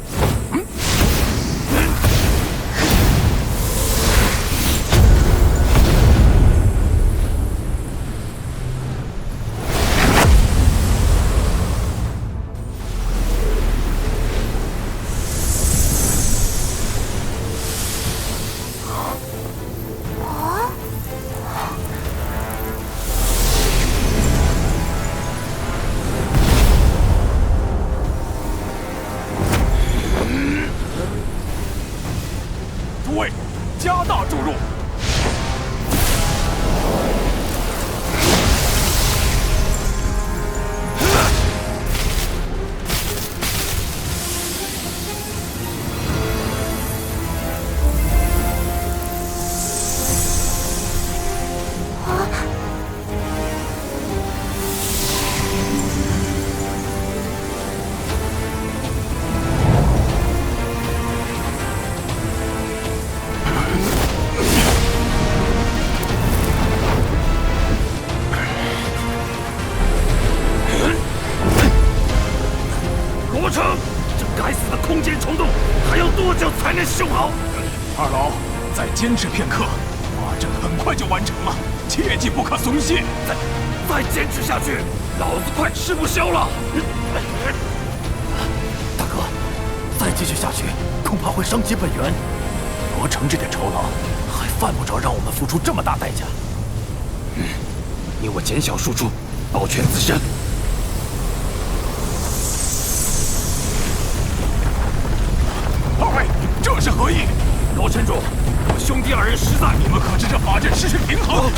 诸位，加大注入！罗成，这该死的空间虫洞还要多久才能修好？二老，再坚持片刻，法阵很快就完成了，切记不可松懈。再坚持下去，老子快吃不消了！大哥，再继续下去，恐怕会伤及本源。罗成这点酬劳，还犯不着让我们付出这么大代价。你我减小输出，保全自身。二位，这是何意？罗城主，我兄弟二人实在……你们可知这法阵失去平衡？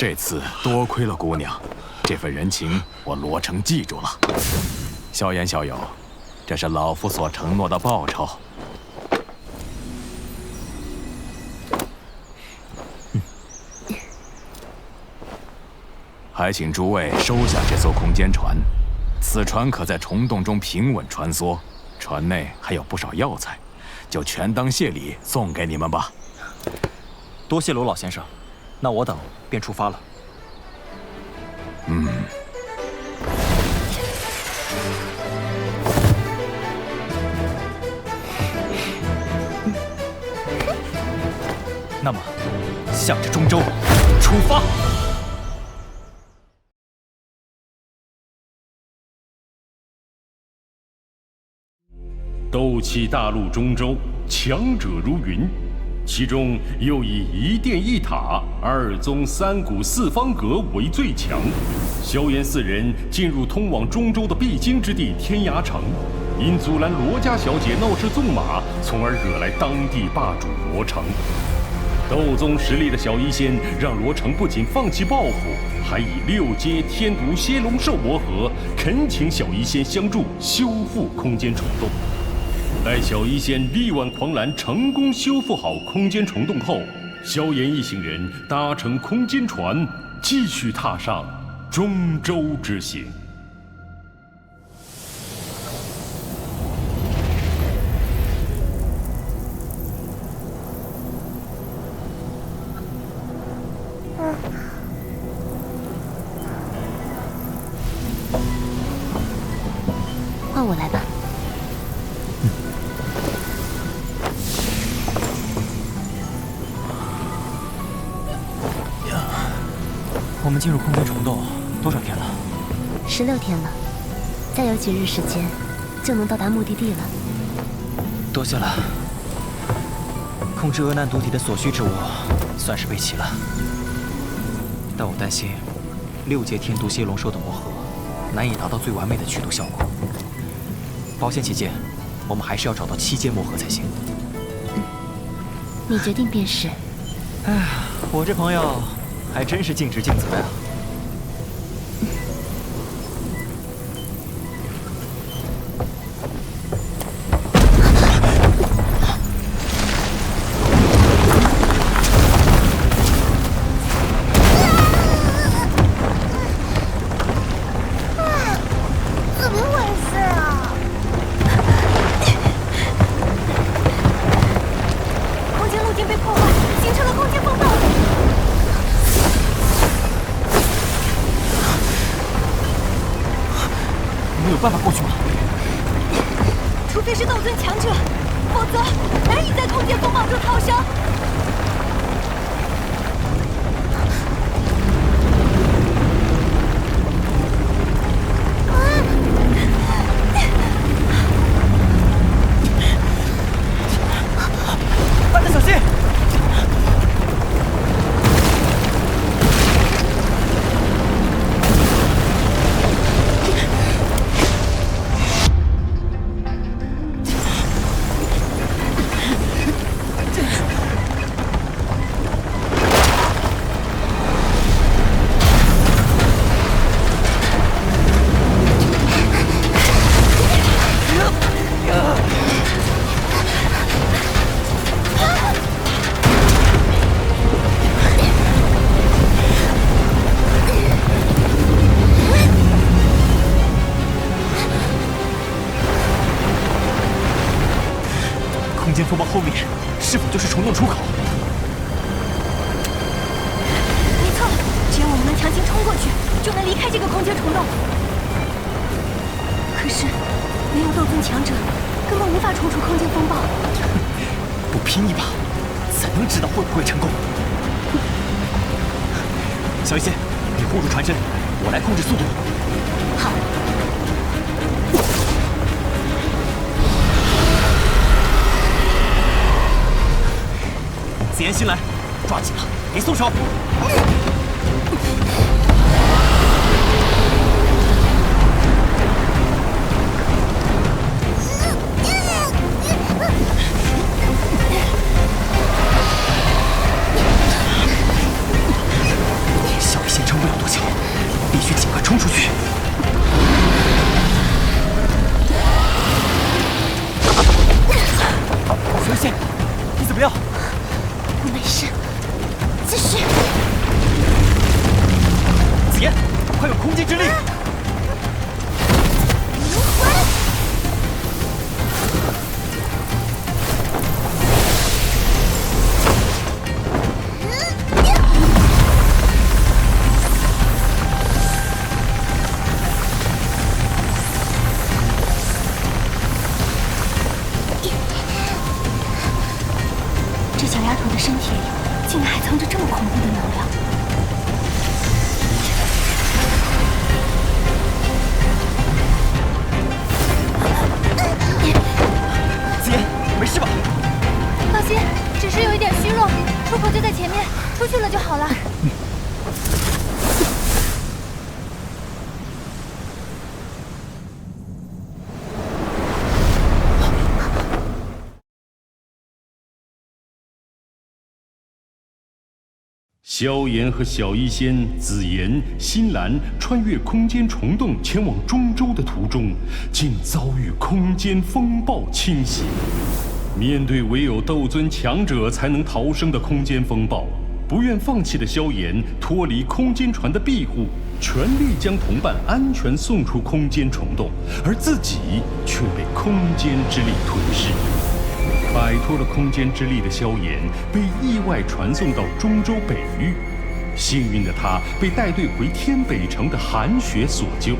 这次多亏了姑娘，这份人情我罗成记住了。萧炎小友，这是老夫所承诺的报酬。还请诸位收下这艘空间船，此船可在虫洞中平稳穿梭，船内还有不少药材，就全当谢礼送给你们吧。多谢罗老先生，那我等便出发了。那么，向着中州出发。斗气大陆中州，强者如云，其中又以一殿一塔、二宗三谷四方阁为最强。萧炎四人进入通往中州的必经之地天涯城，因阻拦罗家小姐闹事纵马，从而惹来当地霸主罗成。斗宗实力的小医仙让罗成不仅放弃报复，还以6阶天毒蝎龙兽魔核恳请小医仙相助修复空间虫洞。待小医仙力挽狂澜，成功修复好空间虫洞后，萧炎一行人搭乘空间船，继续踏上中州之行。换我来吧。我们进入空间虫洞多少天了？16天了，再有几日时间，就能到达目的地了。多谢了。控制厄难毒体的所需之物，算是备齐了。但我担心，6阶天毒蝎龙兽的魔核难以达到最完美的驱毒效果。保险起见，我们还是要找到7阶魔核才行。你决定便是。哎，我这朋友还真是尽职尽责呀。有办法过去吗？除非是斗尊强者，否则难以在空间风暴中逃生。慢点，小心！空间风暴后面是否就是虫洞出口？没错，只要我们能强行冲过去，就能离开这个空间虫洞。可是，没有斗尊强者，根本无法冲出空间风暴。不拼一把，怎能知道会不会成功？小医仙，你护住船身，我来控制速度。好。紫妍新来，抓紧了，别松手。小空间之力。这小丫头的身体里竟然还藏着这么恐怖的能量。子言，没事吧？放心，只是有一点虚弱，出口就在前面，出去了就好了。萧炎和小医仙、紫妍、新兰穿越空间虫洞前往中州的途中，竟遭遇空间风暴侵袭。面对唯有斗尊强者才能逃生的空间风暴，不愿放弃的萧炎脱离空间船的庇护，全力将同伴安全送出空间虫洞，而自己却被空间之力吞噬。摆脱了空间之力的萧炎被意外传送到中州北域，幸运的他被带队回天北城的韩雪所救。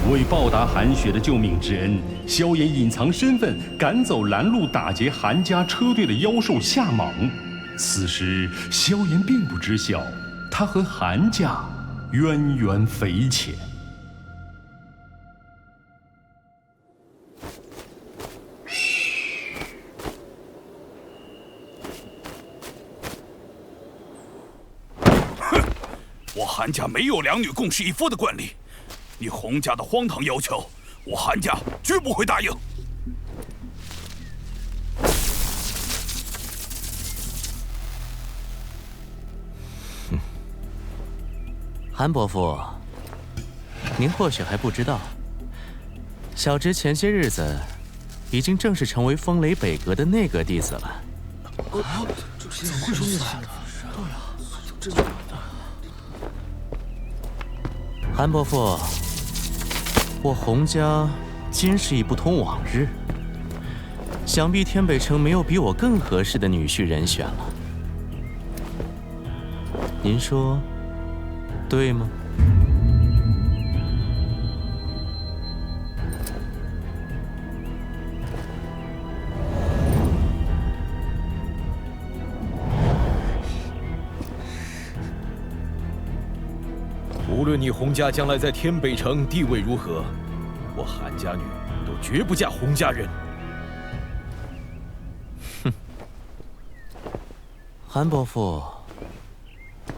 为报答韩雪的救命之恩，萧炎隐藏身份，赶走拦路打劫韩家车队的妖兽夏蟒。此时，萧炎并不知晓，他和韩家渊源匪浅。我韩家没有两女共侍一夫的惯例，你洪家的荒唐要求，我韩家绝不会答应。韩伯父，您或许还不知道，小侄前些日子已经正式成为风雷北阁的内阁弟子了。怎么会如此？对呀，韩伯父，我洪家今世已不同往日，想必天北城没有比我更合适的女婿人选了。您说对吗？无论你洪家将来在天北城地位如何，我韩家女都绝不嫁洪家人。哼，韩伯父，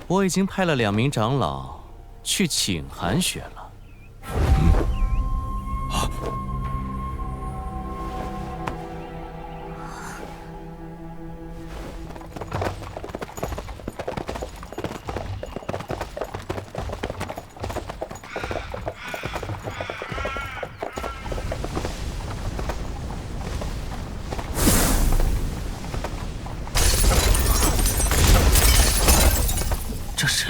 我已经派了2名长老去请韩雪了。这是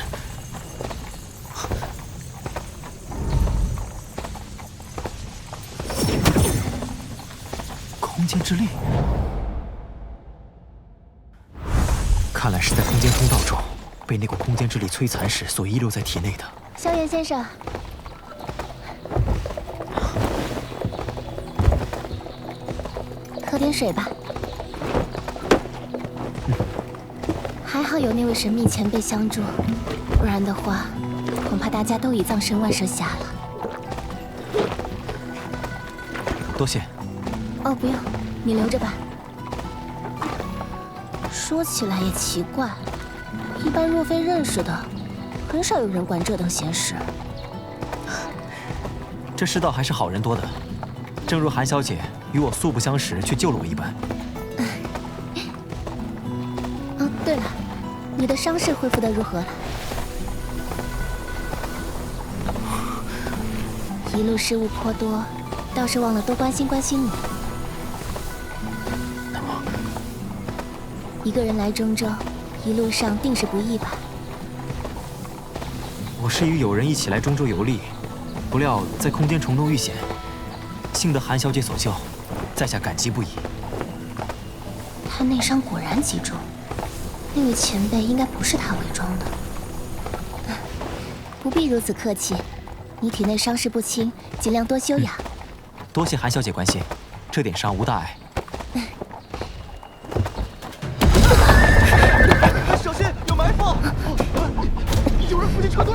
空间之力，看来是在空间通道中被那股空间之力摧残时所遗留在体内的。萧炎先生，喝点水吧。还好有那位神秘前辈相助，不然的话，恐怕大家都已葬身万蛇峡了。多谢。哦，不用，你留着吧。说起来也奇怪，一般若非认识的，很少有人管这等闲事。这世道还是好人多的，正如韩小姐与我素不相识却救了我一般。哦，对了，你的伤势恢复得如何了？一路失误颇多，倒是忘了多关心关心你。那么，一个人来中州，一路上定是不易吧？我是与友人一起来中州游历，不料在空间虫洞遇险，幸得韩小姐所救，在下感激不已。他内伤果然极重，那位前辈应该不是他伪装的。不必如此客气，你体内伤势不轻，尽量多休养。多谢韩小姐关心，这点伤无大碍。小心，有埋伏！有人伏击车队！